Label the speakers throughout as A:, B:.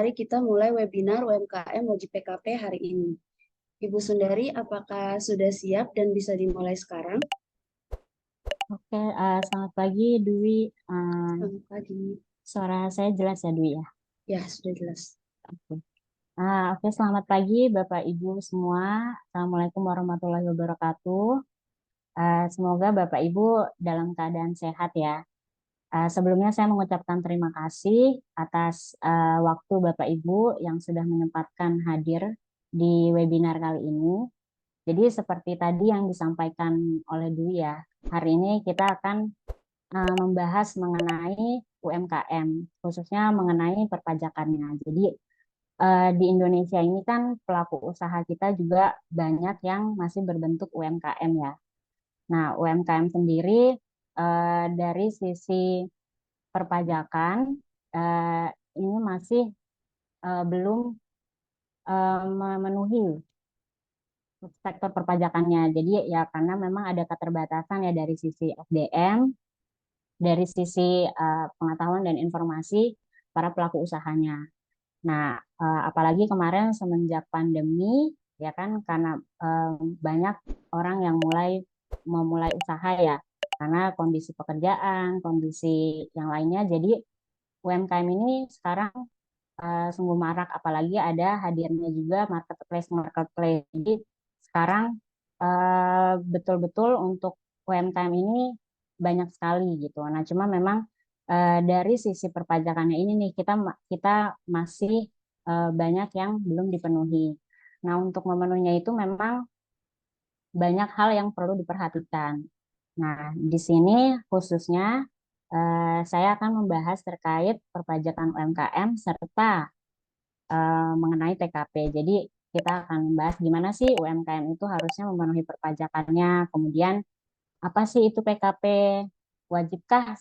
A: mari kita mulai webinar UMKM Wajib PKP hari ini. Ibu Sundari, apakah sudah siap dan bisa dimulai sekarang?
B: Oke, selamat pagi Dwi.
A: Selamat pagi.
B: Suara saya jelas ya Dwi ya?
A: Ya, sudah jelas.
B: Oke. Oke, selamat pagi Bapak Ibu semua. Assalamualaikum warahmatullahi wabarakatuh. Semoga Bapak Ibu dalam keadaan sehat ya. Sebelumnya saya mengucapkan terima kasih atas waktu Bapak Ibu yang sudah menyempatkan hadir di webinar kali ini. Jadi seperti tadi yang disampaikan oleh Dwi ya, hari ini kita akan membahas mengenai UMKM, khususnya mengenai perpajakannya. Jadi di Indonesia ini kan pelaku usaha kita juga banyak yang masih berbentuk UMKM ya. Nah, UMKM sendiri dari sisi perpajakan eh, ini masih belum memenuhi sektor perpajakannya. Jadi ya karena memang ada keterbatasan ya dari sisi SDM, dari sisi pengetahuan dan informasi para pelaku usahanya. Nah, apalagi kemarin semenjak pandemi, ya kan, karena banyak orang yang memulai usaha ya, karena kondisi pekerjaan, kondisi yang lainnya. Jadi UMKM ini sekarang sungguh marak, apalagi ada hadirnya juga marketplace. Jadi sekarang betul-betul untuk UMKM ini banyak sekali gitu. Nah, cuma memang dari sisi perpajakannya ini nih kita masih banyak yang belum dipenuhi. Nah, untuk memenuhinya itu memang banyak hal yang perlu diperhatikan. Nah, di sini khususnya saya akan membahas terkait perpajakan UMKM serta mengenai PKP. Jadi kita akan membahas gimana sih UMKM itu harusnya memenuhi perpajakannya, kemudian apa sih itu PKP, wajibkah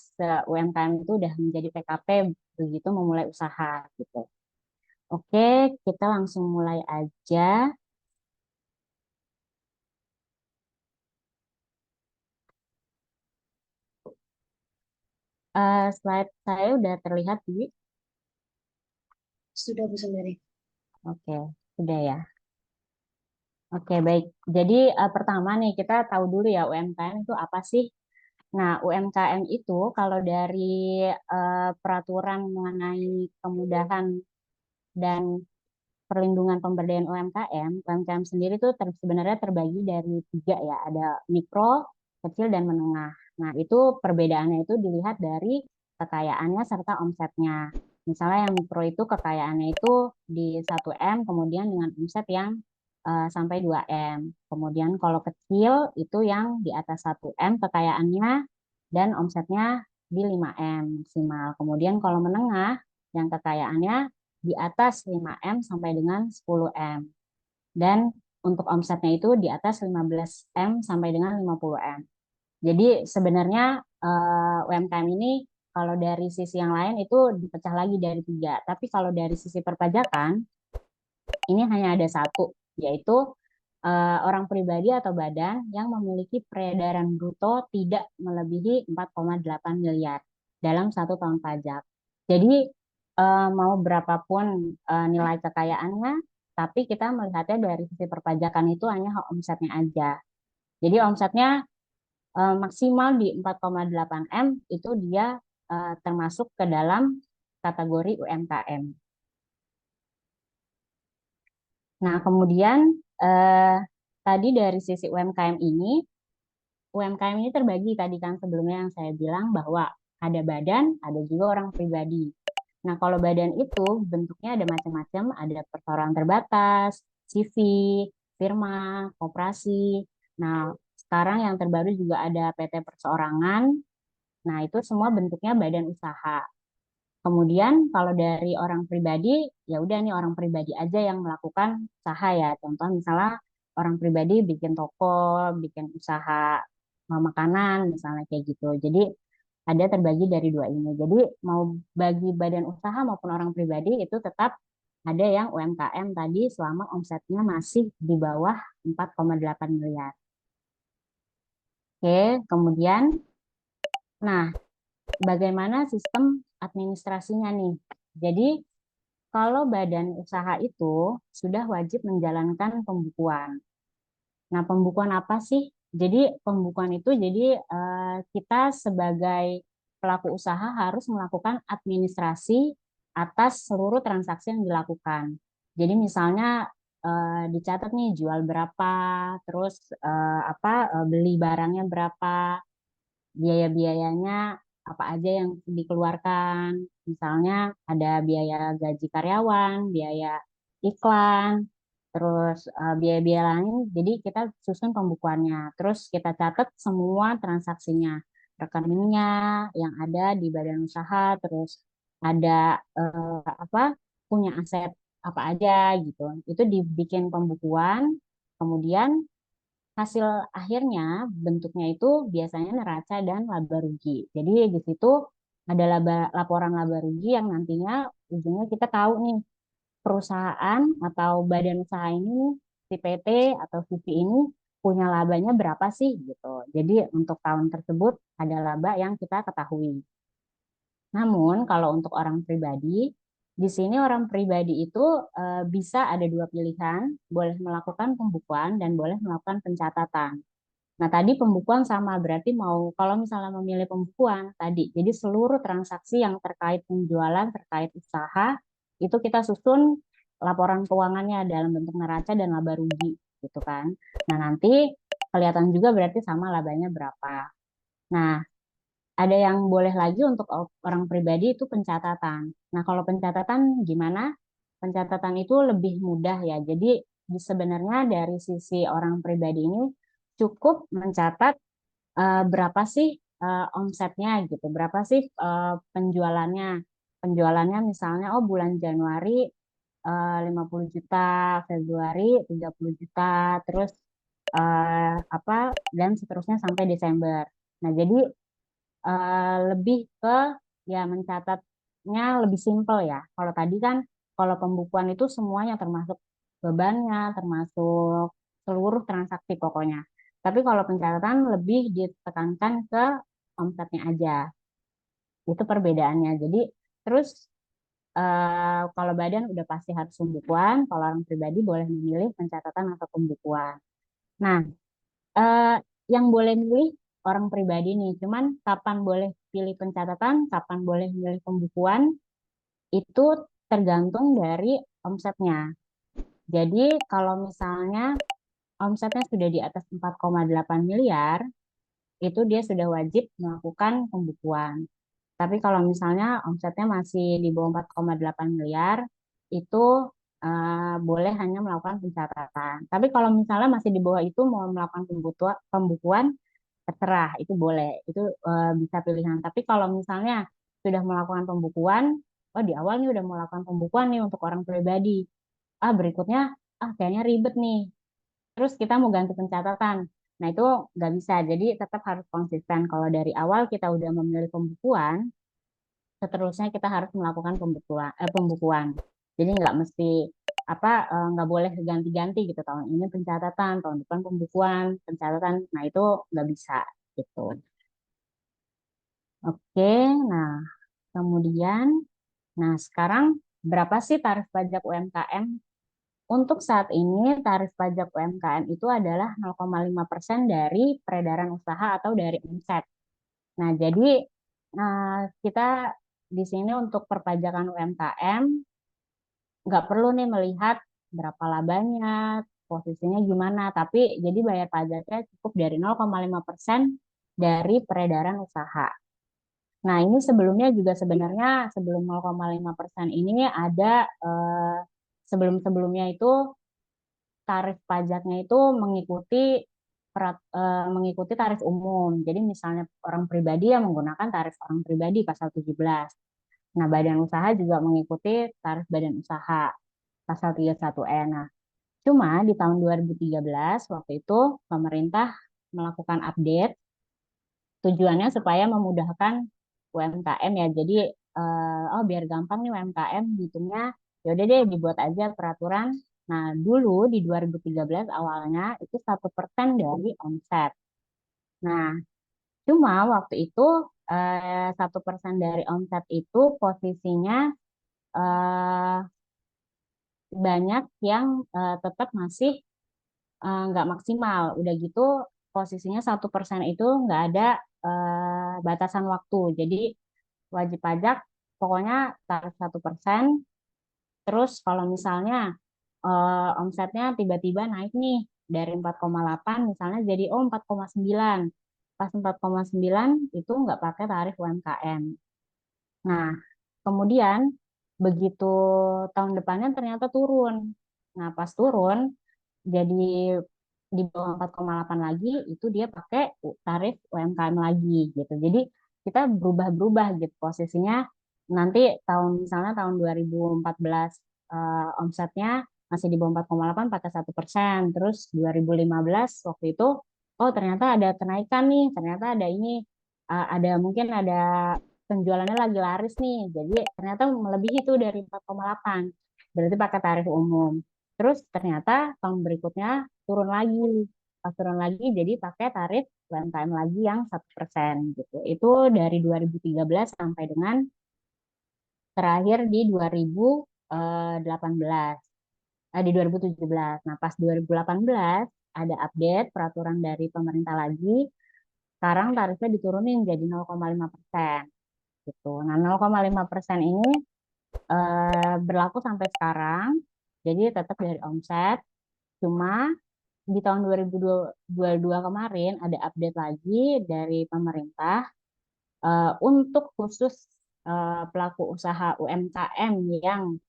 B: UMKM itu udah menjadi PKP begitu memulai usaha gitu. Oke, kita langsung mulai aja. Slide saya udah terlihat, Bu.
A: Sudah, Bu Sundari.
B: Oke, sudah ya. Oke, baik. Jadi pertama nih kita tahu dulu ya UMKM itu apa sih? Nah, UMKM itu kalau dari peraturan mengenai kemudahan dan perlindungan pemberdayaan UMKM sendiri itu sebenarnya terbagi dari tiga ya, ada mikro, kecil, dan menengah. Nah, itu perbedaannya itu dilihat dari kekayaannya serta omsetnya. Misalnya yang mikro itu kekayaannya itu di 1M, kemudian dengan omset yang sampai 2M. Kemudian kalau kecil itu yang di atas 1M kekayaannya dan omsetnya di 5M maksimal. Kemudian kalau menengah yang kekayaannya di atas 5M sampai dengan 10M. Dan untuk omsetnya itu di atas 15M sampai dengan 50M. Jadi sebenarnya UMKM ini kalau dari sisi yang lain itu dipecah lagi dari tiga. Tapi kalau dari sisi perpajakan, ini hanya ada satu, yaitu orang pribadi atau badan yang memiliki peredaran bruto tidak melebihi 4,8 miliar dalam 1 tahun pajak. Jadi mau berapapun nilai kekayaannya, tapi kita melihatnya dari sisi perpajakan itu hanya omsetnya aja. Jadi omsetnya maksimal di 4,8 M itu dia termasuk ke dalam kategori UMKM. Nah, kemudian eh, tadi dari sisi UMKM ini terbagi tadi kan sebelumnya yang saya bilang bahwa ada badan, ada juga orang pribadi. Nah, kalau badan itu bentuknya ada macam-macam, ada perseroan terbatas, CV, firma, koperasi. Nah, sekarang yang terbaru juga ada PT Perseorangan. Nah, itu semua bentuknya badan usaha. Kemudian kalau dari orang pribadi, ya udah nih orang pribadi aja yang melakukan usaha ya. Contoh misalnya orang pribadi bikin toko, bikin usaha makanan misalnya kayak gitu. Jadi ada terbagi dari dua ini. Jadi mau bagi badan usaha maupun orang pribadi itu tetap ada yang UMKM tadi selama omsetnya masih di bawah 4,8 miliar. Oke, kemudian, nah bagaimana sistem administrasinya nih? Jadi kalau badan usaha itu sudah wajib menjalankan pembukuan. Nah, pembukuan apa sih? Jadi pembukuan itu jadi kita sebagai pelaku usaha harus melakukan administrasi atas seluruh transaksi yang dilakukan. Jadi misalnya dicatat nih jual berapa, terus beli barangnya berapa, biaya-biayanya apa aja yang dikeluarkan. Misalnya ada biaya gaji karyawan, biaya iklan, terus biaya-biaya lain. Jadi kita susun pembukuannya. Terus kita catat semua transaksinya, rekeningnya yang ada di badan usaha, terus ada punya aset apa aja gitu. Itu dibikin pembukuan. Kemudian hasil akhirnya bentuknya itu biasanya neraca dan laba rugi. Jadi di situ ada laporan laba rugi yang nantinya ujungnya kita tahu nih perusahaan atau badan usaha ini, si PT atau CV ini punya labanya berapa sih gitu. Jadi untuk tahun tersebut ada laba yang kita ketahui. Namun kalau untuk orang pribadi, di sini orang pribadi itu bisa ada dua pilihan, boleh melakukan pembukuan dan boleh melakukan pencatatan. Nah, tadi pembukuan sama, berarti mau kalau misalnya memilih pembukuan tadi, jadi seluruh transaksi yang terkait penjualan, terkait usaha, itu kita susun laporan keuangannya dalam bentuk neraca dan laba rugi, gitu kan. Nah, nanti kelihatan juga berarti sama labanya berapa. Nah, ada yang boleh lagi untuk orang pribadi itu pencatatan. Nah, kalau pencatatan gimana? Pencatatan itu lebih mudah ya. Jadi sebenarnya dari sisi orang pribadi ini cukup mencatat berapa sih omsetnya gitu, berapa sih penjualannya. Penjualannya misalnya oh bulan Januari 50 juta, Februari 30 juta, terus dan seterusnya sampai Desember. Nah, jadi lebih ke ya mencatatnya lebih simpel ya. Kalau tadi kan kalau pembukuan itu semuanya termasuk bebannya, termasuk seluruh transaksi pokoknya. Tapi kalau pencatatan lebih ditekankan ke omsetnya aja. Itu perbedaannya. Jadi terus kalau badan udah pasti harus pembukuan, kalau orang pribadi boleh memilih pencatatan atau pembukuan. Nah, eh, yang boleh milih orang pribadi nih, cuman kapan boleh pilih pencatatan, kapan boleh milih pembukuan, itu tergantung dari omsetnya. Jadi kalau misalnya omsetnya sudah di atas 4,8 miliar, itu dia sudah wajib melakukan pembukuan. Tapi kalau misalnya omsetnya masih di bawah 4,8 miliar, itu boleh hanya melakukan pencatatan. Tapi kalau misalnya masih di bawah itu mau melakukan pembukuan, terserah, itu boleh. Itu bisa pilihan. Tapi kalau misalnya sudah melakukan pembukuan, oh di awal nih udah melakukan pembukuan nih untuk orang pribadi. Berikutnya, kayaknya ribet nih. Terus kita mau ganti pencatatan. Nah, itu nggak bisa. Jadi tetap harus konsisten. Kalau dari awal kita udah memilih pembukuan, seterusnya kita harus melakukan pembukuan. Jadi nggak mesti nggak boleh ganti-ganti gitu tahun ini pencatatan, tahun depan pembukuan, pencatatan. Nah, itu nggak bisa gitu. Oke, nah kemudian, nah sekarang berapa sih tarif pajak UMKM? Untuk saat ini tarif pajak UMKM itu adalah 0,5% dari peredaran usaha atau dari omset. Nah, jadi kita di sini untuk perpajakan UMKM nggak perlu nih melihat berapa labanya, posisinya gimana, tapi jadi bayar pajaknya cukup dari 0,5% dari peredaran usaha. Nah, ini sebelumnya juga sebenarnya sebelum 0,5% ini ada sebelum-sebelumnya itu tarif pajaknya itu mengikuti tarif umum. Jadi misalnya orang pribadi yang menggunakan tarif orang pribadi pasal 17. Nah, badan usaha juga mengikuti tarif badan usaha pasal 31E. Nah, cuma di tahun 2013 waktu itu pemerintah melakukan update tujuannya supaya memudahkan UMKM ya. Jadi biar gampang nih UMKM hitungnya, ya udah deh dibuat aja peraturan. Nah, dulu di 2013 awalnya itu 1% dari omset. Nah, cuma waktu itu 1% dari omset itu posisinya banyak yang tetap masih nggak maksimal. Udah gitu posisinya 1% itu nggak ada batasan waktu. Jadi wajib pajak pokoknya tarif 1%. Terus kalau misalnya omsetnya tiba-tiba naik nih dari 4,8 misalnya jadi 4,9. Pas 4,9 itu nggak pakai tarif UMKM. Nah, kemudian begitu tahun depannya ternyata turun. Nah, pas turun jadi di bawah 4,8 lagi itu dia pakai tarif UMKM lagi gitu. Jadi kita berubah-berubah gitu posisinya. Nanti misalnya tahun 2014 omsetnya masih di bawah 4,8 pakai 1%. Terus 2015 waktu itu oh ternyata ada kenaikan nih, ternyata ada ini ada mungkin ada penjualannya lagi laris nih. Jadi ternyata melebihi itu dari 4,8. Berarti pakai tarif umum. Terus ternyata tahun berikutnya turun lagi. Pas turun lagi jadi pakai tarif UMKM lagi yang 1% gitu. Itu dari 2013 sampai dengan terakhir di 2018. Di 2017. Nah, pas 2018 ada update peraturan dari pemerintah lagi. Sekarang tarifnya diturunin jadi 0,5% gitu. Nah, 0,5% ini berlaku sampai sekarang. Jadi tetap dari omset. Cuma di tahun 2022 kemarin ada update lagi dari pemerintah untuk khusus pelaku usaha UMKM yang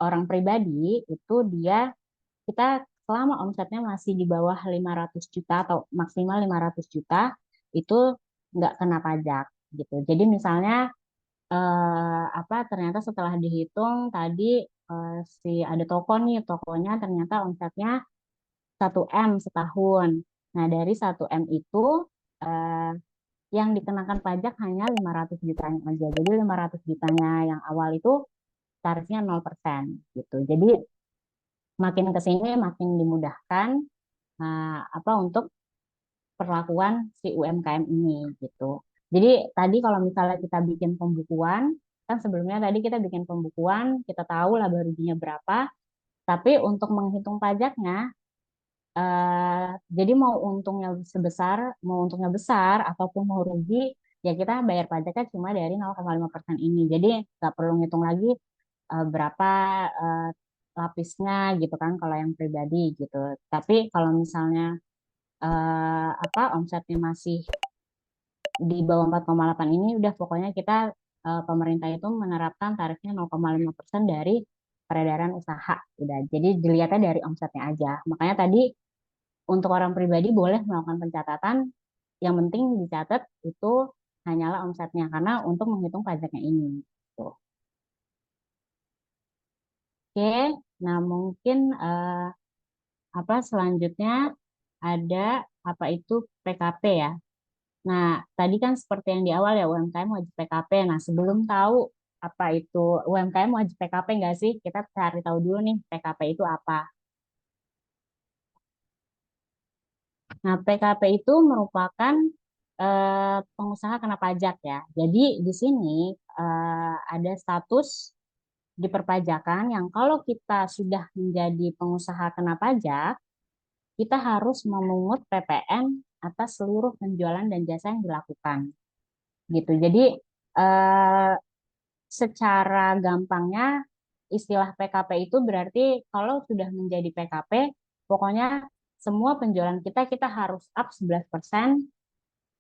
B: orang pribadi itu kita selama omsetnya masih di bawah 500 juta atau maksimal 500 juta itu nggak kena pajak gitu. Jadi misalnya ternyata setelah dihitung tadi si ada toko nih tokonya ternyata omsetnya 1 M setahun. Nah, dari 1 M itu eh, yang dikenakan pajak hanya 500 jutanya aja. Jadi 500 jutanya yang awal itu tarifnya 0% gitu. Jadi makin ke sini makin dimudahkan untuk perlakuan si UMKM ini gitu. Jadi tadi kalau misalnya kita bikin pembukuan, kan sebelumnya tadi kita bikin pembukuan, kita tahu laba ruginya berapa, tapi untuk menghitung pajaknya jadi mau untungnya besar ataupun mau rugi, ya kita bayar pajaknya cuma dari 0,5% ini. Jadi nggak perlu ngitung lagi berapa eh, lapisnya gitu kan kalau yang pribadi gitu. Tapi kalau misalnya omsetnya masih di bawah 4,8 ini, udah pokoknya kita pemerintah itu menerapkan tarifnya 0,5% dari peredaran usaha. Udah, jadi dilihatnya dari omsetnya aja. Makanya tadi untuk orang pribadi boleh melakukan pencatatan, yang penting dicatat itu hanyalah omsetnya karena untuk menghitung pajaknya ini. Tuh. Oke, nah mungkin selanjutnya ada apa itu PKP ya. Nah, tadi kan seperti yang di awal ya UMKM wajib PKP. Nah, sebelum tahu apa itu UMKM wajib PKP nggak sih? Kita cari tahu dulu nih PKP itu apa. Nah, PKP itu merupakan pengusaha kena pajak ya. Jadi di sini ada status di perpajakan yang kalau kita sudah menjadi pengusaha kena pajak, kita harus memungut PPN atas seluruh penjualan dan jasa yang dilakukan. Gitu. Jadi eh, secara gampangnya istilah PKP itu berarti kalau sudah menjadi PKP, pokoknya semua penjualan kita harus up 11%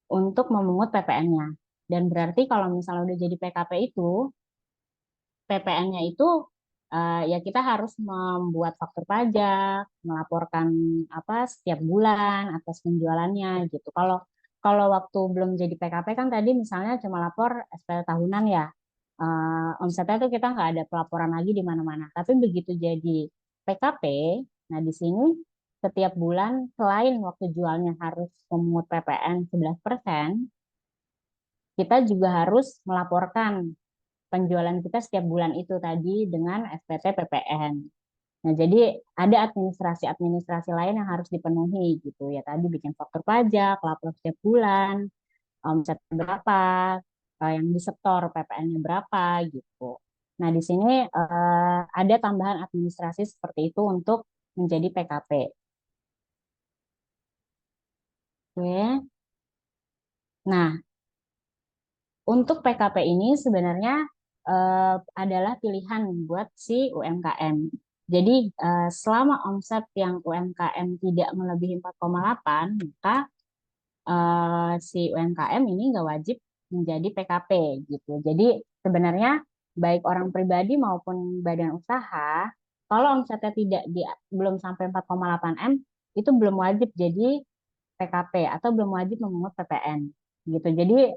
B: untuk memungut PPN-nya. Dan berarti kalau misalnya udah jadi PKP itu, PPN-nya itu ya kita harus membuat faktur pajak, melaporkan setiap bulan atas penjualannya gitu. Kalau kalau waktu belum jadi PKP kan tadi misalnya cuma lapor SPT tahunan ya, omsetnya tuh kita nggak ada pelaporan lagi di mana-mana. Tapi begitu jadi PKP, nah di sini setiap bulan selain waktu jualnya harus memungut PPN 11%, kita juga harus melaporkan penjualan kita setiap bulan itu tadi dengan SPT PPN. Nah, jadi ada administrasi-administrasi lain yang harus dipenuhi gitu ya. Tadi bikin faktur pajak, lapor setiap bulan, omset berapa, yang disetor PPN-nya berapa gitu. Nah, di sini ada tambahan administrasi seperti itu untuk menjadi PKP. Oke. Nah, untuk PKP ini sebenarnya adalah pilihan buat si UMKM. Jadi, selama omset yang UMKM tidak melebihi 4,8, maka si UMKM ini nggak wajib menjadi PKP gitu. Jadi sebenarnya baik orang pribadi maupun badan usaha, kalau omsetnya tidak belum sampai 4,8 M, itu belum wajib jadi PKP atau belum wajib memungut PPN gitu. Jadi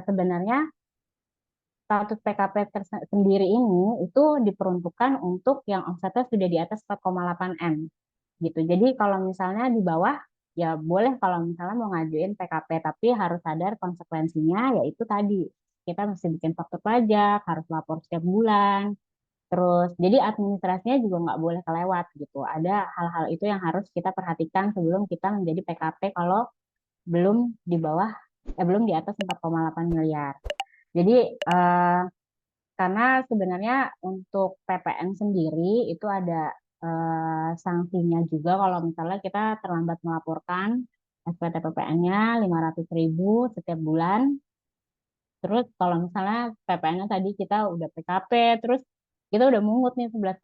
B: sebenarnya status PKP sendiri ini itu diperuntukkan untuk yang omsetnya sudah di atas 4,8 M gitu. Jadi kalau misalnya di bawah ya boleh kalau misalnya mau ngajuin PKP, tapi harus sadar konsekuensinya yaitu tadi kita mesti bikin faktur pajak, harus lapor setiap bulan. Terus jadi administrasinya juga nggak boleh kelewat gitu. Ada hal-hal itu yang harus kita perhatikan sebelum kita menjadi PKP kalau belum di bawah belum di atas 4,8 miliar. Jadi karena sebenarnya untuk PPN sendiri itu ada sanksinya juga kalau misalnya kita terlambat melaporkan SPT PPN-nya 500.000 setiap bulan. Terus kalau misalnya PPN-nya tadi kita udah PKP, terus kita udah mungut nih 11%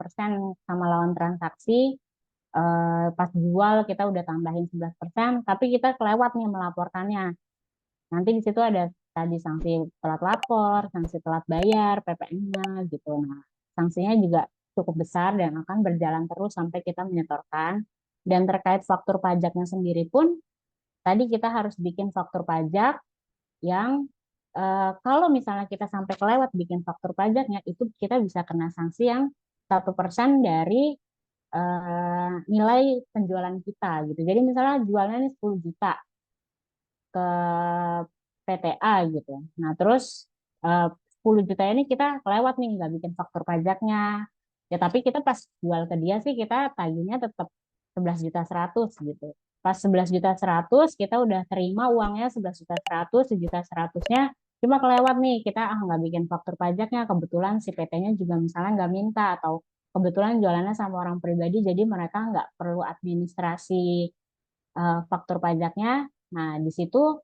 B: sama lawan transaksi, pas jual kita udah tambahin 11%, tapi kita kelewat nih melaporkannya. Nanti di situ ada tadi sanksi telat lapor, sanksi telat bayar, PPN-nya gitu. Nah, sanksinya juga cukup besar dan akan berjalan terus sampai kita menyetorkan. Dan terkait faktur pajaknya sendiri pun, tadi kita harus bikin faktur pajak yang kalau misalnya kita sampai kelewat bikin faktur pajaknya, itu kita bisa kena sanksi yang 1% dari nilai penjualan kita gitu. Jadi misalnya jualnya ini 10 juta, ke PTA gitu. Nah, terus 10 juta ini kita kelewat nih, nggak bikin faktur pajaknya. Ya, tapi kita pas jual ke dia sih kita tagihnya tetap 11.100.000 gitu. Pas 11.100.000 kita udah terima uangnya 11.100.000, 7.100.000-nya cuma kelewat nih, kita nggak bikin faktur pajaknya. Kebetulan si PT-nya juga misalnya nggak minta atau kebetulan jualannya sama orang pribadi, jadi mereka nggak perlu administrasi faktur pajaknya. Nah, di situ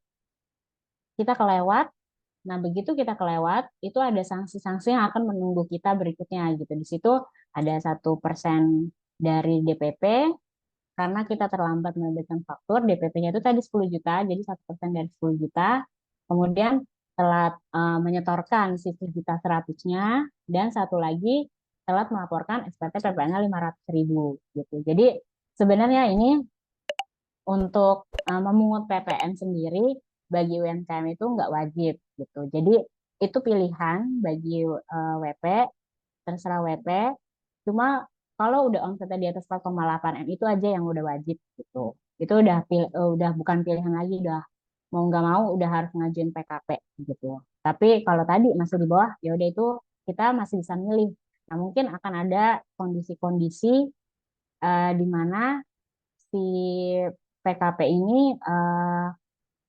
B: kita kelewat. Nah, begitu kita kelewat, itu ada sanksi-sanksi yang akan menunggu kita berikutnya gitu. Di situ ada 1% dari DPP, karena kita terlambat menerbitkan faktur, DPP-nya itu tadi 10 juta, jadi 1% dari 10 juta. Kemudian telat menyetorkan si 1.100.000-nya, dan satu lagi telat melaporkan SPT PPN-nya 500.000 gitu. Jadi sebenarnya ini untuk memungut PPN sendiri bagi UMKM itu nggak wajib gitu. Jadi itu pilihan bagi WP, terserah WP. Cuma kalau udah omsetnya di atas 4,8 M itu aja yang udah wajib gitu. Itu udah bukan pilihan lagi, udah mau nggak mau udah harus ngajuin PKP gitu. Tapi kalau tadi masih di bawah, ya udah itu kita masih bisa milih. Nah, mungkin akan ada kondisi-kondisi di mana si PKP ini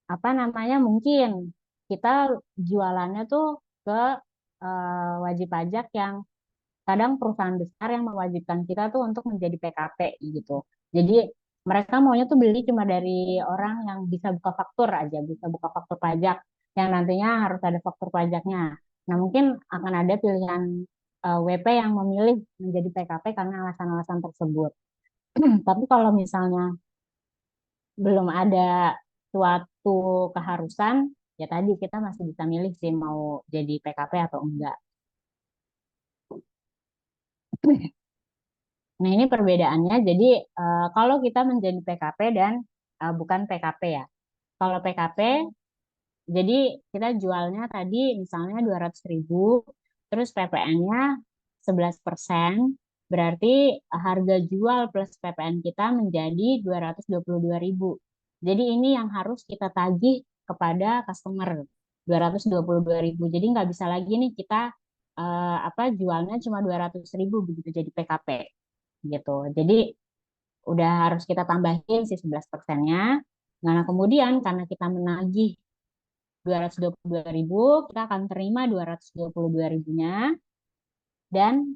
B: apa namanya mungkin kita jualannya tuh ke wajib pajak yang kadang perusahaan besar yang mewajibkan kita tuh untuk menjadi PKP gitu. Jadi mereka maunya tuh beli cuma dari orang yang bisa buka faktur aja, bisa buka faktur pajak yang nantinya harus ada faktur pajaknya. Nah, mungkin akan ada pilihan WP yang memilih menjadi PKP karena alasan-alasan tersebut. Tapi kalau misalnya belum ada suatu keharusan, ya tadi kita masih bisa milih sih mau jadi PKP atau enggak. Nah, ini perbedaannya. Jadi, kalau kita menjadi PKP dan bukan PKP ya. Kalau PKP, jadi kita jualnya tadi misalnya 200.000, terus PPN-nya 11%, berarti harga jual plus PPN kita menjadi 222.000. Jadi ini yang harus kita tagih kepada customer, 222.000. Jadi nggak bisa lagi nih kita jualnya cuma 200.000 begitu jadi PKP gitu. Jadi udah harus kita tambahin si 11%-nya. Nah, kemudian karena kita menagih 222.000, kita akan terima 222.000-nya dan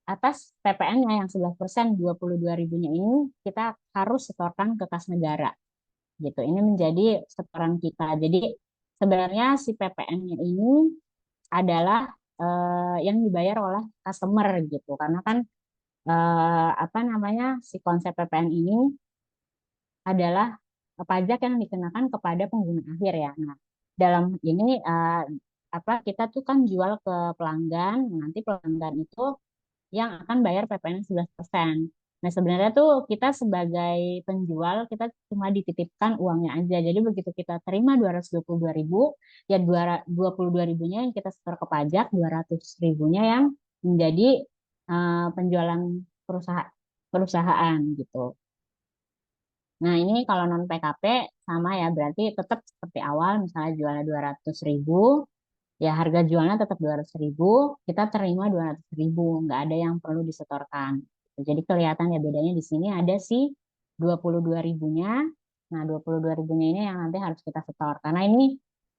B: atas PPN-nya yang 11%, 22.000-nya ini kita harus setorkan ke kas negara gitu. Ini menjadi setoran kita. Jadi sebenarnya si PPN-nya ini adalah yang dibayar oleh customer gitu. Karena kan apa namanya si konsep PPN ini adalah pajak yang dikenakan kepada pengguna akhir ya. Nah, dalam ini apa kita tuh kan jual ke pelanggan, nanti pelanggan itu yang akan bayar PPN 11%. Nah, sebenarnya tuh kita sebagai penjual, kita cuma dititipkan uangnya aja. Jadi begitu kita terima 222.000, ya 22.000-nya yang kita setor ke pajak, 200.000-nya yang menjadi penjualan perusahaan perusahaan gitu. Nah, ini kalau non PKP sama ya, berarti tetap seperti awal, misalnya jualnya 200.000, ya harga jualnya tetap 200.000, kita terima 200.000, nggak ada yang perlu disetorkan. Jadi kelihatan ya bedanya di sini ada sih 22.000-nya. Nah, 22.000-nya ini yang nanti harus kita setor. Karena ini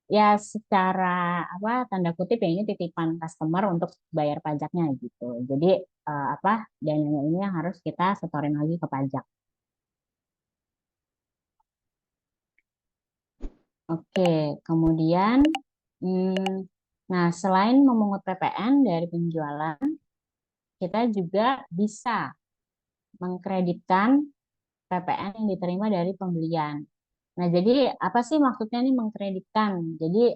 B: ya secara apa tanda kutip ya ini titipan customer untuk bayar pajaknya gitu. Jadi apa dananya ini yang harus kita setorin lagi ke pajak. Oke, kemudian, hmm, nah selain memungut PPN dari penjualan, kita juga bisa mengkreditkan PPN yang diterima dari pembelian. Nah, jadi apa sih maksudnya nih mengkreditkan? Jadi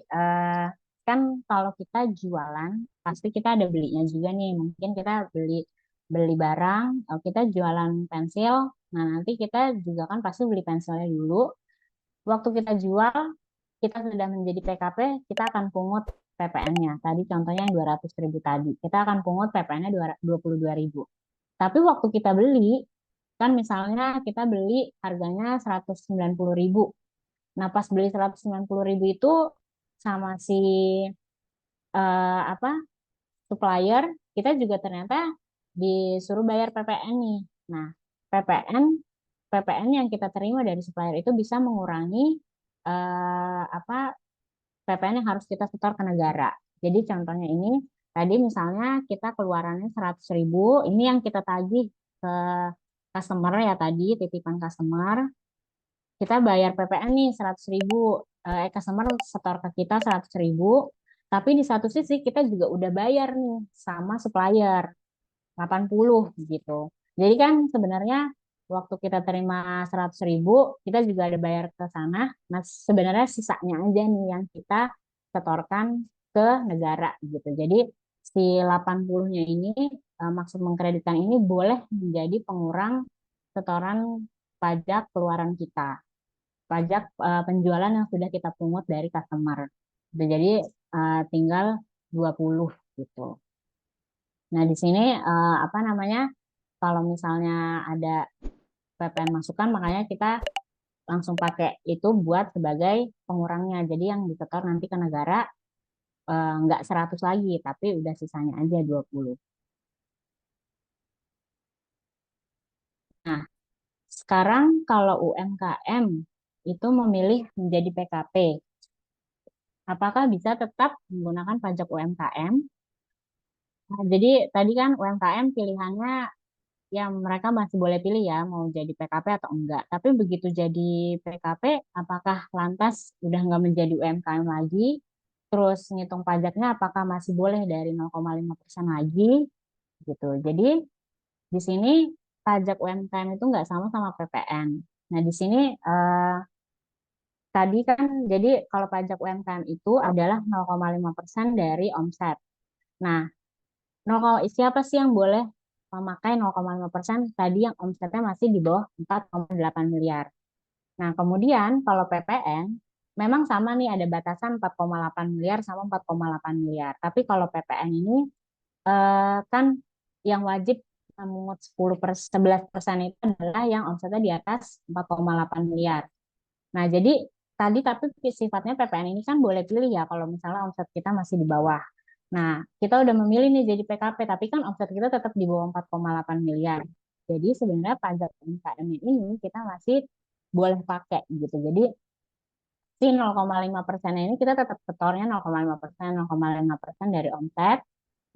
B: kan kalau kita jualan, pasti kita ada belinya juga nih. Mungkin kita beli beli barang, kita jualan pensil. Nah, nanti kita juga kan pasti beli pensilnya dulu. Waktu kita jual, kita sudah menjadi PKP, kita akan pungut PPN-nya. Tadi contohnya yang 200.000 tadi. Kita akan pungut PPN-nya 22.000. Tapi waktu kita beli, kan misalnya kita beli harganya 190.000. Nah, pas beli 190.000 itu sama si apa supplier, kita juga ternyata disuruh bayar PPN nih. Nah, PPN PPN yang kita terima dari supplier itu bisa mengurangi apa PPN yang harus kita setor ke negara. Jadi contohnya ini, tadi misalnya kita keluarannya 100.000, ini yang kita tagih ke customer ya tadi, titipan customer, kita bayar PPN nih 100.000, customer setor ke kita 100.000, tapi di satu sisi kita juga udah bayar nih sama supplier 80 gitu. Jadi kan sebenarnya waktu kita terima 100.000, kita juga ada bayar ke sana. Nah, sebenarnya sisanya aja nih yang kita setorkan ke negara gitu. Jadi si 80-nya ini, maksud mengkreditkan ini boleh menjadi pengurang setoran pajak keluaran kita. Pajak penjualan yang sudah kita pungut dari customer. Jadi tinggal 20 gitu. Nah, di sini apa namanya? Kalau misalnya ada PPN masukan, makanya kita langsung pakai itu buat sebagai pengurangnya. Jadi yang disetor nanti ke negara nggak 100 lagi, tapi udah sisanya aja 20. Nah, sekarang kalau UMKM itu memilih menjadi PKP, apakah bisa tetap menggunakan pajak UMKM? Nah, jadi tadi kan UMKM pilihannya ya mereka masih boleh pilih ya mau jadi PKP atau enggak. Tapi begitu jadi PKP, apakah lantas udah nggak menjadi UMKM lagi? Terus ngitung pajaknya apakah masih boleh dari 0,5% lagi? Gitu. Jadi di sini pajak UMKM itu nggak sama sama PPN. Nah di sini tadi kan jadi kalau pajak UMKM itu adalah 0,5% dari omset. Nah 0, siapa sih yang boleh memakai 0,5% tadi yang omsetnya masih di bawah 4,8 miliar. Nah, kemudian kalau PPN memang sama nih ada batasan 4,8 miliar sama 4,8 miliar. Tapi kalau PPN ini kan yang wajib memungut 11% itu adalah yang omsetnya di atas 4,8 miliar. Nah, jadi tadi tapi sifatnya PPN ini kan boleh pilih ya kalau misalnya omset kita masih di bawah. Nah, kita udah memilih nih jadi PKP, tapi kan omset kita tetap di bawah 4,8 miliar. Jadi sebenarnya pajak UMKM ini kita masih boleh pakai gitu. Jadi si 0,5% ini kita tetap setornya 0,5%, 0,5% dari omset.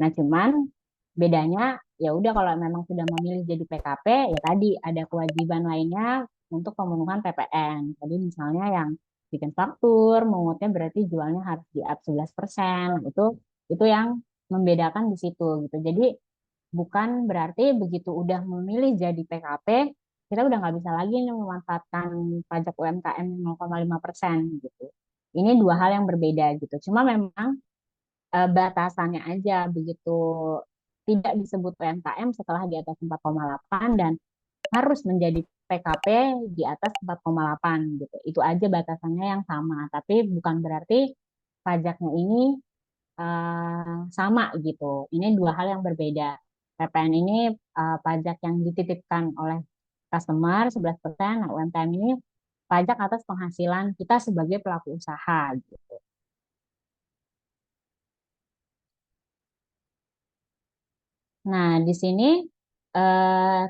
B: Nah, cuman Bedanya ya udah kalau memang sudah memilih jadi PKP ya tadi ada kewajiban lainnya untuk pemenuhan PPN. Tadi misalnya yang bikin faktur, mengutnya berarti jualnya harus di up 11%. Itu yang membedakan di situ gitu. Jadi bukan berarti begitu udah memilih jadi PKP, kita udah nggak bisa lagi nih memanfaatkan pajak UMKM 0,5% gitu. Ini dua hal yang berbeda gitu. Cuma memang batasannya aja begitu tidak disebut UMKM setelah di atas 4,8 dan harus menjadi PKP di atas 4,8 gitu. Itu aja batasannya yang sama, tapi bukan berarti pajaknya ini sama gitu. Ini dua hal yang berbeda. PPN ini pajak yang dititipkan oleh customer 11%, nah UMKM ini pajak atas penghasilan kita sebagai pelaku usaha gitu. Nah, di sini eh,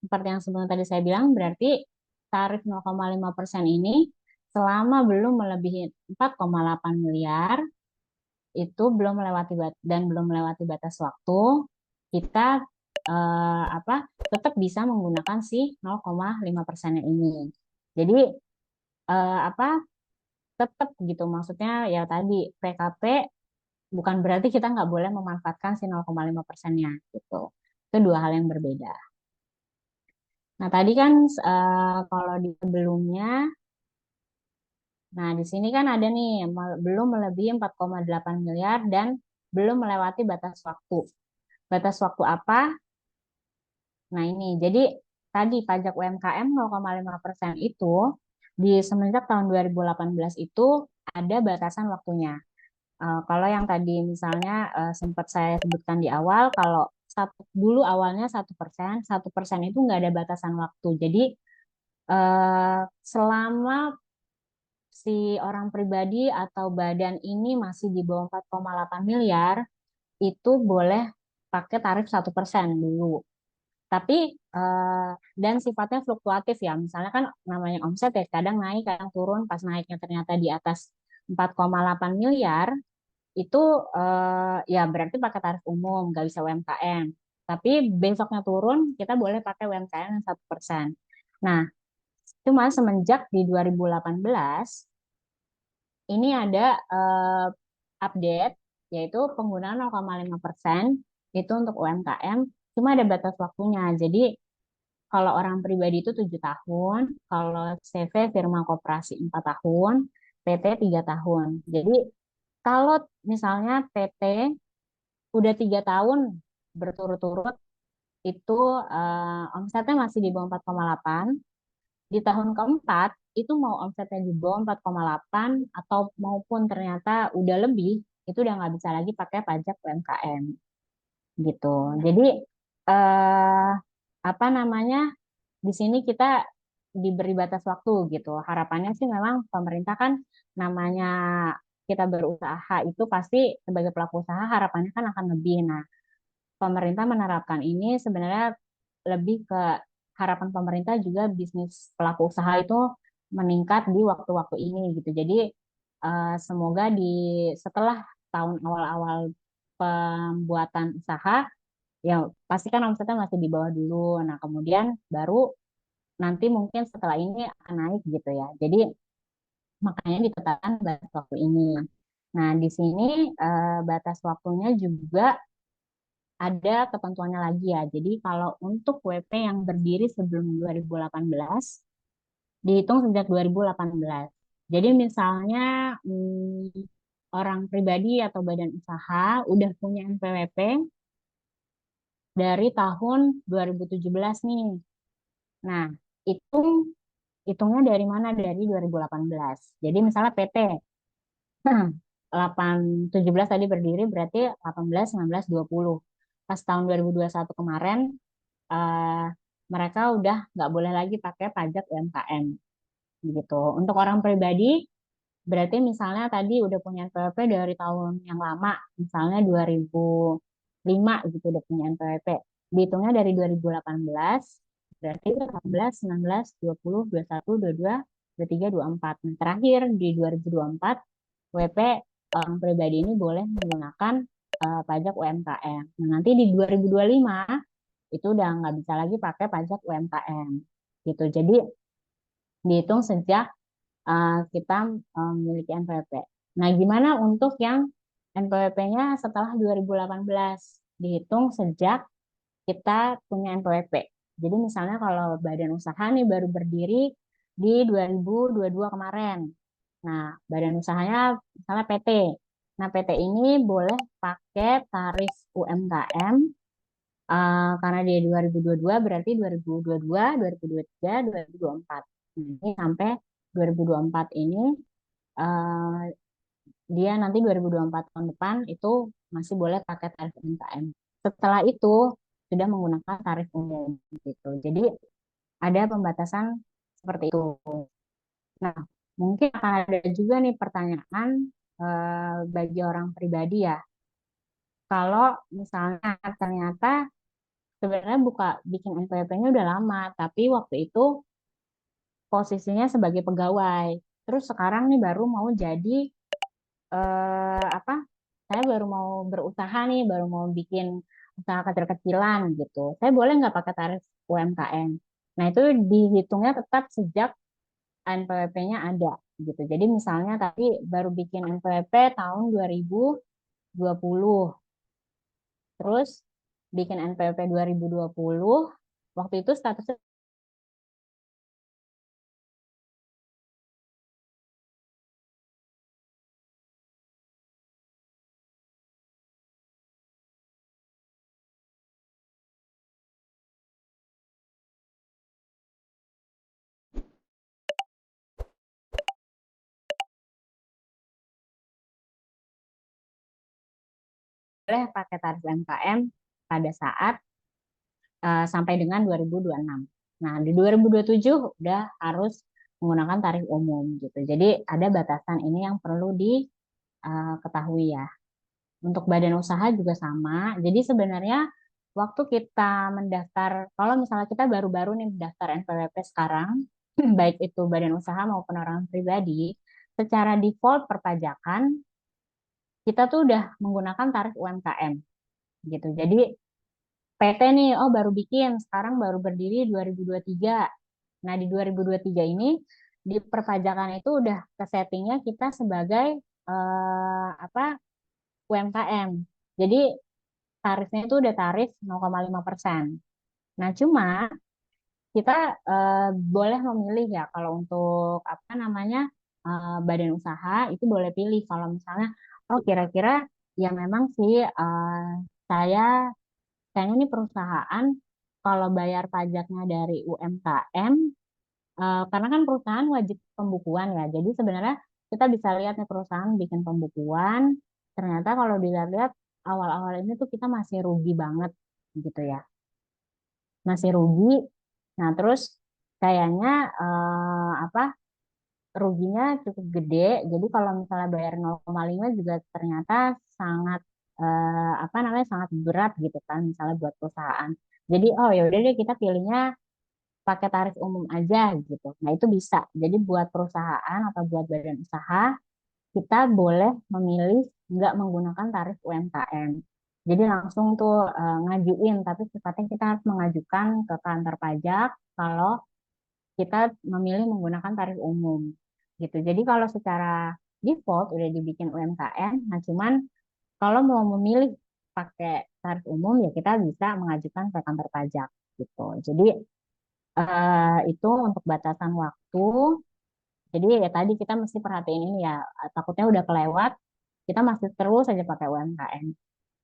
B: seperti yang sebelum tadi saya bilang, berarti tarif 0,5% ini selama belum melebihi 4,8 miliar, itu belum melewati dan belum melewati batas waktu, kita apa tetap bisa menggunakan si 0,5% ini. Jadi apa tetap gitu, maksudnya ya tadi PKP bukan berarti kita nggak boleh memanfaatkan si 0,5%-nya gitu. Itu dua hal yang berbeda. Nah, tadi kan kalau di sebelumnya, nah di sini kan ada nih belum melebihi 4,8 miliar dan belum melewati batas waktu. Batas waktu apa? Nah, ini. Jadi tadi pajak UMKM 0,5% itu di semenjak tahun 2018 itu ada batasan waktunya. Kalau yang tadi misalnya sempat saya sebutkan di awal, kalau dulu awalnya 1%, 1% itu nggak ada batasan waktu. Jadi selama si orang pribadi atau badan ini masih di bawah 4,8 miliar, itu boleh pakai tarif 1% dulu. Tapi eh, dan sifatnya fluktuatif ya. Misalnya kan namanya omset ya kadang naik, kadang turun. Pas naiknya ternyata di atas 4,8 miliar, itu ya berarti pakai tarif umum, nggak bisa UMKM. Tapi besoknya turun, kita boleh pakai UMKM yang 1%. Nah, cuma semenjak di 2018 ini ada update, yaitu penggunaan 0,5% itu untuk UMKM, cuma ada batas waktunya. Jadi kalau orang pribadi itu 7 tahun, kalau CV firma koperasi 4 tahun, PT 3 tahun. Jadi kalau misalnya PT udah 3 tahun berturut-turut itu omsetnya masih di bawah 4,8, di tahun keempat itu mau omsetnya di bawah 4,8 atau maupun ternyata udah lebih, itu udah nggak bisa lagi pakai pajak UMKM gitu. Jadi eh, apa namanya di sini kita diberi batas waktu gitu. Harapannya sih memang pemerintah kan namanya kita berusaha itu pasti sebagai pelaku usaha harapannya kan akan lebih. Nah, pemerintah menerapkan ini sebenarnya lebih ke harapan pemerintah juga bisnis pelaku usaha itu meningkat di waktu-waktu ini gitu. Jadi semoga di setelah tahun awal-awal pembuatan usaha ya pasti kan omsetnya masih di bawah dulu. Nah, kemudian baru nanti mungkin setelah ini akan naik gitu ya. Jadi makanya ditetapkan batas waktu ini. Nah, di sini batas waktunya juga ada ketentuannya lagi ya. Jadi kalau untuk WP yang berdiri sebelum 2018, dihitung sejak 2018. Jadi misalnya orang pribadi atau badan usaha udah punya NPWP dari tahun 2017 nih. Nah, itu hitungnya dari mana? Dari 2018. Jadi misalnya PT 17 tadi berdiri berarti 18, 19, 20. Pas tahun 2021 kemarin eh, mereka udah nggak boleh lagi pakai pajak UMKM gitu. Untuk orang pribadi berarti misalnya tadi udah punya NPWP dari tahun yang lama, misalnya 2005 gitu udah punya NPWP. Dihitungnya dari 2018 berarti 18, 19, 20, 21, 22, 23, 24. Nah, terakhir di 2024 WP orang pribadi ini boleh menggunakan pajak UMKM. Nah, nanti di 2025 itu udah nggak bisa lagi pakai pajak UMKM gitu. Jadi dihitung sejak kita memiliki NPWP. Nah, gimana untuk yang NPWP-nya setelah 2018? Dihitung sejak kita punya NPWP. Jadi misalnya kalau badan usaha nih baru berdiri di 2022 kemarin. Nah, badan usahanya misalnya PT. Nah, PT ini boleh pakai tarif UMKM karena dia 2022 berarti 2022, 2023, 2024. Ini sampai 2024 ini eh, dia nanti 2024 tahun depan itu masih boleh pakai tarif UMKM. Setelah itu sudah menggunakan tarif umum gitu. Jadi ada pembatasan seperti itu. Nah, mungkin akan ada juga nih pertanyaan bagi orang pribadi ya. Kalau misalnya ternyata sebenarnya buka bikin NPWP-nya udah lama, tapi waktu itu posisinya sebagai pegawai. Terus sekarang nih baru mau jadi apa? Saya baru mau berusaha nih, baru mau bikin usaha kecil-kecilan gitu. Saya boleh nggak pakai tarif UMKM? Nah, itu dihitungnya tetap sejak NPWP-nya ada gitu. Jadi misalnya tadi baru bikin NPWP tahun 2020, terus bikin NPWP 2020, waktu itu statusnya boleh pakai tarif UMKM pada saat sampai dengan 2026. Nah, di 2027 udah harus menggunakan tarif umum gitu. Jadi ada batasan ini yang perlu diketahui ya. Untuk badan usaha juga sama. Jadi sebenarnya waktu kita mendaftar, kalau misalnya kita baru-baru nih mendaftar NPWP sekarang, baik itu badan usaha maupun orang pribadi, secara default perpajakan kita tuh udah menggunakan tarif UMKM gitu. Jadi PT nih, oh baru bikin, sekarang baru berdiri 2023. Nah, di 2023 ini di perpajakan itu udah ke settingnya kita sebagai apa UMKM. Jadi tarifnya itu udah tarif 0,5%. Nah, cuma kita boleh memilih ya kalau untuk apa namanya badan usaha itu boleh pilih kalau misalnya oh kira-kira ya memang sih saya kayaknya ini perusahaan kalau bayar pajaknya dari UMKM karena kan perusahaan wajib pembukuan ya. Jadi sebenarnya kita bisa lihat nih perusahaan bikin pembukuan ternyata kalau dilihat-lihat awal-awal ini tuh kita masih rugi banget gitu ya. Masih rugi. Nah, terus kayaknya apa ruginya cukup gede. Jadi kalau misalnya bayar 0,5 juga ternyata sangat apa namanya sangat berat gitu kan misalnya buat perusahaan. Jadi oh ya udah deh kita pilihnya pakai tarif umum aja gitu. Nah, itu bisa. Jadi buat perusahaan atau buat badan usaha kita boleh memilih nggak menggunakan tarif UMKM. Jadi langsung tuh ngajuin, tapi sifatnya kita harus mengajukan ke kantor pajak kalau kita memilih menggunakan tarif umum gitu. Jadi kalau secara default udah dibikin UMKM, nah cuman kalau mau memilih pakai tarif umum ya kita bisa mengajukan ke kantor pajak gitu. Jadi itu untuk batasan waktu. Jadi ya tadi kita mesti perhatiin ini ya, takutnya udah kelewat, kita masih terus saja pakai UMKM.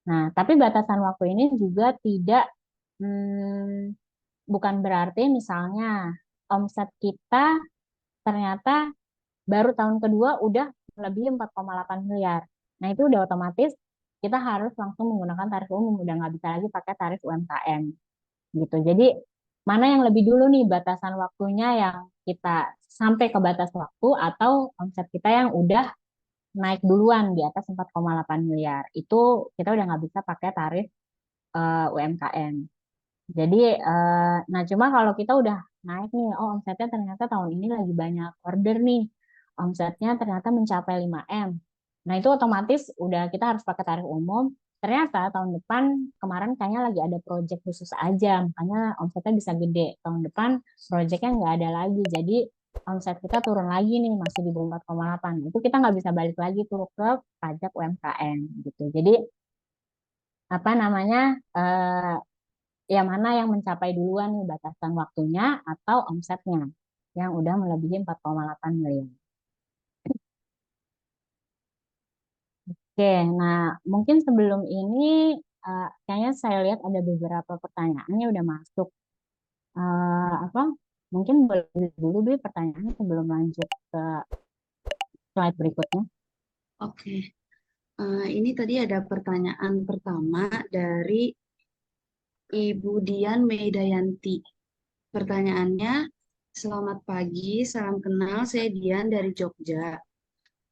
B: Nah, tapi batasan waktu ini juga tidak bukan berarti misalnya omset kita ternyata baru tahun kedua udah lebih 4,8 miliar. Nah, itu udah otomatis kita harus langsung menggunakan tarif umum, udah nggak bisa lagi pakai tarif UMKM gitu. Jadi mana yang lebih dulu nih batasan waktunya yang kita sampai ke batas waktu atau omset kita yang udah naik duluan di atas 4,8 miliar. Itu kita udah nggak bisa pakai tarif UMKM. Jadi, nah cuma kalau kita udah naik nih, oh omsetnya ternyata tahun ini lagi banyak order nih, omsetnya ternyata mencapai 5M. Nah itu otomatis udah kita harus pakai tarif umum. ternyata tahun depan kemarin kayaknya lagi ada project khusus aja, makanya omsetnya bisa gede. Tahun depan projectnya nggak ada lagi, jadi omset kita turun lagi nih, masih di bawah 4,8. Itu kita nggak bisa balik lagi tuh ke pajak UMKM gitu. Jadi apa namanya, eh, yang mana yang mencapai duluan nih batasan waktunya atau omsetnya yang udah melebihi 4,8 miliar. Oke, nah mungkin sebelum ini kayaknya saya lihat ada beberapa pertanyaannya udah masuk. Apa? Mungkin boleh dulu deh pertanyaannya sebelum lanjut ke slide berikutnya.
A: Oke, ini tadi ada pertanyaan pertama dari Ibu Dian Meidayanti. Pertanyaannya, selamat pagi, salam kenal, saya Dian dari Jogja.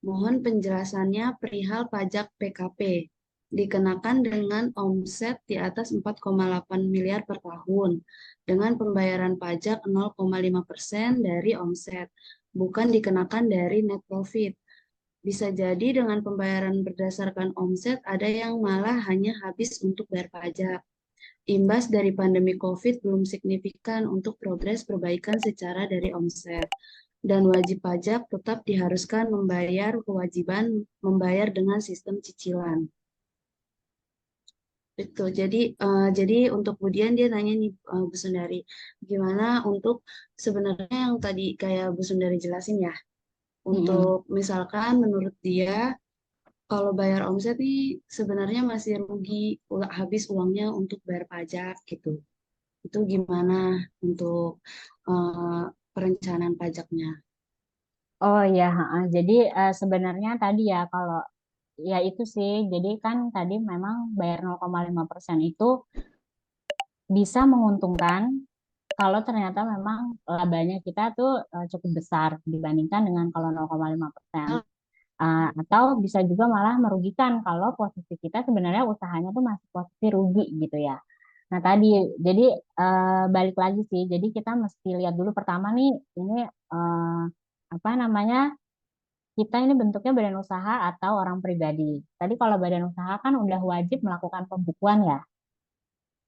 A: Mohon penjelasannya perihal pajak PKP. Dikenakan dengan omset di atas 4,8 miliar per tahun, dengan pembayaran pajak 0,5% dari omset, bukan dikenakan dari net profit. Bisa jadi dengan pembayaran berdasarkan omset, ada yang malah hanya habis untuk bayar pajak. Imbas dari pandemi COVID belum signifikan untuk progres perbaikan secara dari omset. Dan wajib pajak tetap diharuskan membayar kewajiban membayar dengan sistem cicilan. Itu. Jadi untuk kemudian dia nanya nih Bu Sundari, gimana untuk sebenarnya yang tadi kayak Bu Sundari jelasin ya,
B: Mm-mm.
A: untuk misalkan menurut dia kalau bayar omset nih sebenarnya masih rugi habis uangnya untuk bayar pajak gitu. Itu gimana untuk eh, perencanaan pajaknya?
B: Oh ya, jadi sebenarnya tadi ya kalau ya itu sih, jadi kan tadi memang bayar 0,5% itu bisa menguntungkan kalau ternyata memang labanya kita tuh cukup besar dibandingkan dengan kalau 0,5%. Atau bisa juga malah merugikan kalau posisi kita sebenarnya usahanya tuh masih posisi rugi gitu ya. Nah tadi, jadi balik lagi sih, jadi kita mesti lihat dulu pertama nih, ini eh, apa namanya, kita ini bentuknya badan usaha atau orang pribadi. Tadi kalau badan usaha kan udah wajib melakukan pembukuan ya.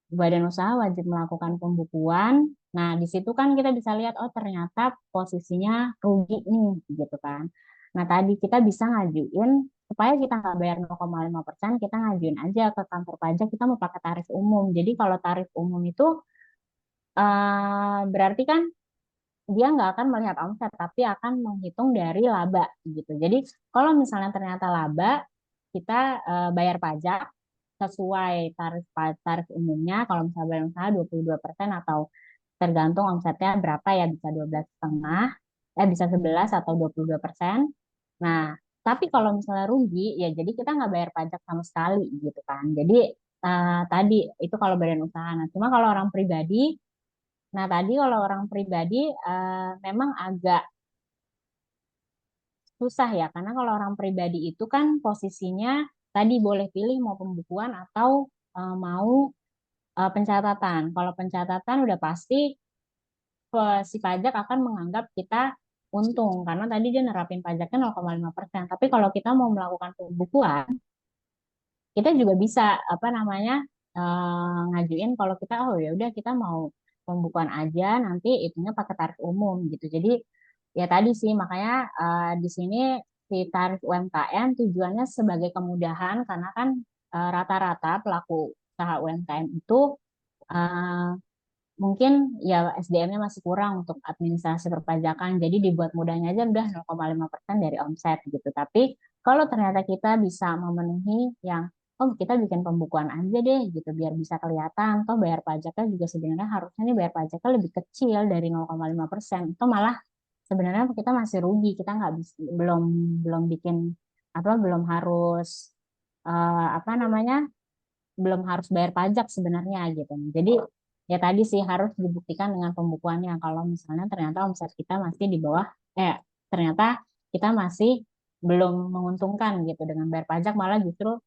B: Badan usaha wajib melakukan pembukuan. Nah, di situ kan kita bisa lihat, oh ternyata posisinya rugi nih, gitu kan. Nah, tadi kita bisa ngajuin, supaya kita nggak bayar 0,5%, kita ngajuin aja ke kantor pajak, kita mau pakai tarif umum. Jadi kalau tarif umum itu berarti kan dia nggak akan melihat omset, tapi akan menghitung dari laba, gitu. Jadi kalau misalnya ternyata laba, kita bayar pajak sesuai tarif umumnya. Kalau misalnya badan usaha 22% atau tergantung omsetnya berapa ya, bisa 12,5, bisa 11 atau 22%. Nah, tapi kalau misalnya rugi ya jadi kita nggak bayar pajak sama sekali gitu kan. Jadi tadi itu kalau badan usaha. Nah, cuma kalau orang pribadi, nah tadi kalau orang pribadi memang agak susah ya, karena kalau orang pribadi itu kan posisinya tadi boleh pilih mau pembukuan atau mau pencatatan. Kalau pencatatan udah pasti si pajak akan menganggap kita untung karena tadi dia nerapin pajaknya 0,5%. Tapi kalau kita mau melakukan pembukuan, kita juga bisa apa namanya ngajuin kalau kita oh ya udah kita mau pembukuan aja nanti itunya pakai tarif umum gitu. Jadi ya tadi sih makanya di sini si tarif UMKM tujuannya sebagai kemudahan karena kan rata-rata pelaku usaha UMKM itu eh, mungkin ya SDM-nya masih kurang untuk administrasi perpajakan. Jadi dibuat mudahnya aja udah 0,5% dari omset gitu. Tapi kalau ternyata kita bisa memenuhi yang oh kita bikin pembukuan aja deh gitu biar bisa kelihatan. Toh bayar pajaknya juga sebenarnya harusnya nih bayar pajaknya lebih kecil dari 0,5%. Itu malah sebenarnya kita masih rugi. Kita nggak belum belum bikin apa belum harus apa namanya belum harus bayar pajak sebenarnya gitu. Jadi ya tadi sih harus dibuktikan dengan pembukuannya kalau misalnya ternyata omset kita masih di bawah ternyata kita masih belum menguntungkan gitu dengan bayar pajak malah justru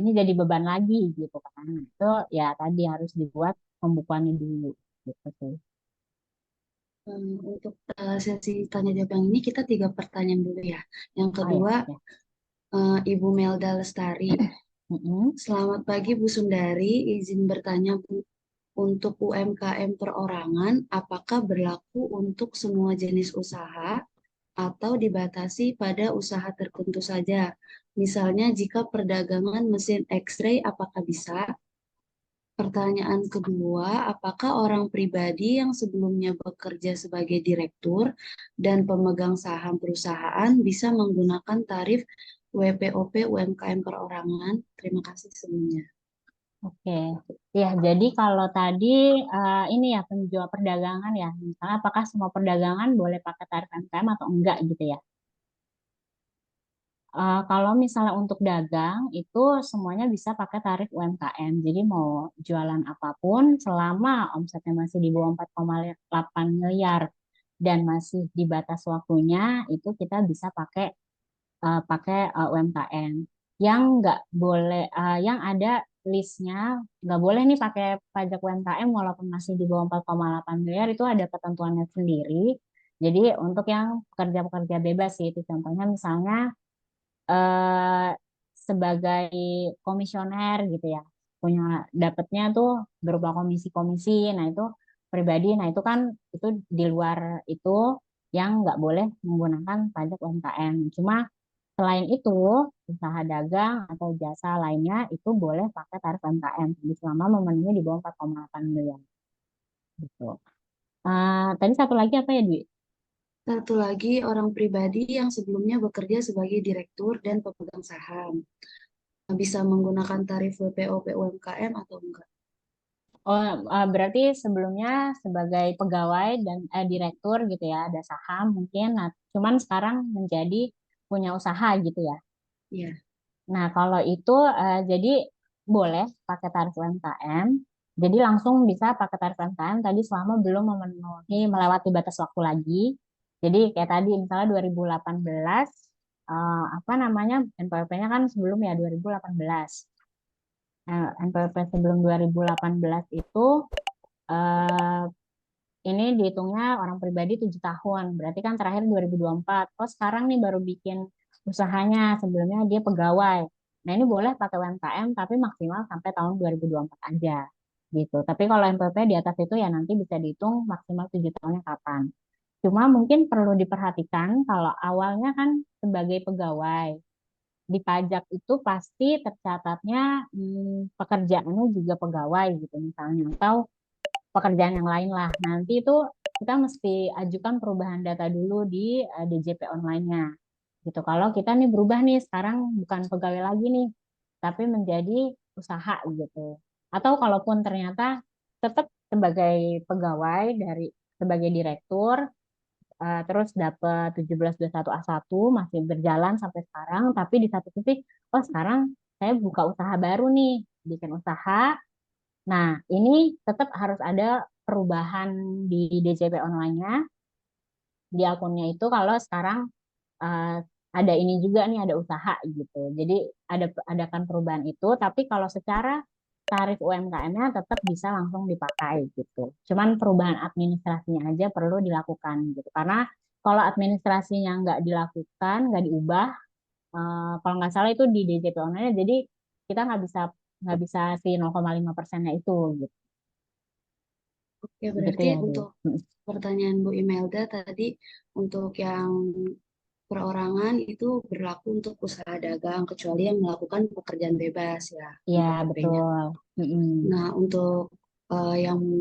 B: ini jadi beban lagi gitu kan. Nah, itu ya tadi harus dibuat pembukuannya dulu gitu sih.
A: Untuk sesi tanya jawab yang ini kita 3 pertanyaan dulu ya. Yang
B: Oh ya,
A: kedua,
B: ya.
A: Ibu Melda Lestari.
B: Mm-mm.
A: Selamat pagi Bu Sundari, izin bertanya Bu, untuk UMKM perorangan, apakah berlaku untuk semua jenis usaha atau dibatasi pada usaha tertentu saja? Misalnya jika perdagangan mesin X-ray, apakah bisa? Pertanyaan kedua, apakah orang pribadi yang sebelumnya bekerja sebagai direktur dan pemegang saham perusahaan bisa menggunakan tarif WPOP UMKM perorangan? Terima kasih sebelumnya.
B: Oke, ya jadi kalau tadi ini ya penjual perdagangan ya, misalnya apakah semua perdagangan boleh pakai tarif MKM atau enggak gitu ya? Kalau misalnya untuk dagang itu semuanya bisa pakai tarif UMKM. Jadi mau jualan apapun selama omsetnya masih di bawah 4,8 miliar dan masih di batas waktunya itu kita bisa pakai UMKM. Yang nggak boleh, yang ada listnya nggak boleh nih pakai pajak UMKM walaupun masih di bawah 4,8 miliar itu ada ketentuannya sendiri. Jadi untuk yang pekerja-pekerja bebas sih itu contohnya misalnya eh, sebagai komisioner gitu ya punya dapatnya tuh berupa komisi-komisi nah itu pribadi nah itu kan itu di luar itu yang nggak boleh menggunakan pajak UMKM cuma selain itu usaha dagang atau jasa lainnya itu boleh pakai tarif UMKM selama memenuhi di bawah 4,8 miliar gitu. Tadi satu lagi apa ya Dwi?
A: Satu lagi, orang pribadi yang sebelumnya bekerja sebagai direktur dan pemegang saham. Bisa menggunakan tarif WPOP UMKM atau enggak?
B: Oh, berarti sebelumnya sebagai pegawai dan direktur gitu ya, ada saham mungkin. Nah, cuman sekarang menjadi punya usaha gitu ya.
A: Iya.
B: Nah, kalau itu jadi boleh pakai tarif UMKM. Jadi langsung bisa pakai tarif UMKM tadi selama belum memenuhi melewati batas waktu lagi. Jadi kayak tadi misalnya 2018 apa namanya NPWP-nya kan sebelum ya 2018. NPWP sebelum 2018 itu eh, ini dihitungnya orang pribadi 7 tahun. Berarti kan terakhir 2024. Oh sekarang nih baru bikin usahanya. Sebelumnya dia pegawai. Nah ini boleh pakai UMKM tapi maksimal sampai tahun 2024 aja. Gitu. Tapi kalau MPP di atas itu ya nanti bisa dihitung maksimal 7 tahunnya kapan. Cuma mungkin perlu diperhatikan kalau awalnya kan sebagai pegawai. Di pajak itu pasti tercatatnya pekerjaannya juga pegawai gitu misalnya. Atau pekerjaan yang lain lah. Nanti itu kita mesti ajukan perubahan data dulu di DJP online-nya. Gitu. Kalau kita nih berubah nih sekarang bukan pegawai lagi nih, tapi menjadi usaha gitu. Atau kalaupun ternyata tetap sebagai pegawai dari sebagai direktur terus dapat 1721A1 masih berjalan sampai sekarang, tapi di satu titik oh sekarang saya buka usaha baru nih, bikin usaha. Nah, ini tetap harus ada perubahan di DJP online-nya, di akunnya itu kalau sekarang eh, ada ini juga nih, ada usaha gitu. Jadi adakan perubahan itu, tapi kalau secara tarif UMKM-nya tetap bisa langsung dipakai gitu. Cuman perubahan administrasinya aja perlu dilakukan gitu. Karena kalau administrasinya nggak dilakukan, nggak diubah, kalau nggak salah itu di DJP online, jadi kita nggak bisa si 0,5%-nya itu gitu.
A: Oke,
B: Gitu
A: berarti
B: ya, Dul.
A: untuk pertanyaan Bu Imelda tadi, untuk yang perorangan itu berlaku untuk usaha dagang, kecuali yang melakukan pekerjaan bebas ya,
B: Iya,
A: NPWP-nya.
B: betul. Mm-mm.
A: Nah, untuk yang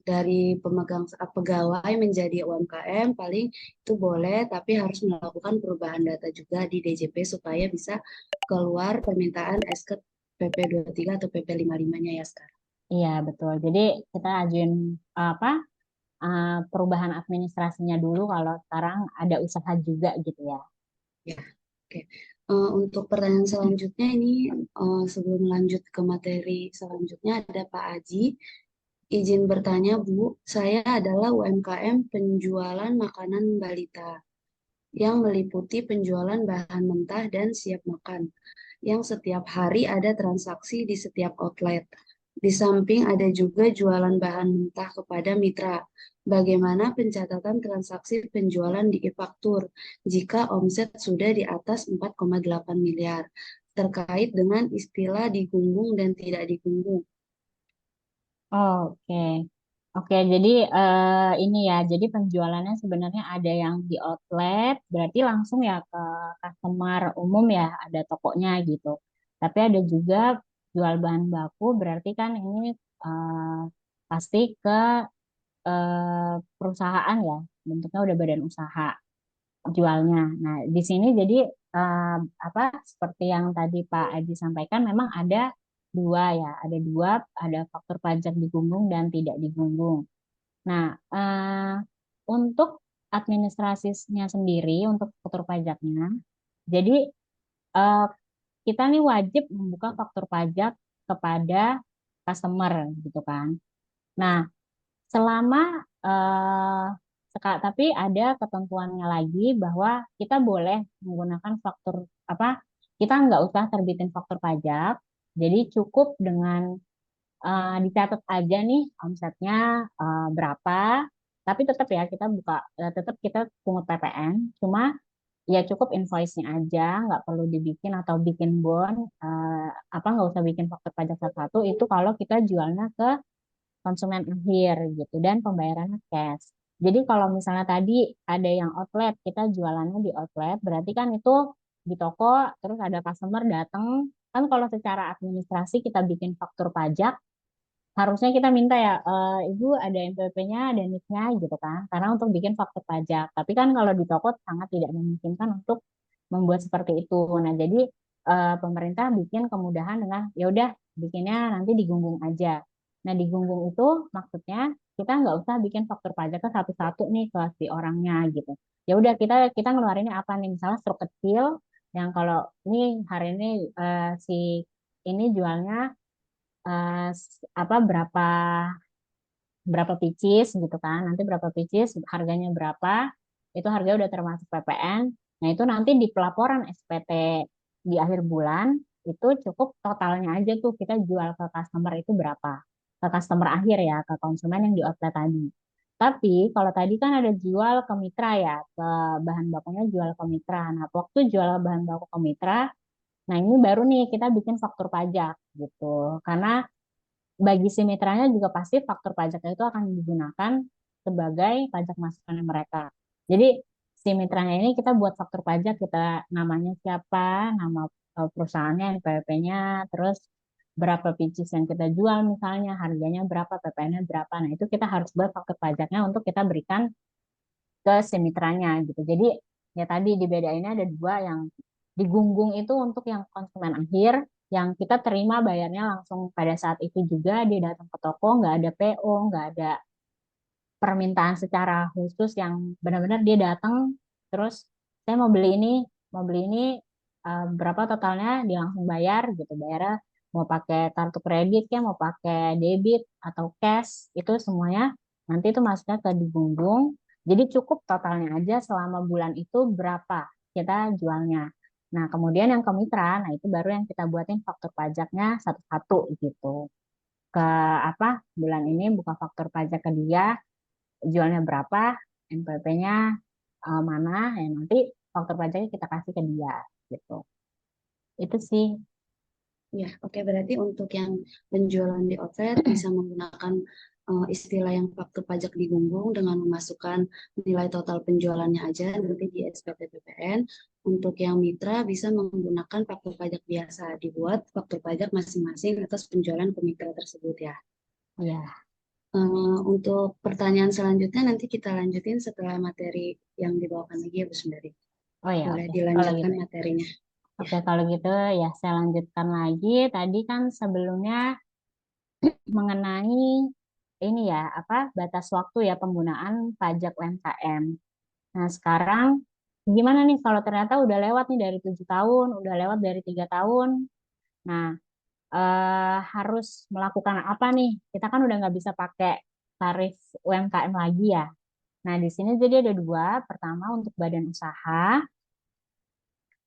A: dari pegawai menjadi UMKM paling itu boleh, tapi harus melakukan perubahan data juga di DJP supaya bisa keluar permintaan SK PP 23 atau PP 55-nya ya sekarang.
B: Iya, betul. Jadi kita ajuin apa perubahan administrasinya dulu kalau sekarang ada usaha juga gitu ya.
A: Ya, oke. Untuk pertanyaan selanjutnya ini sebelum lanjut ke materi selanjutnya ada Pak Aji. Izin bertanya Bu, saya adalah UMKM penjualan makanan balita yang meliputi penjualan bahan mentah dan siap makan, yang setiap hari ada transaksi di setiap outlet. Di samping ada juga jualan bahan mentah kepada mitra. Bagaimana pencatatan transaksi penjualan di e-faktur jika omset sudah di atas 4,8 miliar? terkait dengan istilah digunggung dan tidak digunggung.
B: Oke. Oke, jadi ini ya, jadi penjualannya sebenarnya ada yang di outlet, berarti langsung ya ke customer umum ya, ada tokonya gitu. Tapi ada juga jual bahan baku, berarti kan ini pasti ke perusahaan ya, bentuknya udah badan usaha jualnya. Nah, di sini jadi eh, apa seperti yang tadi Pak Adi sampaikan, memang ada dua ya, ada faktor pajak digunggung dan tidak digunggung. Nah, untuk administrasinya sendiri, untuk faktur pajaknya, jadi eh, kita nih wajib membuka faktur pajak kepada customer gitu kan. Nah, selama eh, tapi ada ketentuannya lagi bahwa kita boleh menggunakan faktur apa? Kita nggak usah terbitin faktur pajak. Jadi cukup dengan dicatat aja nih omsetnya berapa. Tapi tetap ya kita tetap kita pungut PPN. Cuma ya cukup invoice-nya aja, nggak perlu dibikin atau bikin bon. Nggak usah bikin faktur pajak satu-satu. Itu kalau kita jualnya ke konsumen akhir gitu dan pembayarannya cash. Jadi kalau misalnya tadi ada yang outlet, kita jualannya di outlet, berarti kan itu di toko terus ada customer datang, kan kalau secara administrasi kita bikin faktur pajak, harusnya kita minta ya, Ibu ada NPWP-nya, ada NIK-nya gitu kan, karena untuk bikin faktur pajak. Tapi kan kalau di toko sangat tidak memungkinkan untuk membuat seperti itu. Nah, jadi pemerintah bikin kemudahan dengan ya udah bikinnya nanti digunggung aja. Nah, digunggung itu maksudnya kita nggak usah bikin faktur pajak ke satu-satu nih ke si orangnya gitu. Ya udah kita kita ngeluarinnya apa nih? Misalnya struk kecil yang kalau ini hari ini si ini jualnya berapa berapa pieces gitu kan. Nanti berapa pieces, harganya berapa, itu harganya udah termasuk PPN. Nah, itu nanti di pelaporan SPT di akhir bulan, itu cukup totalnya aja tuh kita jual ke customer itu berapa. Ke customer akhir ya, ke konsumen yang di outlet tadi. Tapi kalau tadi kan ada jual ke mitra ya, ke bahan bakunya jual ke mitra. Nah, waktu jual bahan baku ke mitra, nah ini baru nih kita bikin faktur pajak gitu. Karena bagi si mitranya juga pasti faktur pajaknya itu akan digunakan sebagai pajak masukan mereka. Jadi si mitranya ini kita buat faktur pajak, kita namanya siapa, nama perusahaannya, NPWP-nya, terus berapa pieces yang kita jual misalnya, harganya berapa, PPN-nya berapa. Nah, itu kita harus buat faktur pajaknya untuk kita berikan ke si mitranya gitu. Jadi ya tadi dibedainnya ada dua, yang digunggung itu untuk yang konsumen akhir, yang kita terima bayarnya langsung pada saat itu juga, dia datang ke toko, nggak ada PO, nggak ada permintaan secara khusus, yang benar-benar dia datang terus saya mau beli ini berapa totalnya, dia langsung bayar gitu, bayarnya mau pakai kartu kredit ya, mau pakai debit atau cash, itu semuanya nanti itu masuknya ke digunggung. Jadi cukup totalnya aja selama bulan itu berapa kita jualnya. Nah, kemudian yang ke mitra, nah itu baru yang kita buatin faktur pajaknya satu-satu gitu. Ke bulan ini buka faktur pajak ke dia, jualnya berapa, NPWP-nya mana, ya nanti faktur pajaknya kita kasih ke dia gitu. Itu sih.
A: Ya, oke. Berarti untuk yang penjualan di outlet bisa menggunakan istilah yang faktur pajak digunggung dengan memasukkan nilai total penjualannya aja nanti di SPT PPN. Untuk yang mitra bisa menggunakan faktur pajak biasa, dibuat faktur pajak masing-masing atas penjualan ke mitra tersebut ya.
B: Ya.
A: Untuk pertanyaan selanjutnya nanti kita lanjutin setelah materi yang dibawakan lagi ya Bu Sundari.
B: Oh ya,
A: Boleh
B: oke. Kalau
A: dilanjutkan
B: gitu.
A: materinya. Ya,
B: Oke, kalau gitu ya saya lanjutkan lagi. Tadi kan sebelumnya mengenai ini ya, batas waktu ya penggunaan pajak UMKM. Nah, sekarang gimana nih kalau ternyata udah lewat nih dari 7 tahun, udah lewat dari 3 tahun. Nah, harus melakukan apa nih? Kita kan udah nggak bisa pakai tarif UMKM lagi ya. Nah, di sini jadi ada dua. Pertama untuk badan usaha.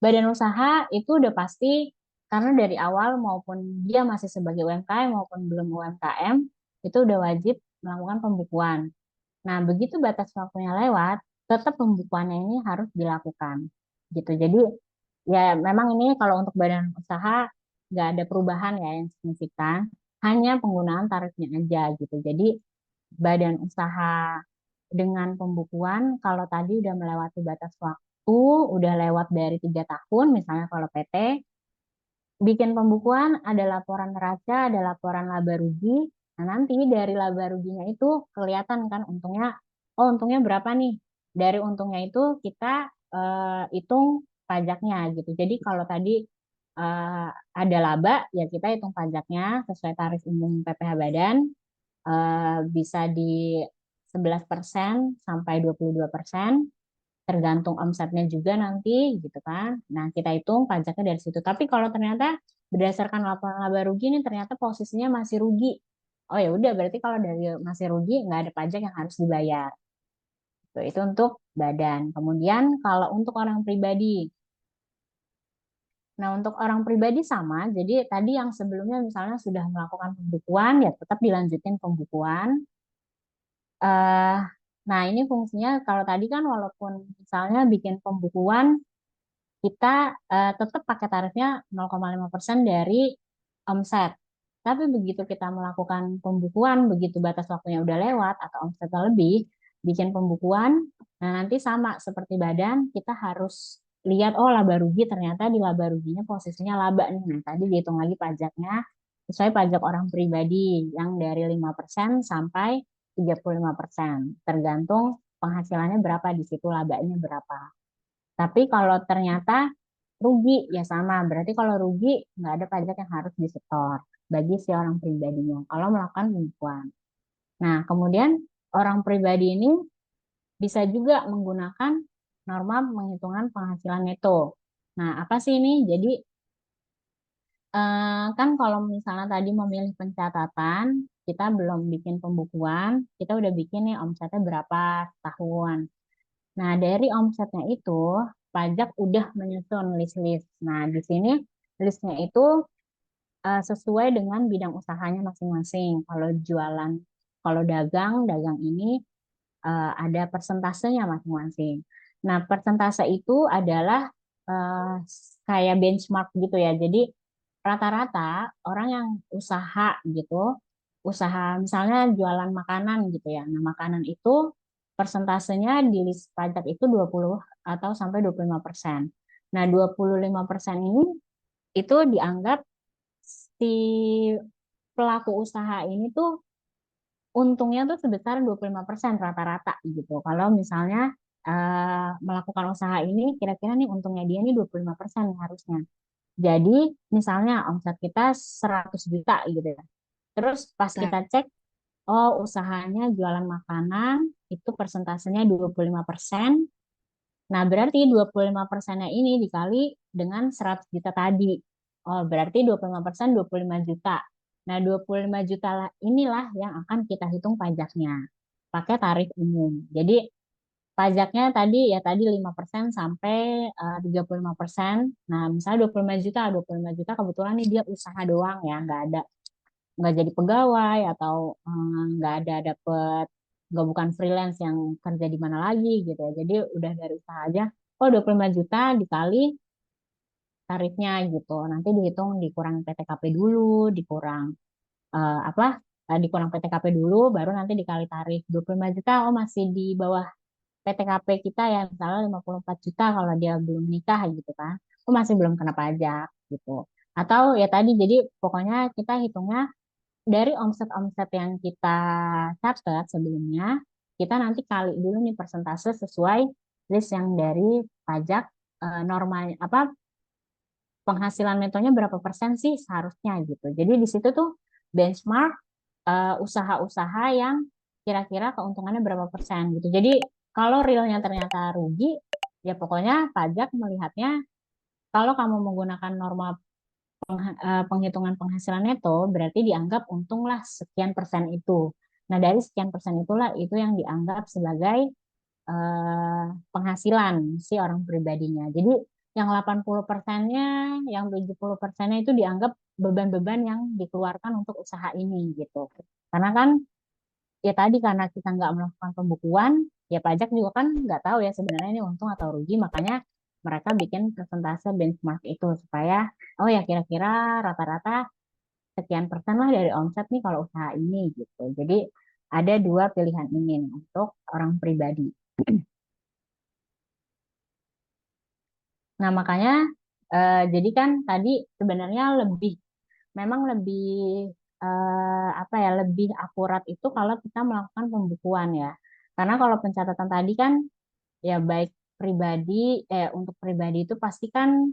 B: Badan usaha itu udah pasti, karena dari awal maupun dia masih sebagai UMKM maupun belum UMKM, itu udah wajib melakukan pembukuan. Nah, begitu batas waktunya lewat, tetap pembukuannya ini harus dilakukan. Gitu. Jadi Ya, memang ini kalau untuk badan usaha nggak ada perubahan ya yang signifikan, hanya penggunaan tarifnya aja gitu. Jadi badan usaha dengan pembukuan kalau tadi udah melewati batas waktu, udah lewat dari 3 tahun, misalnya kalau PT, bikin pembukuan ada laporan neraca, ada laporan laba rugi. Nah, nanti dari laba ruginya itu kelihatan kan untungnya, oh untungnya berapa nih? Dari untungnya itu kita hitung pajaknya gitu. Jadi kalau tadi eh, ada laba, ya kita hitung pajaknya sesuai tarif umum PPh Badan, bisa di 11% sampai 22%, tergantung omsetnya juga nanti gitu kan. Nah, kita hitung pajaknya dari situ. Tapi kalau ternyata berdasarkan laporan laba rugi ini ternyata posisinya masih rugi. Oh ya udah berarti kalau dari masih rugi nggak ada pajak yang harus dibayar. Tuh, itu untuk badan. Kemudian kalau untuk orang pribadi. Nah, untuk orang pribadi sama. Jadi tadi yang sebelumnya misalnya sudah melakukan pembukuan ya tetap dilanjutin pembukuan. eh nah, ini fungsinya kalau tadi kan walaupun misalnya bikin pembukuan kita tetap pakai tarifnya 0,5% dari omset. Tapi begitu kita melakukan pembukuan, begitu batas waktunya udah lewat atau omsetnya lebih, bikin pembukuan, nah nanti sama seperti badan, kita harus lihat, oh laba rugi ternyata di laba ruginya posisinya laba nih. Nah, tadi dihitung lagi pajaknya, sesuai pajak orang pribadi yang dari 5% sampai 35%. Tergantung penghasilannya berapa, di situ labanya berapa. Tapi kalau ternyata rugi, ya sama. Berarti kalau rugi, nggak ada pajak yang harus disetor bagi si orang pribadinya kalau melakukan penipuan. Nah, kemudian orang pribadi ini bisa juga menggunakan norma penghitungan penghasilan neto. Nah, apa sih ini? Jadi, kan kalau misalnya tadi memilih pencatatan, kita belum bikin pembukuan, kita udah bikin nih omsetnya berapa tahun. Nah, dari omsetnya itu, pajak udah menyusun list-list. Nah, di sini listnya itu sesuai dengan bidang usahanya masing-masing. Kalau jualan, kalau dagang, dagang ini ada persentasenya masing-masing. Nah, persentase itu adalah kayak benchmark gitu ya. Jadi rata-rata orang yang usaha gitu, usaha misalnya jualan makanan gitu ya. Nah, makanan itu persentasenya di list pajak itu 20 atau sampai 25%. Nah, 25% ini itu dianggap si pelaku usaha ini tuh untungnya tuh sebesar 25% rata-rata gitu. Kalau misalnya melakukan usaha ini kira-kira nih untungnya dia nih 25% harusnya. Jadi misalnya omset kita 100 juta gitu ya. Terus pas
A: Bentar.
B: kita cek, oh usahanya jualan makanan itu persentasenya 25%. Nah, berarti 25 persennya ini dikali dengan 100 juta tadi. Oh, berarti 25% 25 juta. Nah, 25 juta inilah yang akan kita hitung pajaknya. Pakai tarif umum. Jadi, pajaknya tadi ya tadi 5% sampai 35%. Nah, misalnya 25 juta, 25 juta kebetulan nih dia usaha doang ya, nggak jadi pegawai atau nggak ada dapet nggak bukan freelance yang kerja di mana lagi gitu ya. Jadi udah dari usaha aja. Oh 25 juta dikali tarifnya gitu. Nanti dihitung dikurang PTKP dulu, dikurang apa? Dikurang PTKP dulu, baru nanti dikali tarif 25 juta. Oh masih di bawah PTKP kita ya, misalnya 54 juta kalau dia belum nikah gitu kan. Oh masih belum kena pajak gitu. Atau ya tadi jadi pokoknya kita hitungnya dari omset-omset yang kita catat sebelumnya, kita nanti kali dulu nih persentase sesuai list yang dari pajak normal apa penghasilan netonya berapa persen sih seharusnya gitu. Jadi di situ tuh benchmark usaha-usaha yang kira-kira keuntungannya berapa persen gitu. Jadi kalau realnya ternyata rugi, ya pokoknya pajak melihatnya kalau kamu menggunakan norma penghitungan penghasilan neto berarti dianggap untunglah sekian persen itu. Nah, dari sekian persen itulah itu yang dianggap sebagai penghasilan si orang pribadinya. Jadi yang 80%-nya, yang 70%-nya itu dianggap beban-beban yang dikeluarkan untuk usaha ini gitu. Karena kan ya tadi karena kita nggak melakukan pembukuan, ya pajak juga kan nggak tahu ya sebenarnya ini untung atau rugi, makanya mereka bikin persentase benchmark itu supaya oh ya kira-kira rata-rata sekian persen lah dari omset nih kalau usaha ini gitu. Jadi ada dua pilihan ini nih untuk orang pribadi. Nah, makanya jadi kan tadi sebenarnya memang lebih apa ya, lebih akurat itu kalau kita melakukan pembukuan ya. Karena kalau pencatatan tadi kan ya baik pribadi, untuk pribadi itu pasti kan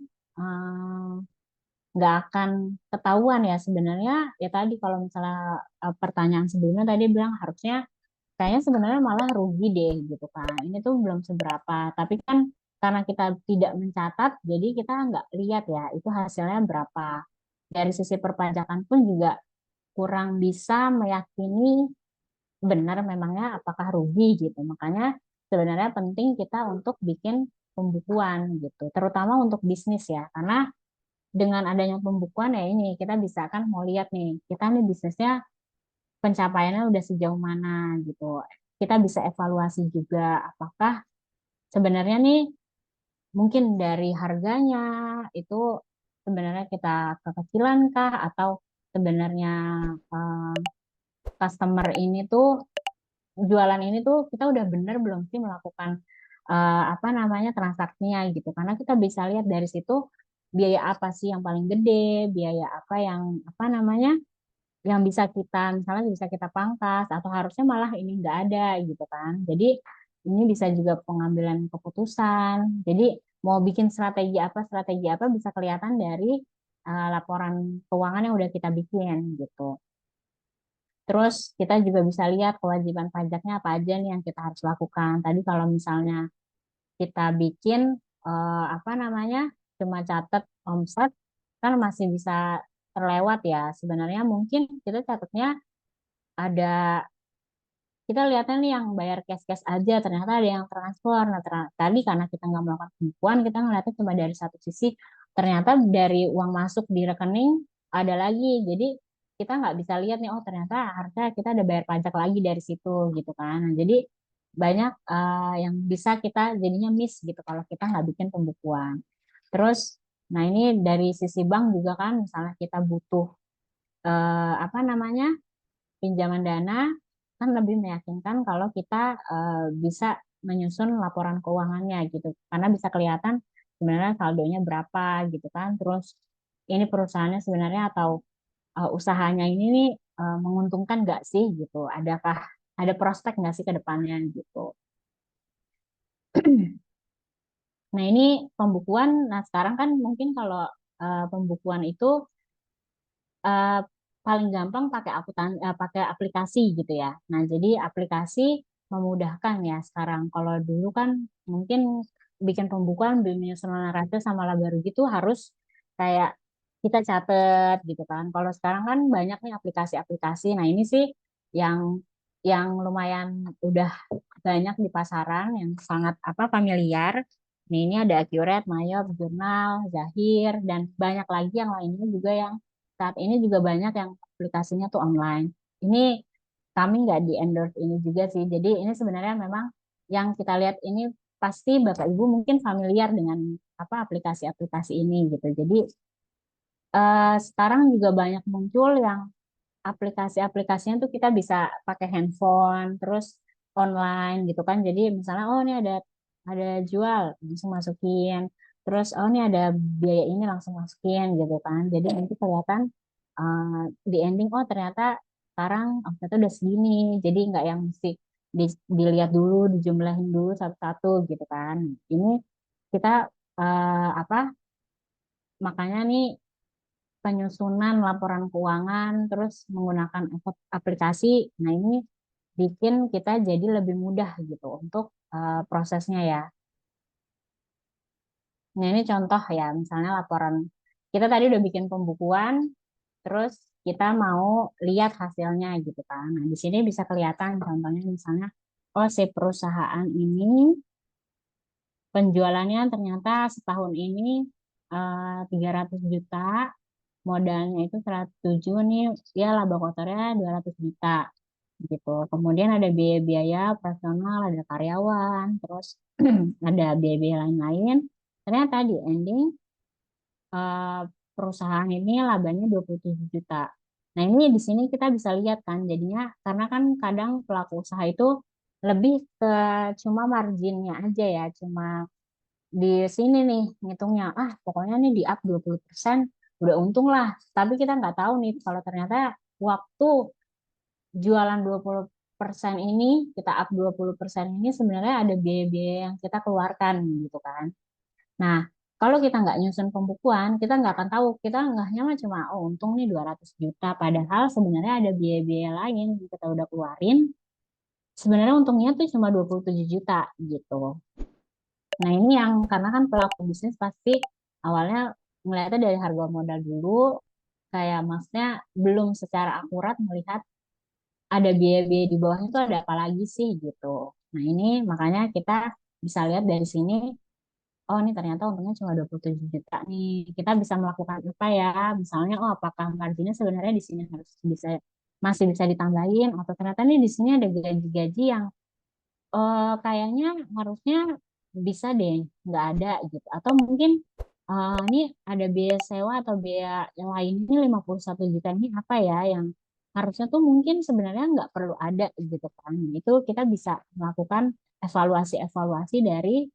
B: nggak akan ketahuan ya sebenarnya ya tadi kalau misalnya pertanyaan sebelumnya tadi bilang harusnya kayaknya sebenarnya malah rugi deh gitu kan. Ini tuh belum seberapa. Tapi kan karena kita tidak mencatat, jadi kita nggak lihat ya itu hasilnya berapa. Dari sisi perpajakan pun juga kurang bisa meyakini benar memangnya apakah rugi gitu. Makanya sebenarnya penting kita untuk bikin pembukuan gitu, terutama untuk bisnis ya. Karena dengan adanya pembukuan ya ini kita bisa kan mau lihat nih, kita nih bisnisnya pencapaiannya udah sejauh mana gitu. Kita bisa evaluasi juga apakah sebenarnya nih mungkin dari harganya itu sebenarnya kita kekecilan kah atau sebenarnya eh, customer ini tuh jualan ini tuh kita udah bener belum sih melakukan apa namanya transaksinya gitu. Karena kita bisa lihat dari situ biaya apa sih yang paling gede, biaya apa yang apa namanya yang bisa kita misalnya bisa kita pangkas atau harusnya malah ini nggak ada gitu kan. Jadi ini bisa juga pengambilan keputusan. Jadi mau bikin strategi apa bisa kelihatan dari laporan keuangan yang udah kita bikin gitu. Terus kita juga bisa lihat kewajiban pajaknya apa aja nih yang kita harus lakukan. Tadi kalau misalnya kita bikin apa namanya cuma catat omset kan masih bisa terlewat ya. Sebenarnya mungkin kita catatnya ada kita lihatnya nih yang bayar cash-cash aja ternyata ada yang transfer. Nah, tadi karena kita nggak melakukan penipuan kita ngeliatnya cuma dari satu sisi ternyata dari uang masuk di rekening ada lagi jadi kita nggak bisa lihat nih oh ternyata harusnya kita ada bayar pajak lagi dari situ gitu kan. Nah, jadi banyak yang bisa kita jadinya miss gitu kalau kita nggak bikin pembukuan. Terus nah ini dari sisi bank juga kan misalnya kita butuh apa namanya pinjaman dana kan lebih meyakinkan kalau kita bisa menyusun laporan keuangannya gitu karena bisa kelihatan sebenarnya saldonya berapa gitu kan terus ini perusahaannya sebenarnya atau usahanya ini nih menguntungkan nggak sih gitu adakah ada prospek nggak sih ke depannya gitu. Nah ini pembukuan nah sekarang kan mungkin kalau pembukuan itu eh, paling gampang pakai aplikasi gitu ya. Nah, jadi aplikasi memudahkan ya sekarang. Kalau dulu kan mungkin bikin pembukuan, menyusun narasi sama laba rugi itu harus kayak kita catet gitu kan. Kalau sekarang kan banyak nih aplikasi-aplikasi. Nah, ini sih yang lumayan udah banyak di pasaran yang sangat apa familiar. Nih, ini ada Accurate, Mayop, Jurnal, Zahir, dan banyak lagi yang lainnya juga yang saat ini juga banyak yang aplikasinya tuh online. Ini kami nggak di endorse ini juga sih. Jadi ini sebenarnya memang yang kita lihat ini pasti Bapak Ibu mungkin familiar dengan apa aplikasi-aplikasi ini gitu. Jadi sekarang juga banyak muncul yang aplikasi-aplikasinya tuh kita bisa pakai handphone, terus online gitu kan. Jadi misalnya oh ini ada jual langsung masukin, terus oh ini ada biaya ini langsung masukin gitu kan. Jadi nanti kelihatan uh, di ending oh ternyata sekarang omsetnya udah segini. Jadi nggak yang mesti dilihat dulu, dijumlahin dulu satu-satu gitu kan. Ini kita apa makanya nih penyusunan laporan keuangan, terus menggunakan aplikasi. Nah, ini bikin kita jadi lebih mudah gitu untuk prosesnya ya. Nah, ini contoh ya, misalnya laporan kita tadi udah bikin pembukuan, terus kita mau lihat hasilnya gitu kan. Nah, di sini bisa kelihatan contohnya misalnya, oh si perusahaan ini penjualannya ternyata setahun ini 300 juta, modalnya itu 107 nih, ya laba kotornya 200 juta gitu. Kemudian ada biaya-biaya operasional, ada karyawan, terus ada biaya-biaya lain-lain. ternyata di ending eh, perusahaan ini labanya 27 juta. Nah, ini di sini kita bisa lihat kan jadinya karena kan kadang pelaku usaha itu lebih ke cuma marginnya aja ya, cuma di sini nih ngitungnya, pokoknya nih di up 20% udah untung lah. Tapi kita nggak tahu nih kalau ternyata waktu jualan 20% ini, kita up 20% ini sebenarnya ada biaya-biaya yang kita keluarkan gitu kan. Nah, kalau kita nggak nyusun pembukuan, kita nggak akan tahu. Kita nggak mah cuma, oh untung nih 200 juta. Padahal sebenarnya ada biaya-biaya lain yang kita udah keluarin. Sebenarnya untungnya tuh cuma 27 juta gitu. Nah, ini yang karena kan pelaku bisnis pasti awalnya melihatnya dari harga modal dulu, kayak maksudnya belum secara akurat melihat ada biaya-biaya di bawahnya itu ada apa lagi sih gitu. Nah, ini makanya kita bisa lihat dari sini, oh ini ternyata untungnya cuma 27 juta nih. Kita bisa melakukan apa ya? Misalnya, oh apakah marginnya sebenarnya di sini harus bisa masih bisa ditambahin atau ternyata nih di sini ada gaji-gaji yang kayaknya harusnya bisa deh nggak ada gitu. Atau mungkin ini ada biaya sewa atau biaya yang lainnya 51 juta ini apa ya yang harusnya tuh mungkin sebenarnya nggak perlu ada gitu kan. Itu kita bisa melakukan evaluasi-evaluasi dari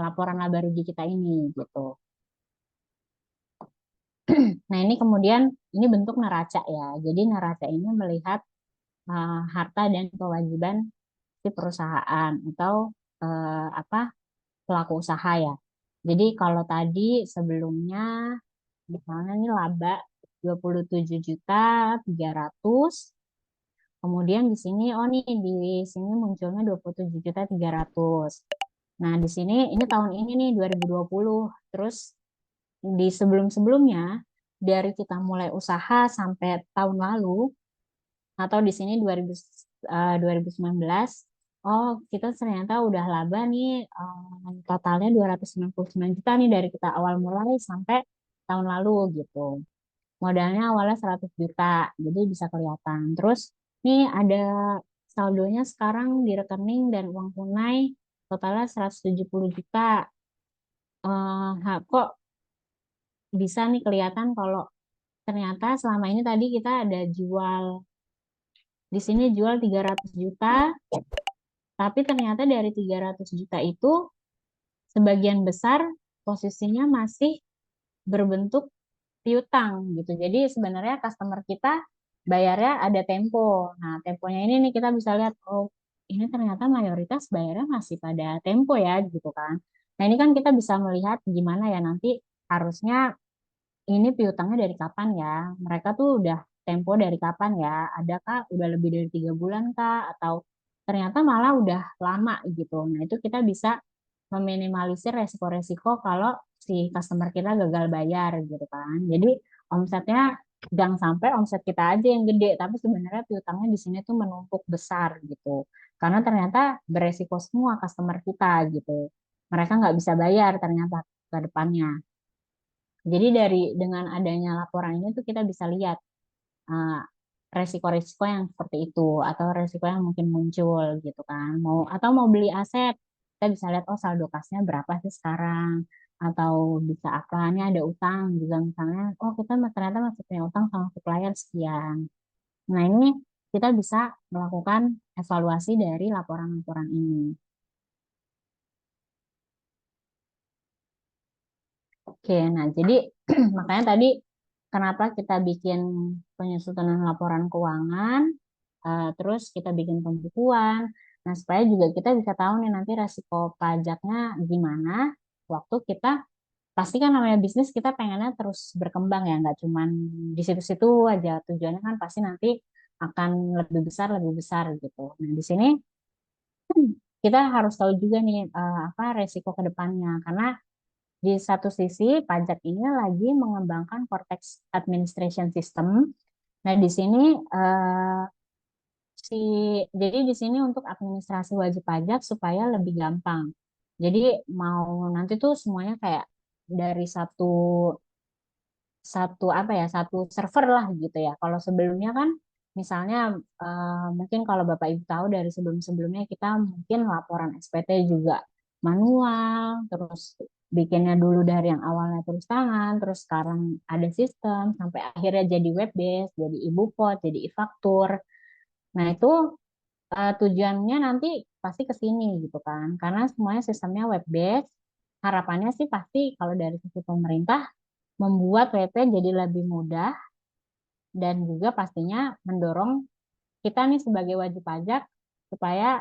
B: laporan laba rugi kita ini gitu. Nah, ini kemudian ini bentuk neraca ya. Jadi neraca ini melihat harta dan kewajiban si perusahaan atau apa pelaku usaha ya. Jadi kalau tadi sebelumnya misalnya ini laba 27 juta 300, kemudian di sini oh nih di sini munculnya 27 juta 300. Nah, di sini ini tahun ini nih 2020. Terus di sebelum-sebelumnya dari kita mulai usaha sampai tahun lalu atau di sini 2019, oh kita ternyata udah laba nih totalnya 299 juta nih dari kita awal mulai sampai tahun lalu gitu. Modalnya awalnya 100 juta, jadi bisa kelihatan. Terus nih ada saldonya sekarang di rekening dan uang tunai totalnya 170 juta. Kok bisa nih kelihatan kalau ternyata selama ini tadi kita ada jual di sini jual 300 juta, tapi ternyata dari 300 juta itu sebagian besar posisinya masih berbentuk piutang gitu. Jadi sebenarnya customer kita bayarnya ada tempo. Nah, temponya ini nih kita bisa lihat, oh ini ternyata mayoritas bayarnya masih pada tempo ya gitu kan. Nah, ini kan kita bisa melihat gimana ya nanti harusnya ini piutangnya dari kapan ya? Mereka tuh udah tempo dari kapan ya? Adakah udah lebih dari 3 bulan kah? Atau ternyata malah udah lama gitu. Nah, itu kita bisa meminimalisir resiko-resiko kalau si customer kita gagal bayar gitu kan. Jadi omsetnya jangan sampai omset kita aja yang gede, tapi sebenarnya piutangnya di sini tuh menumpuk besar gitu. Karena ternyata beresiko semua customer kita gitu. Mereka nggak bisa bayar ternyata ke depannya. Jadi dengan adanya laporan ini tuh kita bisa lihat uh, resiko-resiko yang seperti itu atau resiko yang mungkin muncul gitu kan. Mau beli aset, kita bisa lihat oh saldo kasnya berapa sih sekarang atau bisa apa ini ada utang juga misalnya oh kita ternyata masih punya utang sama supplier sekian. Nah, ini kita bisa melakukan evaluasi dari laporan-laporan ini. Oke, nah jadi makanya tadi kenapa kita bikin penyusunan laporan keuangan, terus kita bikin pembukuan, nah supaya juga kita bisa tahu nih nanti resiko pajaknya gimana waktu kita, pasti kan namanya bisnis kita pengennya terus berkembang ya, nggak cuman di situ-situ aja, tujuannya kan pasti nanti akan lebih besar gitu. Nah di sini kita harus tahu juga nih apa resiko ke depannya, karena di satu sisi, pajak ini lagi mengembangkan Cortex Administration System. Nah, di sini si jadi di sini untuk administrasi wajib pajak supaya lebih gampang. Jadi mau nanti tuh semuanya kayak dari satu satu apa ya satu server lah gitu ya. Kalau sebelumnya kan misalnya mungkin kalau Bapak Ibu tahu dari sebelum-sebelumnya kita mungkin laporan SPT juga manual, terus bikinnya dulu dari yang awalnya tulis tangan, terus sekarang ada sistem, sampai akhirnya jadi web based, jadi e-bupot, jadi e-faktur. Nah, itu tujuannya nanti pasti ke sini gitu kan. Karena semuanya sistemnya web based, harapannya sih pasti kalau dari sisi pemerintah membuat WP jadi lebih mudah dan juga pastinya mendorong kita nih sebagai wajib pajak supaya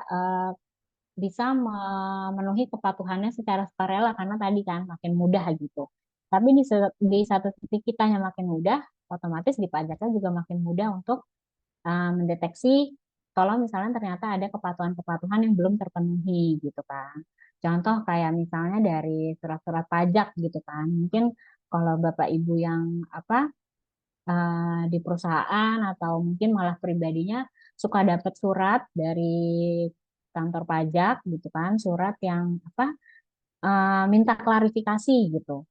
B: bisa memenuhi kepatuhannya secara sukarela karena tadi kan makin mudah gitu. Tapi di satu titik kita yang makin mudah, otomatis di pajaknya juga makin mudah untuk mendeteksi kalau misalnya ternyata ada kepatuhan-kepatuhan yang belum terpenuhi gitu kan. Contoh kayak misalnya dari surat-surat pajak gitu kan. Mungkin kalau Bapak Ibu yang apa di perusahaan atau mungkin malah pribadinya suka dapat surat dari kantor pajak gitu kan, surat yang apa minta klarifikasi gitu.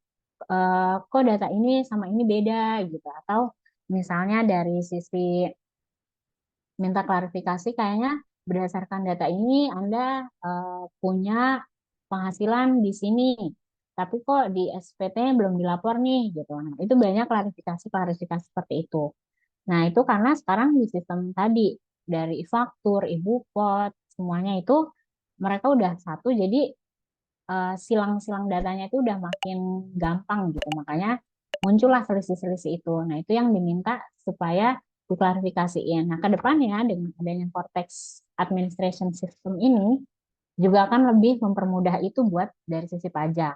B: Kok data ini sama ini beda gitu atau misalnya dari sisi minta klarifikasi kayaknya berdasarkan data ini Anda punya penghasilan di sini, tapi kok di SPT-nya belum dilapor nih gitu. Nah, itu banyak klarifikasi-klarifikasi seperti itu. Nah, itu karena sekarang di sistem tadi dari e-faktur, e-bupot, semuanya itu mereka udah satu, jadi silang-silang datanya itu udah makin gampang gitu. Makanya muncullah selisih-selisih itu. Nah, itu yang diminta supaya diklarifikasiin. Nah, ke depannya dengan adanya Cortex Administration System ini juga akan lebih mempermudah itu buat dari sisi pajak.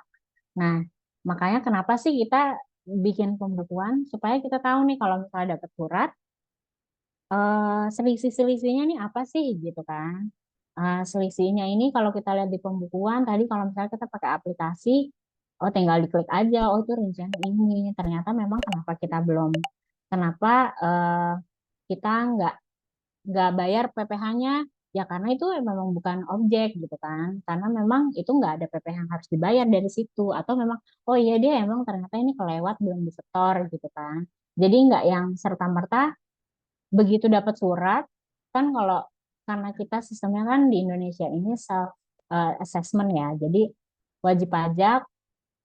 B: Nah, makanya kenapa sih kita bikin pembukuan supaya kita tahu nih kalau misalnya dapat surat selisih-selisihnya nih apa sih gitu kan. Selisihnya ini kalau kita lihat di pembukuan tadi kalau misalnya kita pakai aplikasi, oh tinggal diklik aja, oh itu rincian ini. Ternyata memang kenapa kita belum, kenapa kita nggak bayar PPh-nya, ya karena itu memang bukan objek gitu kan. Karena memang itu nggak ada PPh yang harus dibayar dari situ. Atau memang, oh iya dia emang ternyata ini kelewat belum disetor gitu kan. Jadi nggak yang serta-merta begitu dapat surat kan kalau karena kita sistemnya kan di Indonesia ini self assessment ya. Jadi wajib pajak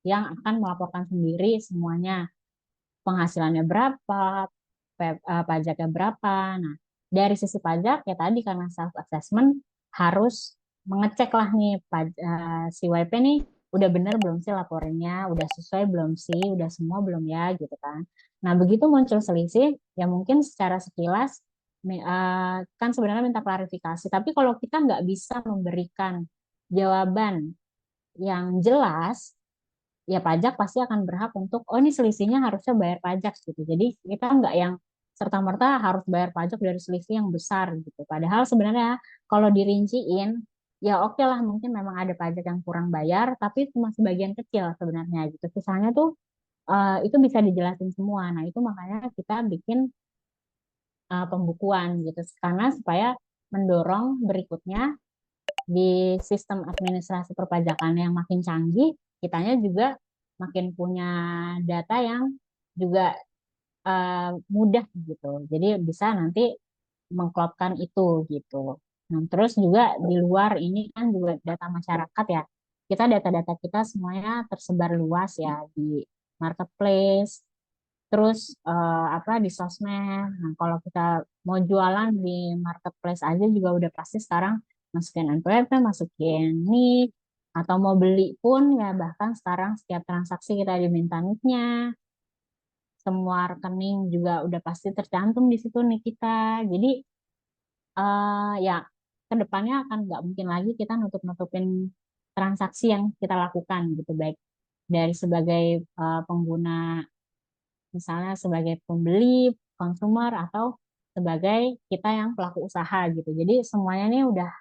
B: yang akan melaporkan sendiri semuanya penghasilannya berapa, pajaknya berapa. Nah, dari sisi pajak ya tadi karena self assessment harus mengecek lah nih si WP nih udah bener belum sih laporannya, udah sesuai belum sih, udah semua belum ya gitu kan. Nah, begitu muncul selisih, ya mungkin secara sekilas kan sebenarnya minta klarifikasi, tapi kalau kita nggak bisa memberikan jawaban yang jelas, ya pajak pasti akan berhak untuk, oh ini selisihnya harusnya bayar pajak gitu. Jadi kita nggak yang serta-merta harus bayar pajak dari selisih yang besar gitu. Padahal sebenarnya kalau dirinciin, ya oke lah mungkin memang ada pajak yang kurang bayar, tapi cuma sebagian kecil sebenarnya gitu. Sisanya tuh itu bisa dijelasin semua. Nah itu makanya kita bikin pembukuan gitu. Karena supaya mendorong berikutnya di sistem administrasi perpajakan yang makin canggih, kitanya juga makin punya data yang juga mudah gitu. Jadi bisa nanti mengklopkan itu gitu. Nah, terus juga di luar ini kan juga data masyarakat ya. Kita data-data kita semuanya tersebar luas ya di marketplace, terus apa di sosmed. Nah, kalau kita mau jualan di marketplace aja juga udah pasti sekarang masukin NPWP, masukin NIK, atau mau beli pun ya bahkan sekarang setiap transaksi kita diminta NIK-nya, semua rekening juga udah pasti tercantum di situ nih kita. Jadi ya ke depannya akan nggak mungkin lagi kita nutup-nutupin transaksi yang kita lakukan gitu, baik dari sebagai pengguna misalnya sebagai pembeli, konsumer, atau sebagai kita yang pelaku usaha gitu. Jadi semuanya ini udah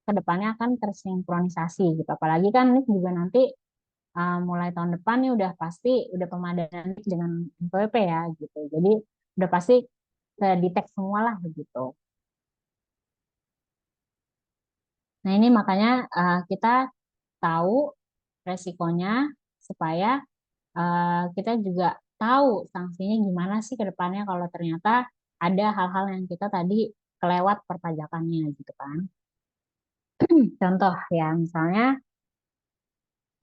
B: ke depannya akan tersinkronisasi gitu. Apalagi kan ini juga nanti mulai tahun depan nih udah pasti udah pemadanan dengan NPWP ya gitu. Jadi udah pasti ke detect semua lah begitu. Nah ini makanya kita tahu resikonya supaya kita juga tahu sanksinya gimana sih ke depannya kalau ternyata ada hal-hal yang kita tadi kelewat perpajakannya gitu kan. Contoh ya misalnya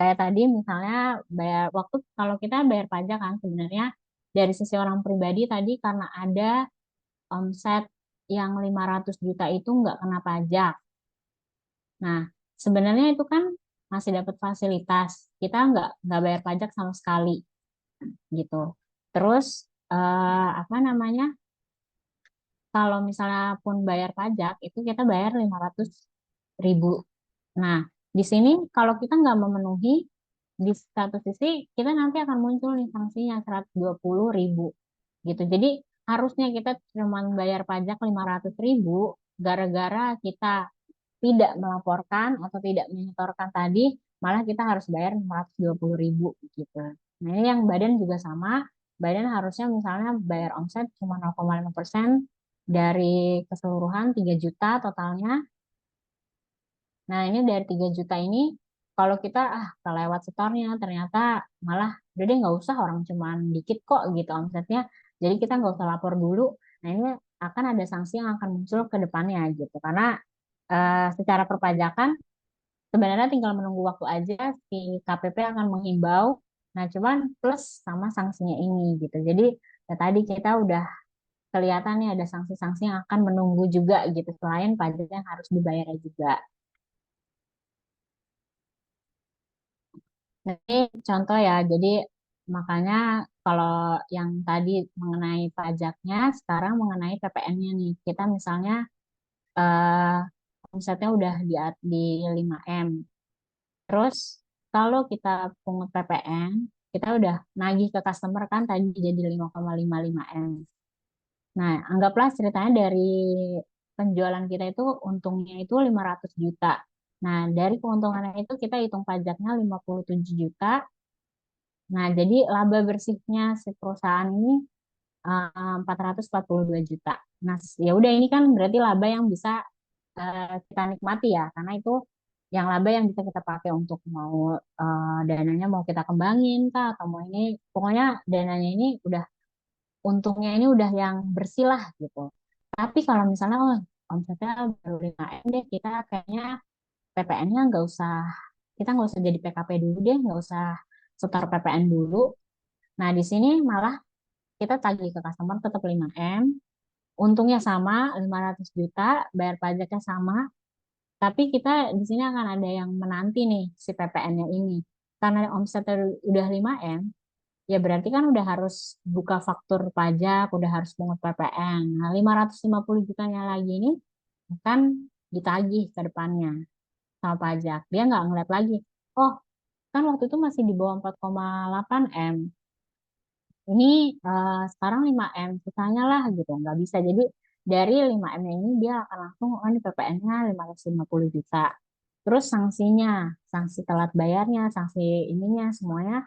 B: Kayak tadi misalnya bayar waktu kalau kita bayar pajak kan sebenarnya dari sisi orang pribadi tadi karena ada omset yang 500 juta itu nggak kena pajak. Nah, sebenarnya itu kan masih dapat fasilitas. Kita nggak bayar pajak sama sekali gitu. Terus apa namanya? Kalau misalnya pun bayar pajak itu kita bayar 500.000. Nah, di sini kalau kita nggak memenuhi di satu sisi kita nanti akan muncul nih sanksinya 120.000 gitu. Jadi harusnya kita cuma bayar pajak 500.000 gara-gara kita tidak melaporkan atau tidak menyetorkan tadi, malah kita harus bayar 520.000 gitu. Nah, ini yang badan juga sama. Badan harusnya misalnya bayar omset cuma 0,5% dari keseluruhan 3 juta totalnya. Nah, ini dari 3 juta ini, kalau kita kelewat setornya, ternyata malah, udah deh nggak usah orang cuman dikit kok gitu omsetnya. Jadi kita nggak usah lapor dulu. Nah, ini akan ada sanksi yang akan muncul ke depannya gitu. Karena secara perpajakan sebenarnya tinggal menunggu waktu aja si KPP akan menghimbau. Nah, cuman plus sama sanksinya ini gitu. Jadi ya tadi kita udah kelihatan nih ada sanksi-sanksi yang akan menunggu juga gitu selain pajak yang harus dibayar juga. Nah, ini contoh ya. Jadi makanya kalau yang tadi mengenai pajaknya, sekarang mengenai PPN-nya nih. Kita misalnya omsetnya udah di 5M. Terus kalau kita pungut PPN, kita udah nagih ke customer kan tadi jadi 5,55 M. Nah, anggaplah ceritanya dari penjualan kita itu untungnya itu 500 juta. Nah, dari keuntungannya itu kita hitung pajaknya 57 juta. Nah, jadi laba bersihnya si perusahaan ini 442 juta. Nah, ya udah ini kan berarti laba yang bisa kita nikmati ya, karena itu yang laba yang bisa kita pakai untuk mau dananya mau kita kembangin kah atau mau ini pokoknya dananya ini udah untungnya ini udah yang bersih lah gitu. Tapi kalau misalnya omsetnya baru 5M deh kita kayaknya PPN-nya nggak usah kita nggak usah jadi PKP dulu deh nggak usah setor PPN dulu. Nah di sini malah kita tagih ke customer tetap 5M, untungnya sama 500 juta, bayar pajaknya sama. Tapi kita di sini akan ada yang menanti nih si PPN-nya ini. Karena omsetnya udah 5M, ya berarti kan udah harus buka faktur pajak, udah harus pungut PPN. Nah, 550 jutanya lagi ini kan ditagih ke depannya sama pajak. Dia nggak ngeliat lagi, oh kan waktu itu masih di bawah 4,8 M. Ini sekarang 5M, sisanya lah gitu. Nggak bisa. Jadi dari 5M ini dia akan langsung, oh ini PPN-nya 550 juta. Terus sanksinya, sanksi telat bayarnya, sanksi ininya semuanya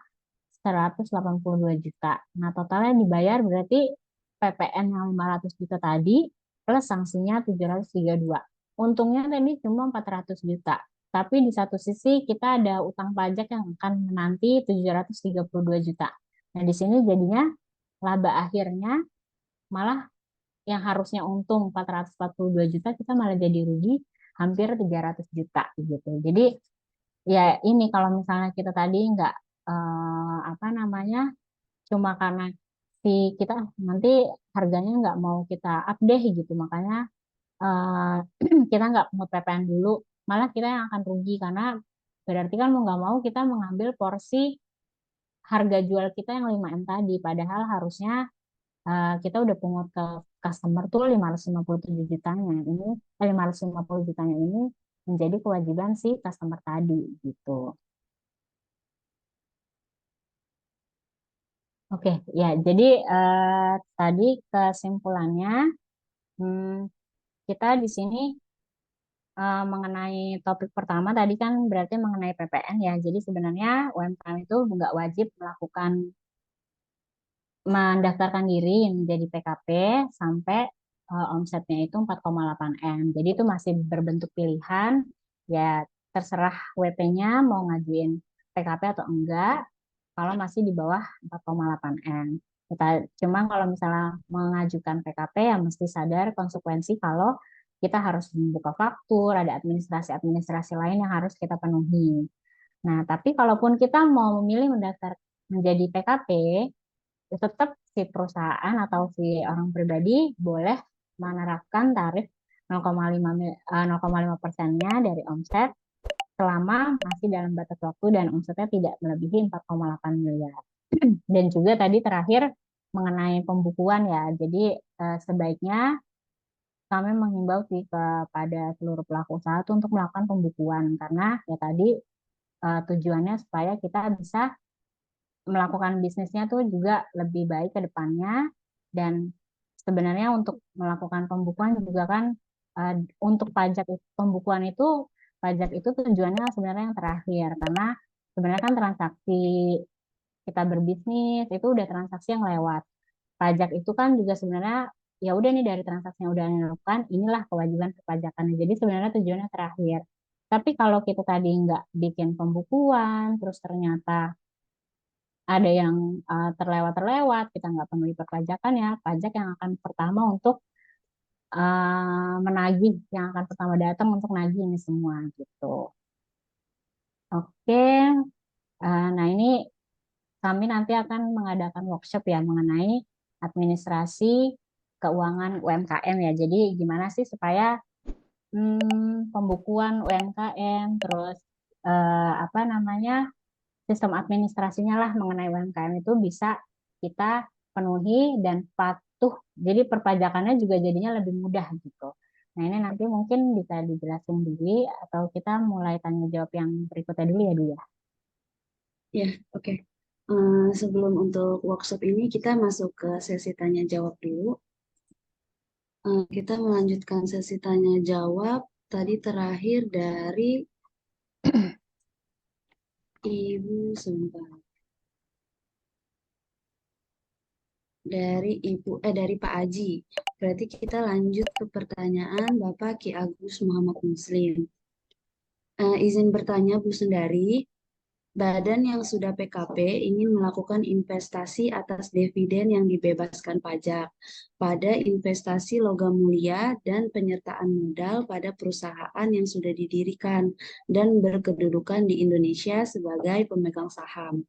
B: 182 juta. Nah, totalnya dibayar berarti PPN yang 500 juta tadi plus sanksinya 732. Untungnya tadi cuma 400 juta. Tapi di satu sisi kita ada utang pajak yang akan menanti 732 juta. Nah, di sini jadinya laba akhirnya malah yang harusnya untung 442 juta kita malah jadi rugi hampir 300 juta gitu. Jadi ya ini kalau misalnya kita tadi nggak apa namanya cuma karena si kita nanti harganya nggak mau kita update gitu makanya kita nggak mau PPN dulu malah kita yang akan rugi karena berarti kan mau nggak mau kita mengambil porsi harga jual kita yang 5M tadi padahal harusnya kita udah pungut ke customer tuh 557 jutanya ini 550 jutanya ini menjadi kewajiban si customer tadi gitu. Oke, ya. Jadi tadi kesimpulannya, hmm, kita di sini mengenai topik pertama tadi kan berarti mengenai PPN ya. Jadi sebenarnya UMKM itu nggak wajib melakukan mendaftarkan diri menjadi PKP sampai omsetnya itu 4,8 M. Jadi itu masih berbentuk pilihan. Ya terserah WP-nya mau ngajuin PKP atau enggak. Kalau masih di bawah 4,8 M. Kita, cuma kalau misalnya mengajukan PKP ya mesti sadar konsekuensi kalau kita harus membuka faktur, ada administrasi-administrasi lain yang harus kita penuhi. Nah, tapi kalaupun kita mau memilih mendaftar menjadi PKP, ya tetap si perusahaan atau si orang pribadi boleh menerapkan tarif 0,5 persennya dari omset selama masih dalam batas waktu dan omsetnya tidak melebihi 4,8 miliar. Dan juga tadi terakhir mengenai pembukuan ya. Jadi sebaiknya kami menghimbau sih kepada seluruh pelaku usaha tuh untuk melakukan pembukuan karena ya tadi tujuannya supaya kita bisa melakukan bisnisnya tuh juga lebih baik ke depannya dan sebenarnya untuk melakukan pembukuan juga kan uh, untuk pembukuan itu pajak itu tujuannya sebenarnya yang terakhir karena sebenarnya kan transaksi kita berbisnis itu udah transaksi yang lewat. Pajak itu kan juga sebenarnya ya udah nih dari transaksi yang udah dilakukan inilah kewajiban perpajakannya. Jadi sebenarnya tujuannya terakhir. Tapi kalau kita tadi nggak bikin pembukuan, terus ternyata ada yang terlewat-terlewat, kita nggak penuhi perpajakan ya, pajak yang akan pertama untuk menagih, yang akan pertama datang untuk nagih ini semua gitu. Oke, nah ini kami nanti akan mengadakan workshop ya mengenai administrasi keuangan UMKM ya. Jadi gimana sih supaya pembukuan UMKM, terus apa namanya sistem administrasinya lah mengenai UMKM itu bisa kita penuhi dan patuh. Jadi perpajakannya juga jadinya lebih mudah gitu. Nah ini nanti mungkin bisa dijelasin dulu atau kita mulai tanya jawab yang berikutnya dulu ya dulu ya.
A: Ya, oke. Sebelum untuk workshop ini, kita masuk ke sesi tanya jawab dulu. Kita melanjutkan sesi tanya jawab. Tadi terakhir dari Ibu sebentar. Dari Pak Aji. Berarti kita lanjut ke pertanyaan Bapak Ki Agus Muhammad Muslim. Izin bertanya Bu Sundari, badan yang sudah PKP ingin melakukan investasi atas dividen yang dibebaskan pajak pada investasi logam mulia dan penyertaan modal pada perusahaan yang sudah didirikan dan berkedudukan di Indonesia sebagai pemegang saham.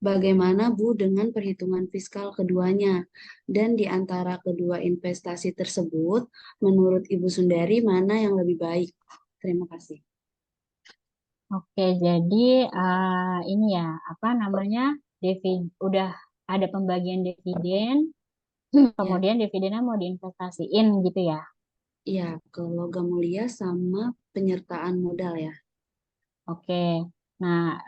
A: Bagaimana Bu dengan perhitungan fiskal keduanya? Dan di antara kedua investasi tersebut, menurut Ibu Sundari mana yang lebih baik? Terima kasih.
B: Oke, jadi ini ya apa namanya udah ada pembagian dividen,
A: Ya,
B: kemudian dividennya mau diinvestasiin gitu ya.
A: iya, ke logam mulia sama penyertaan modal ya.
B: Oke, nah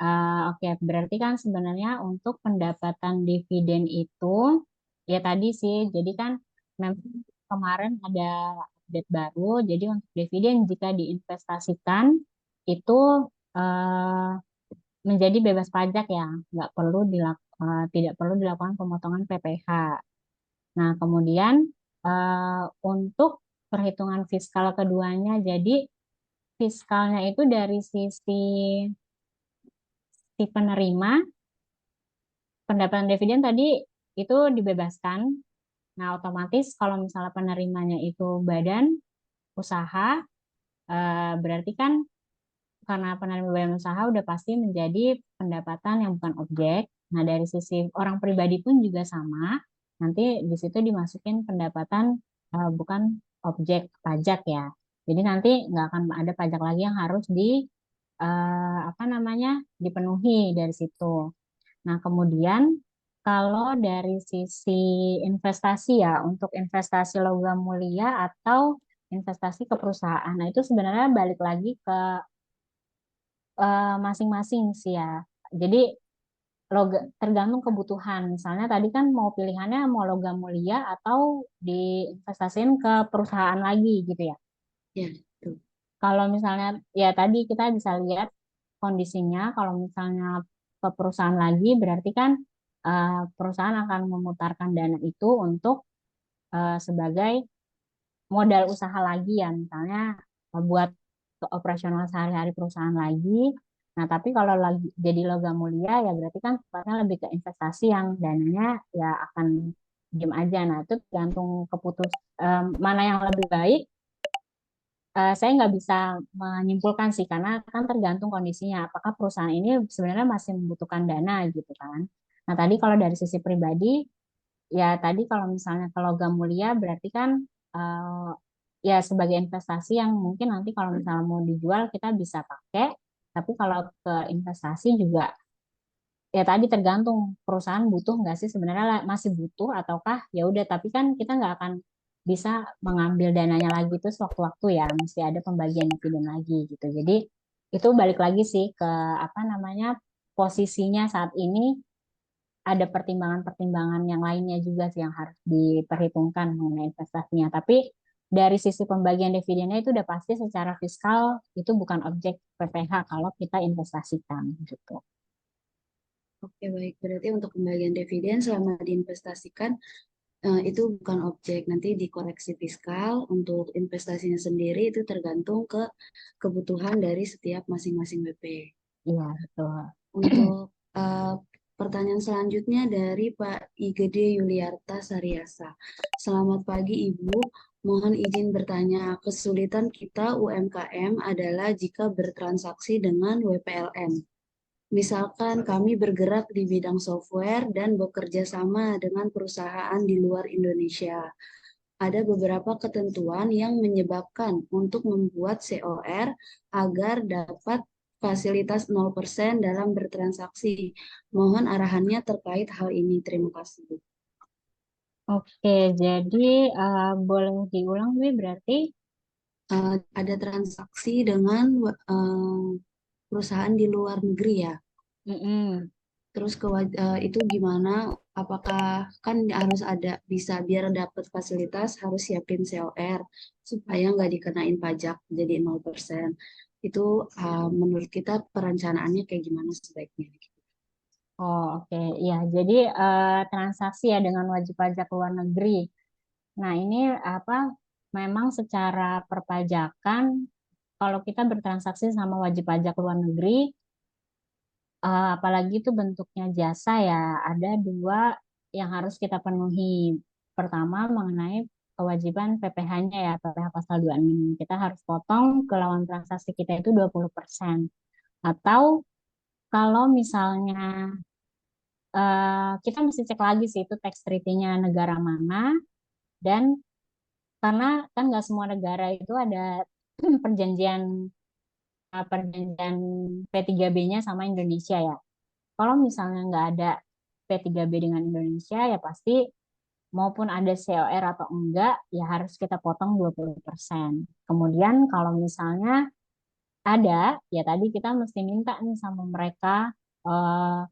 B: oke berarti kan sebenarnya untuk pendapatan dividen itu ya tadi sih, jadi kan memang kemarin ada update baru, jadi untuk dividen jika diinvestasikan itu eh, menjadi bebas pajak ya, nggak perlu tidak perlu dilakukan pemotongan PPh. Nah, kemudian untuk perhitungan fiskal keduanya, jadi fiskalnya itu dari sisi si penerima pendapatan dividen tadi itu dibebaskan. Nah, otomatis kalau misalnya penerimanya itu badan usaha, berarti kan karena penerima badan usaha udah pasti menjadi pendapatan yang bukan objek. Nah, dari sisi orang pribadi pun juga sama. Nanti di situ dimasukin pendapatan bukan objek pajak ya. Jadi nanti nggak akan ada pajak lagi yang harus apa namanya dipenuhi dari situ. Nah, kemudian kalau dari sisi investasi ya, untuk investasi logam mulia atau investasi ke perusahaan, nah itu sebenarnya balik lagi ke masing-masing sih ya. Jadi tergantung kebutuhan. Misalnya tadi kan mau pilihannya mau logam mulia atau diinvestasiin ke perusahaan lagi gitu ya.
A: Ya, tuh.
B: Kalau misalnya ya tadi kita bisa lihat kondisinya. Kalau misalnya ke perusahaan lagi berarti kan perusahaan akan memutarkan dana itu untuk sebagai modal usaha lagi ya. Misalnya buat ke operasional sehari-hari perusahaan lagi. Nah, tapi kalau lagi jadi logam mulia ya berarti kan sifatnya lebih ke investasi yang dananya ya akan diem aja. Nah, itu tergantung mana yang lebih baik saya nggak bisa menyimpulkan sih karena kan tergantung kondisinya. Apakah perusahaan ini sebenarnya masih membutuhkan dana gitu kan. Nah tadi kalau dari sisi pribadi, ya tadi kalau misalnya ke logam mulia berarti kan ya sebagai investasi yang mungkin nanti kalau misalnya mau dijual kita bisa pakai. Tapi kalau ke investasi juga ya tadi tergantung perusahaan butuh nggak sih sebenarnya masih butuh ataukah ya udah tapi kan kita nggak akan bisa mengambil dananya lagi terus waktu-waktu ya mesti ada pembagian dividen lagi gitu jadi itu balik lagi sih ke apa namanya posisinya saat ini ada pertimbangan-pertimbangan yang lainnya juga sih yang harus diperhitungkan mengenai investasinya tapi dari sisi pembagian dividennya itu udah pasti secara fiskal itu bukan objek PPh kalau kita investasikan gitu.
A: Oke, baik. Berarti untuk pembagian dividen selama diinvestasikan itu bukan objek. Nanti dikoreksi fiskal untuk investasinya sendiri itu tergantung ke kebutuhan dari setiap masing-masing BP.
B: Iya, betul.
A: Untuk pertanyaan selanjutnya dari Pak Igede Yuliarta Sariasa. Selamat pagi Ibu, mohon izin bertanya, kesulitan kita UMKM adalah jika bertransaksi dengan WPLN. Misalkan kami bergerak di bidang software dan bekerja sama dengan perusahaan di luar Indonesia. Ada beberapa ketentuan yang menyebabkan untuk membuat COR agar dapat fasilitas 0% dalam bertransaksi. Mohon arahannya terkait hal ini. Terima kasih.
B: Oke, jadi boleh diulang nih berarti
A: Ada transaksi dengan perusahaan di luar negeri ya.
B: mm-mm.
A: Terus itu gimana? Apakah kan harus ada bisa biar dapat fasilitas harus siapin COR supaya nggak dikenain pajak jadi 0%. Itu menurut kita perencanaannya kayak gimana sebaiknya?
B: Oh, oke. Ya, jadi transaksi ya dengan wajib pajak luar negeri. Nah, ini apa memang secara perpajakan kalau kita bertransaksi sama wajib pajak luar negeri apalagi itu bentuknya jasa ya, ada dua yang harus kita penuhi. Pertama mengenai kewajiban PPh-nya ya, PPh pasal 26. Kita harus potong ke lawan transaksi kita itu 20%. Atau kalau misalnya kita mesti cek lagi sih itu tax treaty-nya negara mana dan karena kan nggak semua negara itu ada perjanjian perjanjian P3B-nya sama Indonesia ya. Kalau misalnya nggak ada P3B dengan Indonesia, ya pasti maupun ada COR atau enggak, ya harus kita potong 20%. Kemudian kalau misalnya ada, ya tadi kita mesti minta nih sama mereka eh,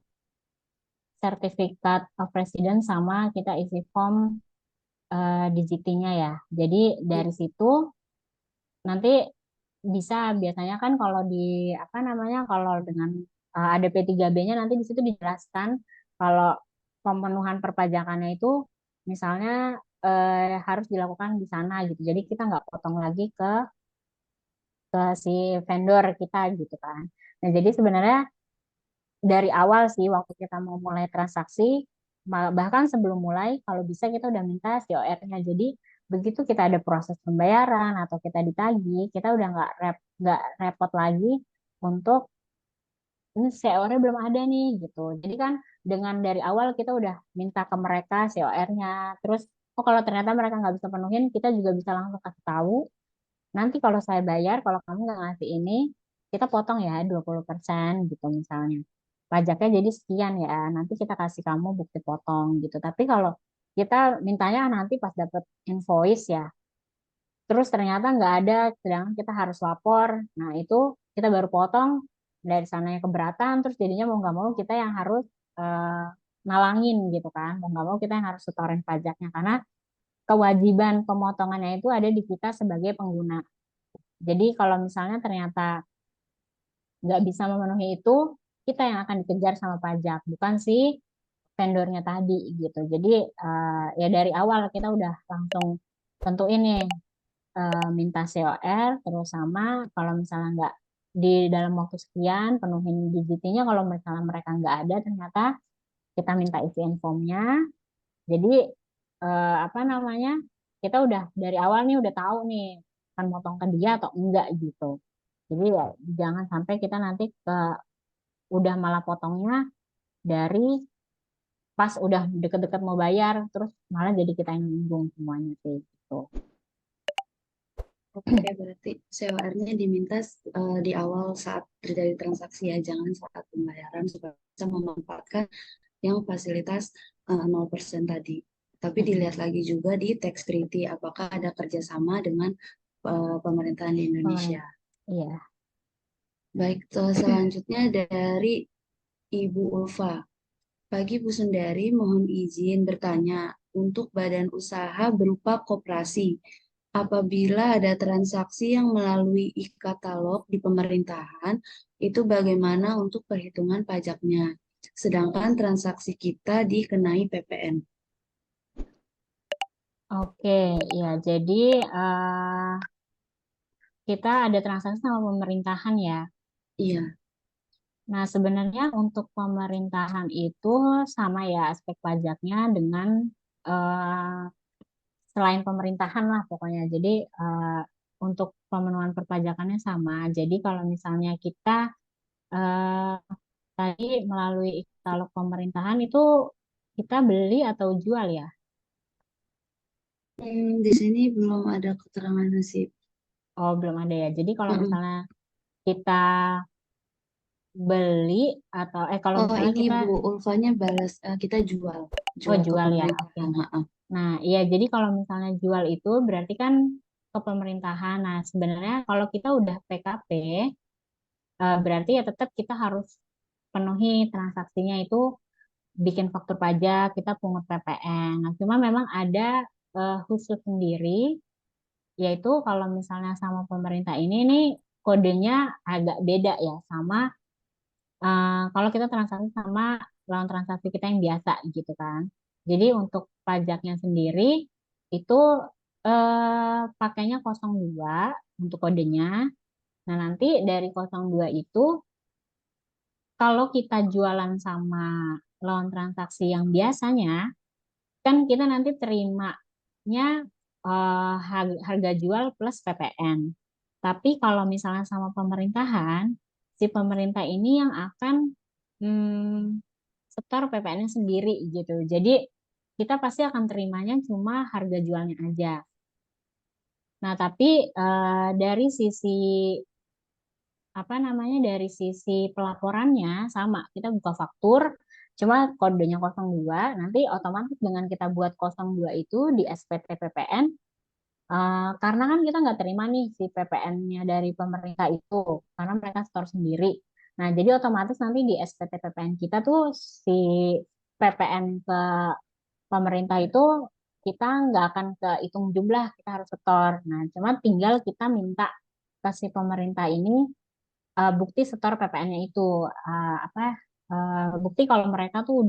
B: sertifikat of residence sama kita isi form DGT-nya ya. Jadi dari situ nanti bisa biasanya kan kalau di apa namanya kalau dengan ada P3B-nya nanti di situ dijelaskan kalau pemenuhan perpajakannya itu misalnya harus dilakukan di sana gitu. Jadi kita nggak potong lagi ke si vendor kita gitu kan. Nah, jadi sebenarnya dari awal sih waktu kita mau mulai transaksi bahkan sebelum mulai kalau bisa kita udah minta COR-nya. Jadi begitu kita ada proses pembayaran atau kita ditagih, kita udah nggak repot lagi untuk ini COR-nya belum ada nih gitu. Jadi kan dengan dari awal kita udah minta ke mereka COR-nya. Terus oh kalau ternyata mereka nggak bisa penuhin, kita juga bisa langsung kasih tahu. Nanti kalau saya bayar, kalau kamu nggak ngasih ini, kita potong ya 20% gitu misalnya. Pajaknya jadi sekian ya, nanti kita kasih kamu bukti potong gitu. Tapi kalau kita mintanya nanti pas dapet invoice ya, terus ternyata nggak ada, sedangkan kita harus lapor. Nah itu kita baru potong dari sananya keberatan, terus jadinya mau nggak mau kita yang harus eh, nalangin gitu kan. Mau nggak mau kita yang harus setorin pajaknya karena kewajiban pemotongannya itu ada di kita sebagai pengguna. Jadi kalau misalnya ternyata nggak bisa memenuhi itu, kita yang akan dikejar sama pajak, bukan si vendornya tadi gitu. Jadi ya dari awal kita udah langsung tentuin nih minta COR, terus sama kalau misalnya nggak di dalam waktu sekian penuhin digitinya, kalau misalnya mereka nggak ada ternyata kita minta isi formnya. Jadi apa namanya kita udah dari awal nih udah tahu nih akan motong ke dia atau enggak gitu. Jadi ya jangan sampai kita nanti udah malah potongnya dari pas udah deket-deket mau bayar, terus malah jadi kita yang nanggung semuanya sih gitu.
A: Oke, berarti COR-nya diminta di awal saat terjadi transaksi ya, jangan saat pembayaran supaya bisa memanfaatkan yang fasilitas 0% tadi. Tapi
B: Mm-mm.
A: dilihat lagi juga di tax treaty, apakah ada kerjasama dengan pemerintahan di Indonesia.
B: Pemerintah. Iya.
A: Baik, selanjutnya dari Ibu Ulfa. Pagi Bu Sundari, mohon izin bertanya untuk badan usaha berupa koperasi. Apabila ada transaksi yang melalui e-katalog di pemerintahan, itu bagaimana untuk perhitungan pajaknya? Sedangkan transaksi kita dikenai PPN.
B: Oke, ya jadi eh, kita ada transaksi sama pemerintahan ya.
A: Iya.
B: Nah, sebenarnya untuk pemerintahan itu sama ya aspek pajaknya dengan eh, selain pemerintahan lah pokoknya. Jadi untuk pemenuhan perpajakannya sama. Jadi kalau misalnya kita eh, tadi melalui katalog pemerintahan itu kita beli atau jual ya?
A: Di sini belum ada keterangan nasib.
B: Oh, belum ada ya. Jadi kalau
A: Mm-mm.
B: misalnya kita beli atau kalau
A: Oh,
B: misalnya
A: ini
B: kita
A: Bu Ulfanya balas, kita jual,
B: oh
A: jual ke
B: jual ya, oke.
A: pemerintahan. Ha-ha.
B: Nah, iya jadi kalau misalnya jual itu berarti kan ke pemerintahan. Nah, sebenarnya kalau kita udah PKP, berarti ya tetap kita harus penuhi transaksinya itu bikin faktur pajak, kita pungut PPN. Nah, cuma memang ada khusus sendiri, yaitu kalau misalnya sama pemerintah ini nih kodenya agak beda ya sama kalau kita transaksi sama lawan transaksi kita yang biasa gitu kan. Jadi untuk pajaknya sendiri itu pakainya 02 untuk kodenya. Nah, nanti dari 02 itu kalau kita jualan sama lawan transaksi yang biasanya kan kita nanti terimanya harga jual plus PPN. Tapi kalau misalnya sama pemerintahan, si pemerintah ini yang akan setor PPN-nya sendiri gitu. Jadi kita pasti akan terimanya cuma harga jualnya aja. Nah, tapi dari sisi apa namanya dari sisi pelaporannya sama, kita buka faktur cuma kodenya 02, nanti otomatis dengan kita buat 02 itu di SPT PPN. Karena kan kita nggak terima nih si PPN-nya dari pemerintah itu, karena mereka store sendiri. Nah, jadi otomatis nanti di SPT PPN kita tuh si PPN ke pemerintah itu kita nggak akan kehitung jumlah, kita harus setor. Nah, cuma tinggal kita minta ke si pemerintah ini bukti setor PPN-nya itu apa bukti kalau mereka tuh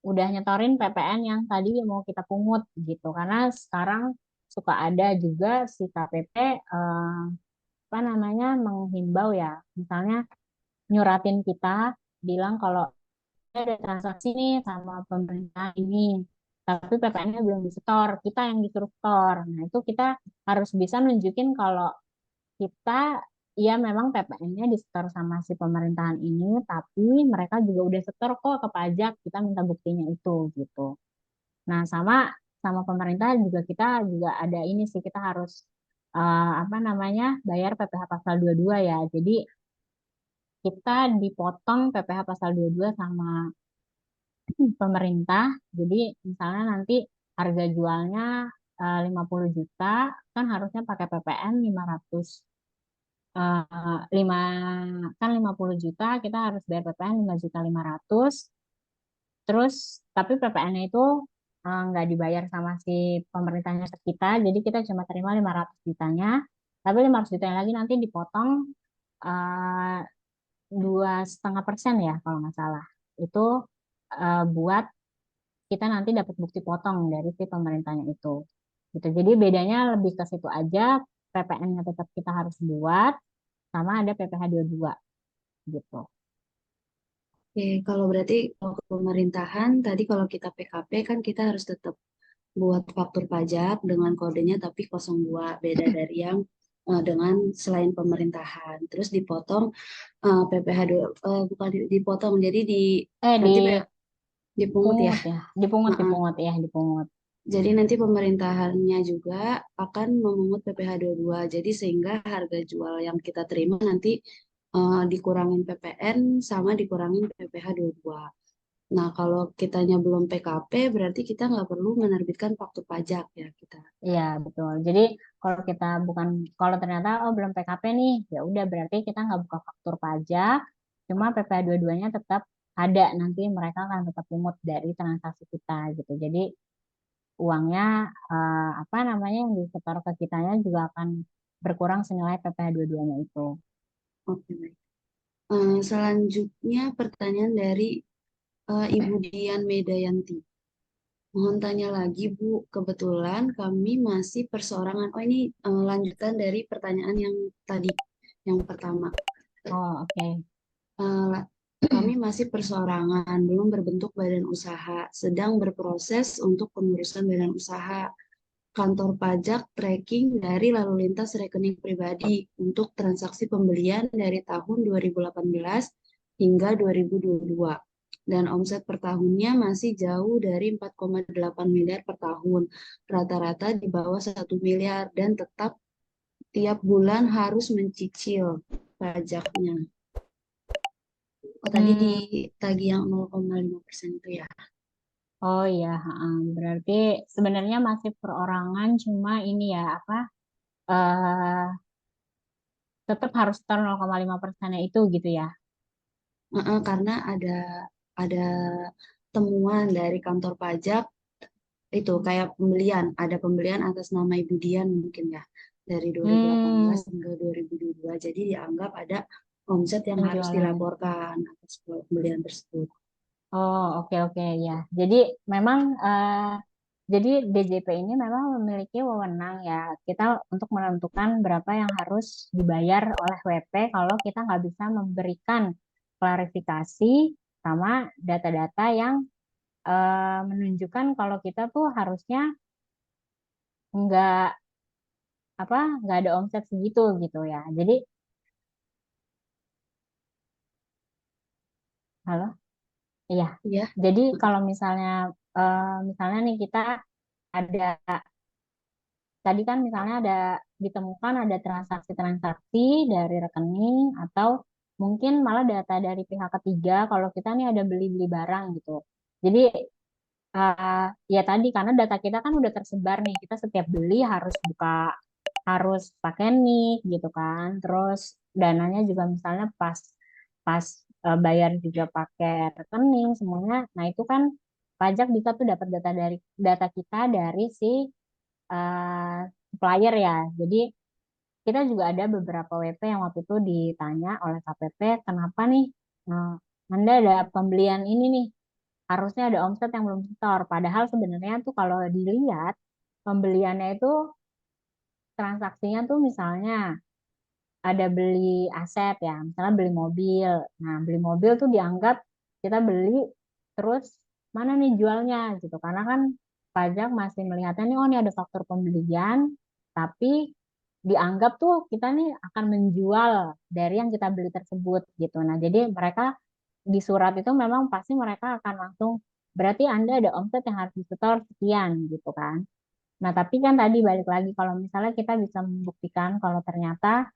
B: udah nyetorin PPN yang tadi mau kita pungut gitu. Karena sekarang suka ada juga si KPP apa namanya menghimbau ya, misalnya nyuratin kita bilang kalau ada transaksi nih sama pemerintah ini, tapi PPN-nya belum disetor, kita yang disuruh setor. Nah, itu kita harus bisa nunjukin kalau kita ya memang PPN-nya disetor sama si pemerintahan ini, tapi mereka juga udah setor kok ke pajak, kita minta buktinya itu gitu. Nah, sama sama pemerintah juga kita juga ada ini sih kita harus apa namanya bayar PPh pasal 22 ya. Jadi kita dipotong PPh pasal 22 sama pemerintah. Jadi misalnya nanti harga jualnya 50 juta kan harusnya pakai PPN 500 lima kan 50 juta kita harus bayar PPN 5.500.000. Terus tapi PPN-nya itu nggak dibayar sama si pemerintahnya ke kita, jadi kita cuma terima 500 jutanya. Tapi 500 jutanya lagi nanti dipotong 2,5% ya kalau nggak salah. Itu buat kita nanti dapat bukti potong dari si pemerintahnya itu. Gitu. Jadi bedanya lebih ke situ aja. PPN-nya tetap kita harus buat, sama ada PPh dua gitu.
A: Oke, kalau berarti kalau ke pemerintahan, tadi kalau kita PKP kan kita harus tetap buat faktur pajak dengan kodenya tapi 02, beda dari yang dengan selain pemerintahan. Terus dipotong PPh bukan dipotong, jadi nanti dipungut ya.
B: Dipungut ya, dipungut,
A: Heeh.
B: dipungut ya, dipungut.
A: Jadi nanti pemerintahannya juga akan memungut PPh 22. Jadi sehingga harga jual yang kita terima nanti dikurangin PPN sama dikurangin PPh 22. Nah, kalau kitanya belum PKP, berarti kita nggak perlu menerbitkan faktur pajak ya kita.
B: Iya, betul. Jadi kalau kita bukan, kalau ternyata oh belum PKP nih, ya udah berarti kita nggak buka faktur pajak, cuma PPh 22-nya tetap ada, nanti mereka akan tetap pungut dari transaksi kita gitu. Jadi uangnya apa namanya yang disetor ke kitanya juga akan berkurang senilai PPh 22-nya itu.
A: Oke, baik. Selanjutnya pertanyaan dari Ibu Dian Medayanti. Mohon tanya lagi, Bu. Kebetulan kami masih perseorangan. Oh, ini lanjutan dari pertanyaan yang tadi, yang pertama.
B: Oh, oke.
A: Eh, Kami masih perseorangan, belum berbentuk badan usaha, sedang berproses untuk pengurusan badan usaha. Kantor pajak tracking dari lalu lintas rekening pribadi untuk transaksi pembelian dari tahun 2018 hingga 2022. Dan omset per tahunnya masih jauh dari 4,8 miliar per tahun. Rata-rata di bawah 1 miliar dan tetap tiap bulan harus mencicil pajaknya. Oh, tadi
B: Hmm,
A: ditagih yang 0,5% itu ya.
B: oh iya, berarti sebenarnya masih perorangan, cuma ini ya apa? eh Tetap harus setor 0,5%-nya itu gitu ya.
A: Karena ada temuan dari kantor pajak itu kayak ada pembelian atas nama Ibu Dian mungkin ya dari 2018
B: Hmm,
A: hingga 2022. Jadi dianggap ada omset yang harus
B: penjualan.
A: dilaporkan atas pembelian tersebut.
B: Oh, oke oke ya. Jadi memang jadi DJP ini memang memiliki wewenang ya kita untuk menentukan berapa yang harus dibayar oleh WP kalau kita nggak bisa memberikan klarifikasi sama data-data yang menunjukkan kalau kita tuh harusnya nggak apa nggak ada omset segitu gitu ya. Jadi halo, iya.
A: Iya,
B: Jadi kalau misalnya nih kita ada tadi kan misalnya ditemukan ada transaksi-transaksi dari rekening atau mungkin malah data dari pihak ketiga kalau kita nih ada beli-beli barang gitu. Jadi eh, ya tadi karena data kita kan udah tersebar nih, kita setiap beli harus pakai nik gitu kan. Terus dananya juga misalnya pas pas bayar juga pakai rekening semuanya. Nah, itu kan pajak bisa tuh dapat data kita dari si supplier ya. Jadi kita juga ada beberapa WP yang waktu itu ditanya oleh KPP, kenapa nih eh, Anda ada pembelian ini nih, harusnya ada omset yang belum setor. Padahal sebenarnya tuh kalau dilihat pembeliannya itu transaksinya tuh misalnya ada beli aset ya, misalnya beli mobil. Nah, beli mobil tuh dianggap kita beli terus mana nih jualnya gitu. Karena kan pajak masih melihatnya nih, oh ini ada faktur pembelian, tapi dianggap tuh kita nih akan menjual dari yang kita beli tersebut gitu. Nah, jadi mereka di surat itu memang pasti mereka akan langsung berarti Anda ada omset yang harus disetor sekian gitu kan. Nah, tapi kan tadi balik lagi kalau misalnya kita bisa membuktikan kalau ternyata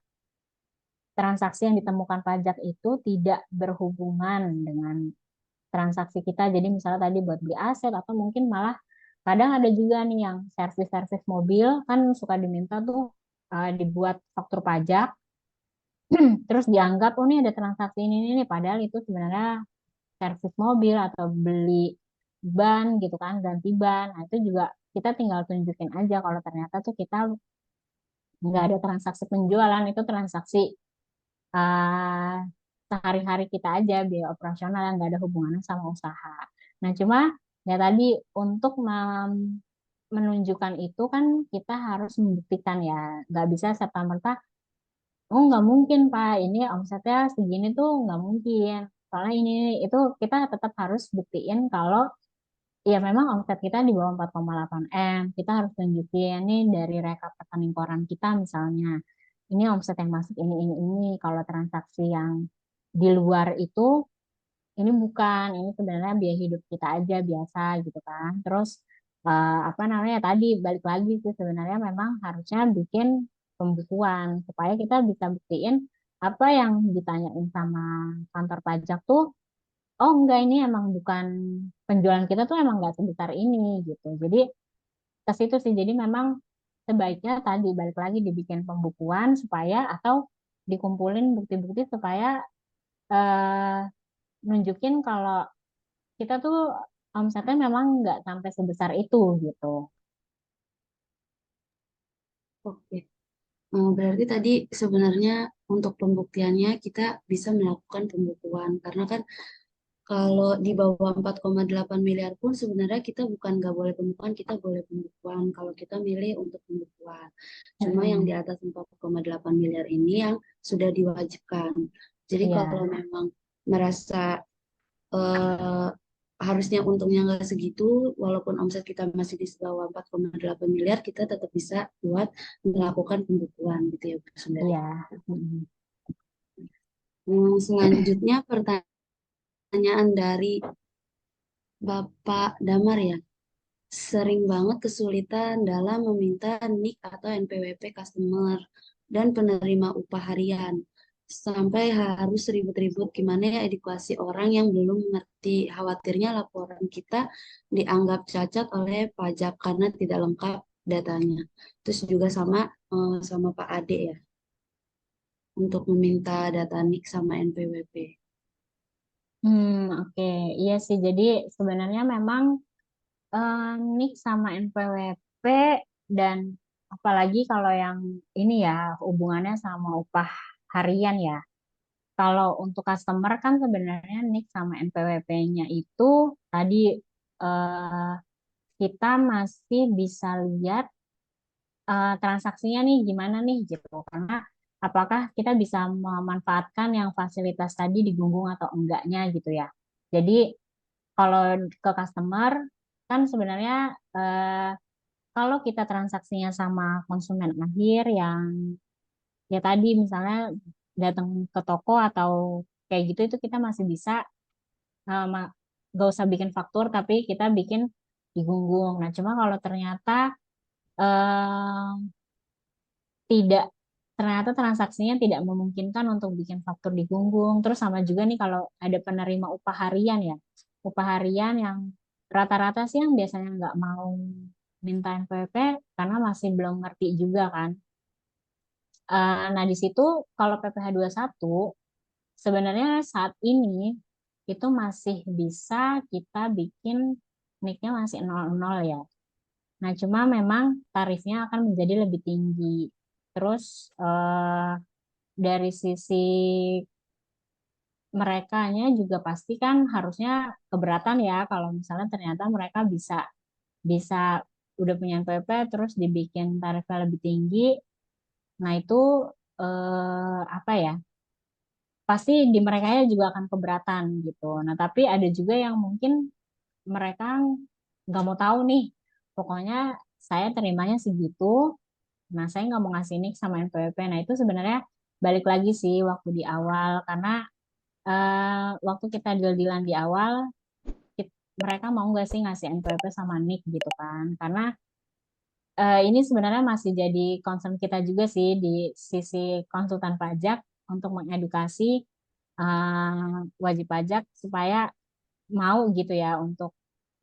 B: transaksi yang ditemukan pajak itu tidak berhubungan dengan transaksi kita. Jadi misalnya tadi buat beli aset atau mungkin malah kadang ada juga nih yang servis-servis mobil kan suka diminta tuh dibuat faktur pajak, terus dianggap oh ini ada transaksi ini nih, padahal itu sebenarnya servis mobil atau beli ban gitu kan, ganti ban. Nah, itu juga kita tinggal tunjukin aja kalau ternyata tuh kita nggak ada transaksi penjualan, itu transaksi uh, sehari-hari kita aja, biaya operasional yang nggak ada hubungannya sama usaha. Nah, cuma ya tadi untuk menunjukkan itu kan kita harus membuktikan ya, nggak bisa serta-merta, oh nggak mungkin Pak, ini omsetnya segini tuh nggak mungkin. Soalnya ini itu kita tetap harus buktiin kalau ya memang omset kita di bawah 4,8 M. Kita harus tunjukin nih dari rekap rekening koran kita misalnya. ini omset yang masuk ini. Kalau transaksi yang di luar itu ini bukan, ini sebenarnya biaya hidup kita aja biasa gitu kan. Terus apa namanya tadi balik lagi sih sebenarnya memang harusnya bikin pembukuan supaya kita bisa buktiin apa yang ditanyain sama kantor pajak tuh, oh enggak ini emang bukan penjualan kita tuh emang nggak sebesar ini gitu. Jadi ke situ sih. Jadi memang sebaiknya tadi balik lagi dibikin pembukuan supaya atau dikumpulin bukti-bukti supaya eh, nunjukin kalau kita tuh omsetnya memang nggak sampai sebesar itu gitu.
A: Oke. Berarti tadi sebenarnya untuk pembuktiannya kita bisa melakukan pembukuan karena kan kalau di bawah 4,8 miliar pun sebenarnya kita bukan nggak boleh pembukuan, kita boleh pembukuan kalau kita milih untuk pembukuan. Cuma yang di
B: Mm-mm.
A: atas 4,8 miliar ini yang sudah diwajibkan. Jadi kalau
B: Iya,
A: memang merasa eh, harusnya untungnya nggak segitu, walaupun omset kita masih di bawah 4,8 miliar, kita tetap bisa buat melakukan pembukuan gitu ya Bu Sundari.
B: iya. Mm-mm.
A: Selanjutnya pertanyaan dari Bapak Damar ya. Sering banget kesulitan dalam meminta NIK atau NPWP customer dan penerima upah harian. Sampai harus ribut-ribut gimana ya edukasi orang yang belum mengerti. Khawatirnya laporan kita dianggap cacat oleh pajak karena tidak lengkap datanya. Terus juga sama Pak Ade ya untuk meminta data NIK sama NPWP.
B: Oke. Iya sih. Jadi sebenarnya memang eh, NIK sama NPWP dan apalagi kalau yang ini ya hubungannya sama upah harian ya. Kalau untuk customer kan sebenarnya NIK sama NPWP-nya itu tadi eh, kita masih bisa lihat transaksinya nih gimana nih gitu. Karena apakah kita bisa memanfaatkan yang fasilitas tadi di Gunggung atau enggaknya gitu ya. Jadi kalau ke customer kan sebenarnya eh, kalau kita transaksinya sama konsumen akhir yang ya tadi misalnya datang ke toko atau kayak gitu itu kita masih bisa gak usah bikin faktur tapi kita bikin di Gunggung. Nah, cuma kalau ternyata eh, tidak ternyata transaksinya tidak memungkinkan untuk bikin faktur di Gunggung. Terus sama juga nih kalau ada penerima upah harian ya. Upah harian yang rata-rata sih yang biasanya nggak mau minta NPWP karena masih belum ngerti juga kan. Nah di situ kalau PPh satu sebenarnya saat ini itu masih bisa kita bikin NIK-nya masih 00 ya. Nah, cuma memang tarifnya akan menjadi lebih tinggi. Terus dari sisi merekanya juga pasti kan harusnya keberatan ya kalau misalnya ternyata mereka bisa bisa udah punya NPWP terus dibikin tarifnya lebih tinggi. Nah, itu apa ya? Pasti di mereka juga akan keberatan gitu. Nah, tapi ada juga yang mungkin mereka nggak mau tahu nih. Pokoknya saya terimanya segitu. Nah, saya nggak mau ngasih nik sama NPWP. Nah, itu sebenarnya balik lagi sih waktu di awal karena waktu kita deal-dealan di awal, mereka mau nggak sih ngasih NPWP sama nik gitu kan? Karena ini sebenarnya masih jadi concern kita juga sih di sisi konsultan pajak untuk mengedukasi wajib pajak supaya mau gitu ya untuk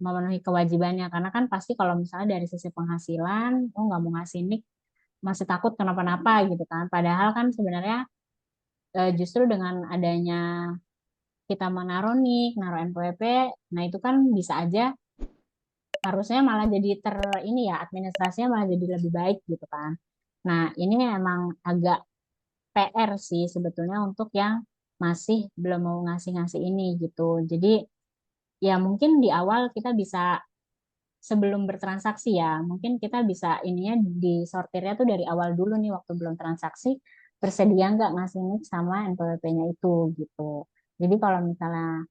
B: memenuhi kewajibannya. Karena kan pasti kalau misalnya dari sisi penghasilan, oh nggak mau ngasih nik masih takut kenapa-napa gitu kan. Padahal kan sebenarnya justru dengan adanya kita menaruh nik, naruh NPWP, nah itu kan bisa aja harusnya malah jadi ini ya administrasinya malah jadi lebih baik gitu kan. Nah ini emang agak PR sih sebetulnya untuk yang masih belum mau ngasih-ngasih ini gitu. Jadi ya mungkin di awal kita bisa sebelum bertransaksi ya, mungkin kita bisa ininya disortirnya tuh dari awal dulu nih waktu belum transaksi, bersedia nggak ngasih NIK sama NPWP-nya itu gitu. Jadi kalau misalnya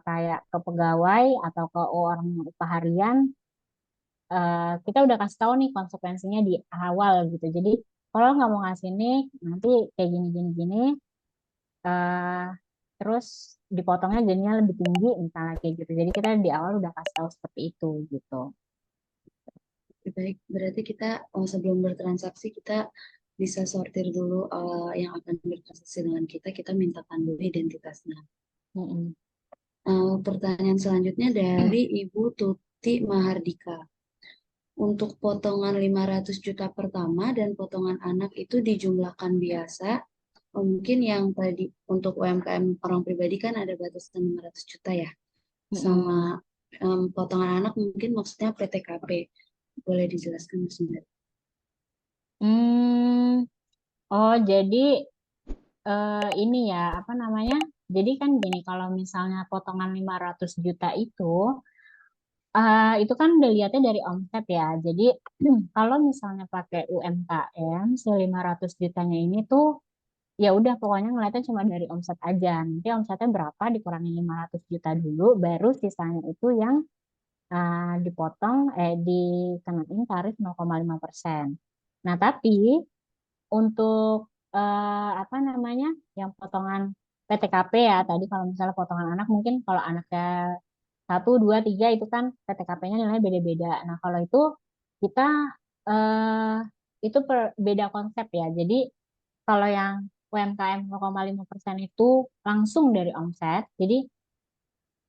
B: kayak ke pegawai atau ke orang upah harian, kita udah kasih tahu nih konsekuensinya di awal gitu. Jadi kalau nggak mau ngasih nih nanti kayak gini gini gini, eh terus dipotongnya jadinya lebih tinggi misalnya kayak gitu. Jadi kita di awal udah kasih tahu seperti itu gitu.
A: Oke, baik, berarti kita sebelum bertransaksi kita bisa sortir dulu yang akan bertransaksi dengan kita mintakan dulu identitasnya.
B: Mm-mm.
A: Pertanyaan selanjutnya dari Ibu Tuti Mahardika. Untuk potongan 500 juta pertama dan potongan anak itu dijumlahkan biasa. Mungkin yang tadi untuk UMKM orang pribadi kan ada batasan 500 juta ya. Sama
B: Mm-mm.
A: potongan anak mungkin maksudnya PTKP. Boleh dijelaskan Mas Mbak?
B: Hmm, oh jadi ini ya apa namanya? Jadi kan gini kalau misalnya potongan 500 juta itu kan udah lihatnya dari omset ya. Jadi kalau misalnya pakai UMKM si 500 jutanya ini tuh ya udah pokoknya ngeliatnya cuma dari omset aja. Nanti omsetnya berapa dikurangi 500 juta dulu, baru sisanya itu yang dipotong dikenain tarif 0,5%. Nah, tapi untuk apa namanya yang potongan PTKP ya tadi kalau misalnya potongan anak mungkin kalau anaknya satu, dua, tiga itu kan PTKP-nya nilainya beda-beda. Nah, kalau itu kita eh beda konsep ya. Jadi kalau yang UMKM 0,5% itu langsung dari omset, jadi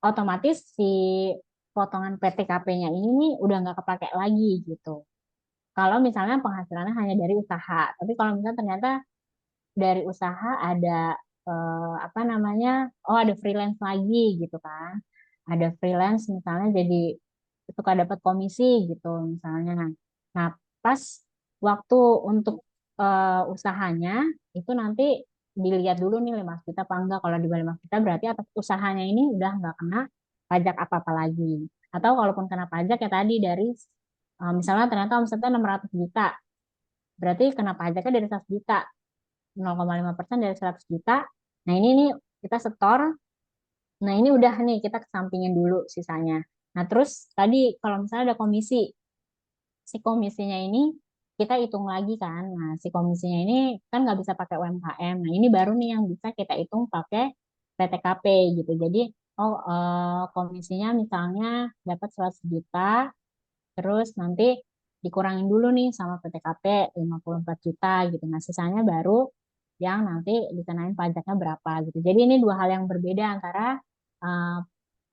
B: otomatis si potongan PTKP-nya ini nih udah nggak kepake lagi gitu. Kalau misalnya penghasilannya hanya dari usaha, tapi kalau misalnya ternyata dari usaha ada apa namanya, oh ada freelance lagi gitu kan, ada freelance misalnya jadi suka dapat komisi gitu misalnya. Nah pas waktu untuk usahanya itu nanti dilihat dulu nih 5 juta apa enggak. Kalau di bawah 5 juta berarti atas usahanya ini udah nggak kena pajak apa-apa lagi. Atau kalaupun kena pajak ya tadi dari misalnya ternyata omsetnya 600 juta, berarti kena pajaknya dari 100 juta, 0,5% dari 100 juta. Nah ini nih kita setor. Nah ini udah nih kita kesampingin dulu sisanya. Nah terus tadi kalau misalnya ada komisi, si komisinya ini kita hitung lagi kan. Nah si komisinya ini kan nggak bisa pakai UMKM. Nah ini baru nih yang bisa kita hitung pakai PTKP gitu. Jadi oh komisinya misalnya dapat 100 juta, terus nanti dikurangin dulu nih sama PTKP 54 juta gitu. Nah, sisanya baru yang nanti dikenain pajaknya berapa gitu. Jadi ini dua hal yang berbeda antara eh,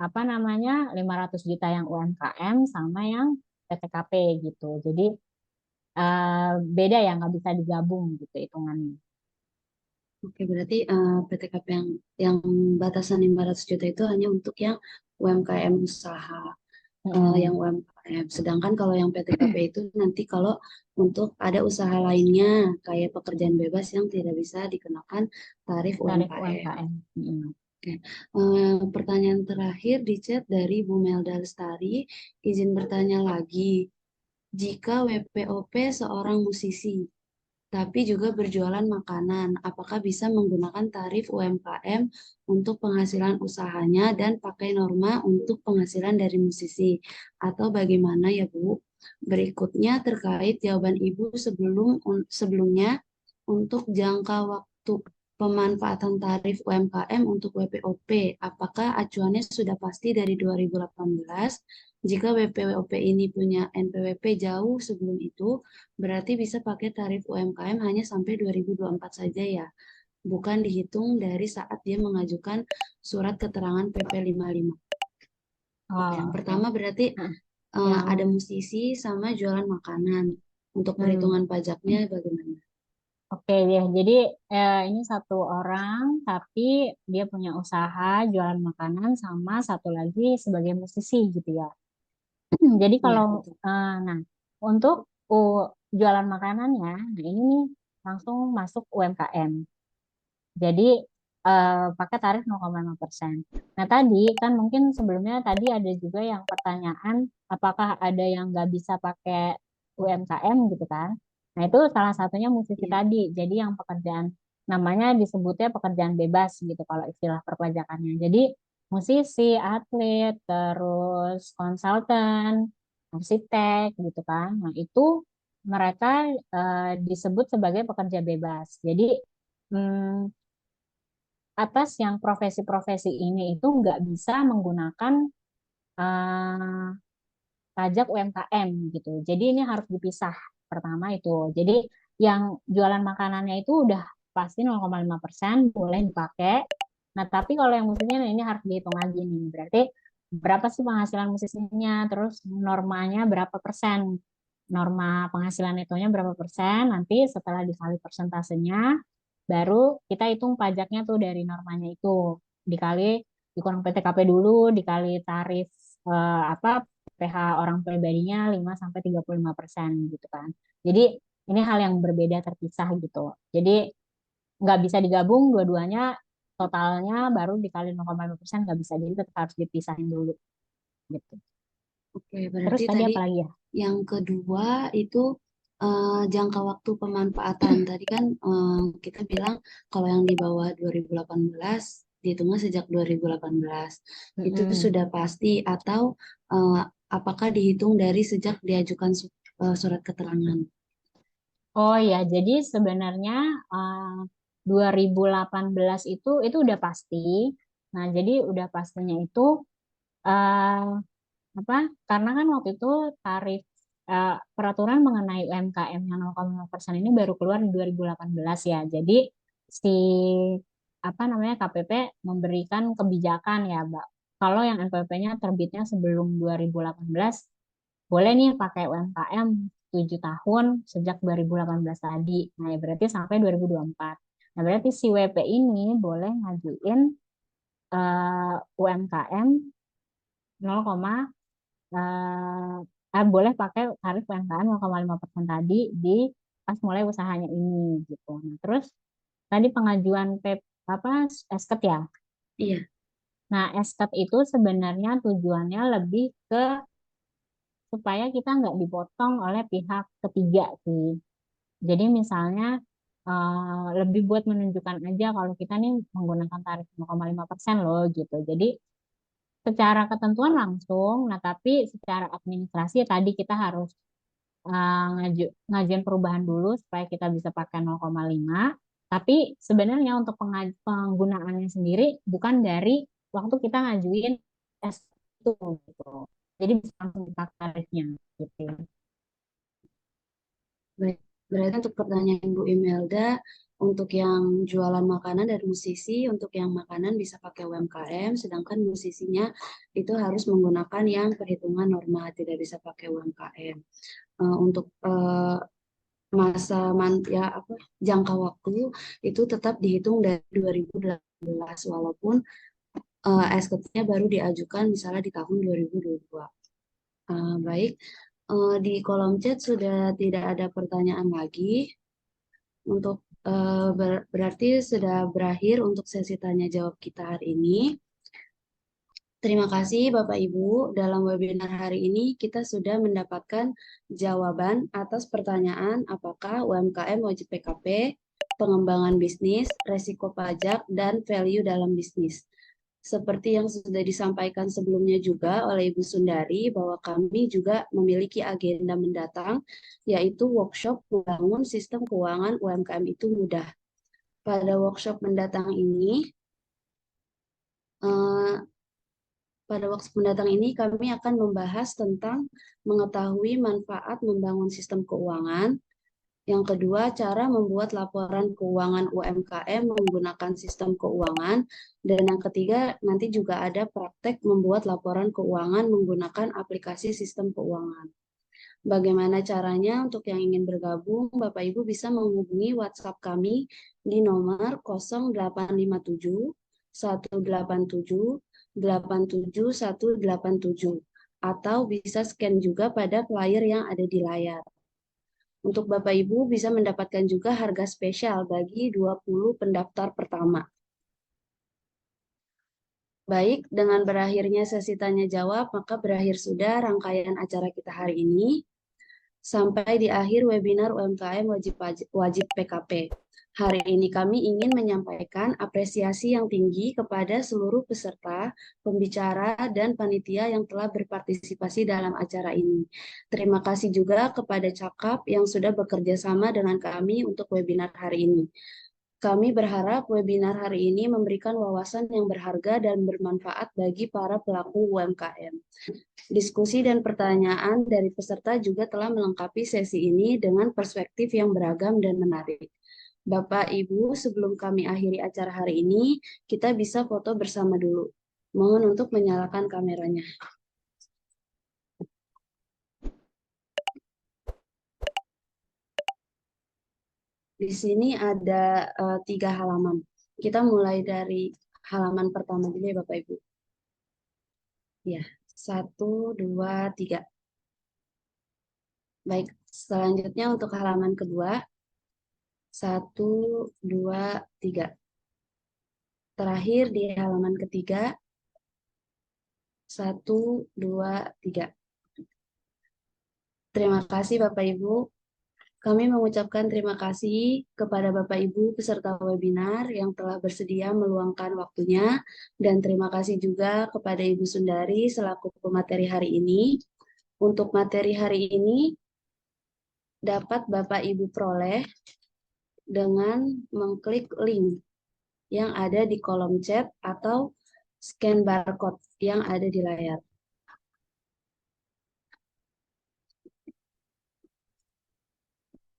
B: apa namanya 500 juta yang UMKM sama yang PTKP gitu. Jadi beda ya nggak bisa digabung gitu hitungannya.
A: Oke, berarti PTKP yang batasan 500 juta itu hanya untuk yang UMKM usaha, yang
B: Mm-mm.
A: UMKM. Sedangkan kalau yang PTKP itu nanti kalau untuk ada usaha lainnya kayak pekerjaan bebas yang tidak bisa dikenakan tarif
B: Tarif
A: UMKM.
B: UMKM. Mm-mm.
A: Oke. Pertanyaan terakhir di chat dari Bu Melda Lestari, izin bertanya lagi. Jika WPOP seorang musisi, tapi juga berjualan makanan, apakah bisa menggunakan tarif UMKM untuk penghasilan usahanya dan pakai norma untuk penghasilan dari musisi? Atau bagaimana ya, Bu? Berikutnya terkait jawaban Ibu sebelumnya untuk jangka waktu pemanfaatan tarif UMKM untuk WPOP, apakah acuannya sudah pasti dari 2018? Jika WPOP ini punya NPWP jauh sebelum itu, berarti bisa pakai tarif UMKM hanya sampai 2024 saja ya, bukan dihitung dari saat dia mengajukan surat keterangan PP 55. Oke, yang
B: Oh, oke.
A: pertama berarti
B: Nah, yang
A: ada musisi sama jualan makanan. Untuk
B: hmm.
A: perhitungan pajaknya bagaimana?
B: Oke ya, jadi ini satu orang tapi dia punya usaha jualan makanan sama satu lagi sebagai musisi gitu ya. Jadi
A: Iya,
B: kalau
A: betul.
B: nah untuk jualan makanannya, nah ini nih langsung masuk UMKM. Jadi pakai tarif 0,5%. Nah tadi kan mungkin sebelumnya tadi ada juga yang pertanyaan apakah ada yang nggak bisa pakai UMKM gitu kan? Nah itu salah satunya musisi
A: Iya.
B: tadi. Jadi yang pekerjaan namanya disebutnya pekerjaan bebas gitu kalau istilah perpajakannya. Jadi musisi, atlet, terus konsultan, arsitek gitu kan. Nah itu mereka disebut sebagai pekerja bebas. Jadi hmm, atas yang profesi-profesi ini itu nggak bisa menggunakan eh, pajak UMKM gitu. Jadi ini harus dipisah. Pertama itu. Jadi yang jualan makanannya itu udah pasti 0,5% boleh dipakai. Nah, tapi kalau yang musisinya ini harus dihitung lagi nih. Berarti berapa sih penghasilan musisinya, terus normanya berapa persen. Norma penghasilan itunya berapa persen, nanti setelah dikali persentasenya, baru kita hitung pajaknya tuh dari normanya itu. Dikali, dikurang PTKP dulu, dikali tarif apa PH orang pribadinya 5 sampai 35% gitu kan. Jadi ini hal yang berbeda terpisah gitu. Jadi nggak bisa digabung dua-duanya, totalnya baru dikali 0,5% nggak bisa, jadi tetap harus dipisahin dulu gitu.
A: Oke,
B: Terus
A: berarti
B: tadi
A: tadi
B: apa lagi ya?
A: yang kedua itu jangka waktu pemanfaatan. Tadi kan kita bilang kalau yang di bawah 2018 dihitungnya sejak 2018. Itu
B: Mm-mm.
A: sudah pasti atau eh, apakah dihitung dari sejak diajukan surat keterangan?
B: Oh ya, jadi sebenarnya uh, 2018 itu udah pasti. Nah, jadi udah pastinya itu uh, apa? Karena kan waktu itu tarif peraturan mengenai UMKM yang 0,5% ini baru keluar di 2018 ya. Jadi si apa namanya KPP memberikan kebijakan ya, Mbak. Kalau yang NPWP-nya terbitnya sebelum 2018 boleh nih pakai UMKM 7 tahun sejak 2018 tadi. Nah, ya berarti sampai 2024. Nah, berarti si WP ini boleh ngajuin UMKM 0, boleh pakai tarif UMKM 0,5% tadi di pas mulai usahanya ini gitu. Nah, terus tadi pengajuan apa esket ya.
A: Iya,
B: Nah, esket itu sebenarnya tujuannya lebih ke supaya kita nggak dipotong oleh pihak ketiga sih. Jadi misalnya lebih buat menunjukkan aja kalau kita nih menggunakan tarif 0,5% loh gitu. Jadi secara ketentuan langsung, nah tapi secara administrasi tadi kita harus ngajuin perubahan dulu supaya kita bisa pakai 0,5. Tapi sebenarnya untuk penggunaannya sendiri bukan dari waktu kita ngajuin S itu gitu. Jadi bisa langsung dipakai tarifnya gitu.
A: baik. Berarti untuk pertanyaan Bu Imelda, untuk yang jualan makanan dan musisi, untuk yang makanan bisa pakai UMKM, sedangkan musisinya itu harus menggunakan yang perhitungan norma, tidak bisa pakai UMKM. Untuk masa ya apa jangka waktu itu tetap dihitung dari 2018 walaupun SKT-nya baru diajukan misalnya di tahun 2022. Baik, di kolom chat sudah tidak ada pertanyaan lagi. Untuk berarti sudah berakhir untuk sesi tanya jawab kita hari ini. Terima kasih Bapak Ibu. Dalam webinar hari ini kita sudah mendapatkan jawaban atas pertanyaan apakah UMKM wajib PKP, pengembangan bisnis, resiko pajak, dan value dalam bisnis. Seperti yang sudah disampaikan sebelumnya juga oleh Ibu Sundari bahwa kami juga memiliki agenda mendatang yaitu workshop membangun sistem keuangan UMKM itu mudah. Pada workshop mendatang ini eh, Pada waktu mendatang ini kami akan membahas tentang mengetahui manfaat membangun sistem keuangan. Yang kedua, cara membuat laporan keuangan UMKM menggunakan sistem keuangan. Dan yang ketiga, nanti juga ada praktek membuat laporan keuangan menggunakan aplikasi sistem keuangan. Bagaimana caranya untuk yang ingin bergabung, Bapak Ibu bisa menghubungi WhatsApp kami di nomor 0857 187 87187 atau bisa scan juga pada flyer yang ada di layar. Untuk Bapak Ibu bisa mendapatkan juga harga spesial bagi 20 pendaftar pertama. Baik, dengan berakhirnya sesi tanya jawab, maka berakhir sudah rangkaian acara kita hari ini. Sampai di akhir webinar UMKM wajib PKP. Hari ini kami ingin menyampaikan apresiasi yang tinggi kepada seluruh peserta, pembicara, dan panitia yang telah berpartisipasi dalam acara ini. Terima kasih juga kepada Cakap yang sudah bekerja sama dengan kami untuk webinar hari ini. Kami berharap webinar hari ini memberikan wawasan yang berharga dan bermanfaat bagi para pelaku UMKM. Diskusi dan pertanyaan dari peserta juga telah melengkapi sesi ini dengan perspektif yang beragam dan menarik. Bapak, Ibu, sebelum kami akhiri acara hari ini, kita bisa foto bersama dulu. Mohon untuk menyalakan kameranya. Di sini ada 3 halaman. Kita mulai dari halaman pertama dulu ya Bapak Ibu. Ya, 1, 2, 3. Baik, selanjutnya untuk halaman kedua. 1, 2, 3. Terakhir di halaman ketiga. 1, 2, 3. Terima kasih Bapak Ibu. Kami mengucapkan terima kasih kepada Bapak Ibu peserta webinar yang telah bersedia meluangkan waktunya, dan terima kasih juga kepada Ibu Sundari selaku pemateri hari ini. Untuk materi hari ini dapat Bapak Ibu peroleh dengan mengklik link yang ada di kolom chat atau scan barcode yang ada di layar.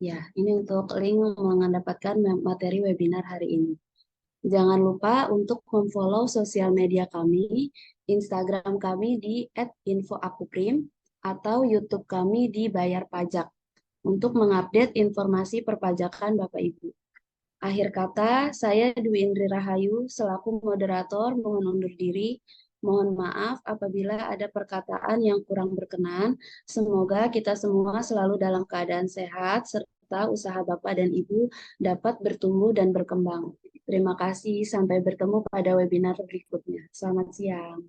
A: Ya, ini untuk link mendapatkan materi webinar hari ini. Jangan lupa untuk memfollow sosial media kami, Instagram kami di @infoakuprim atau YouTube kami di Bayar Pajak untuk mengupdate informasi perpajakan Bapak Ibu. Akhir kata, saya Dwi Indri Rahayu selaku moderator mohon undur diri. Mohon maaf apabila ada perkataan yang kurang berkenan. Semoga kita semua selalu dalam keadaan sehat serta usaha Bapak dan Ibu dapat bertumbuh dan berkembang. Terima kasih, sampai bertemu pada webinar berikutnya. Selamat siang.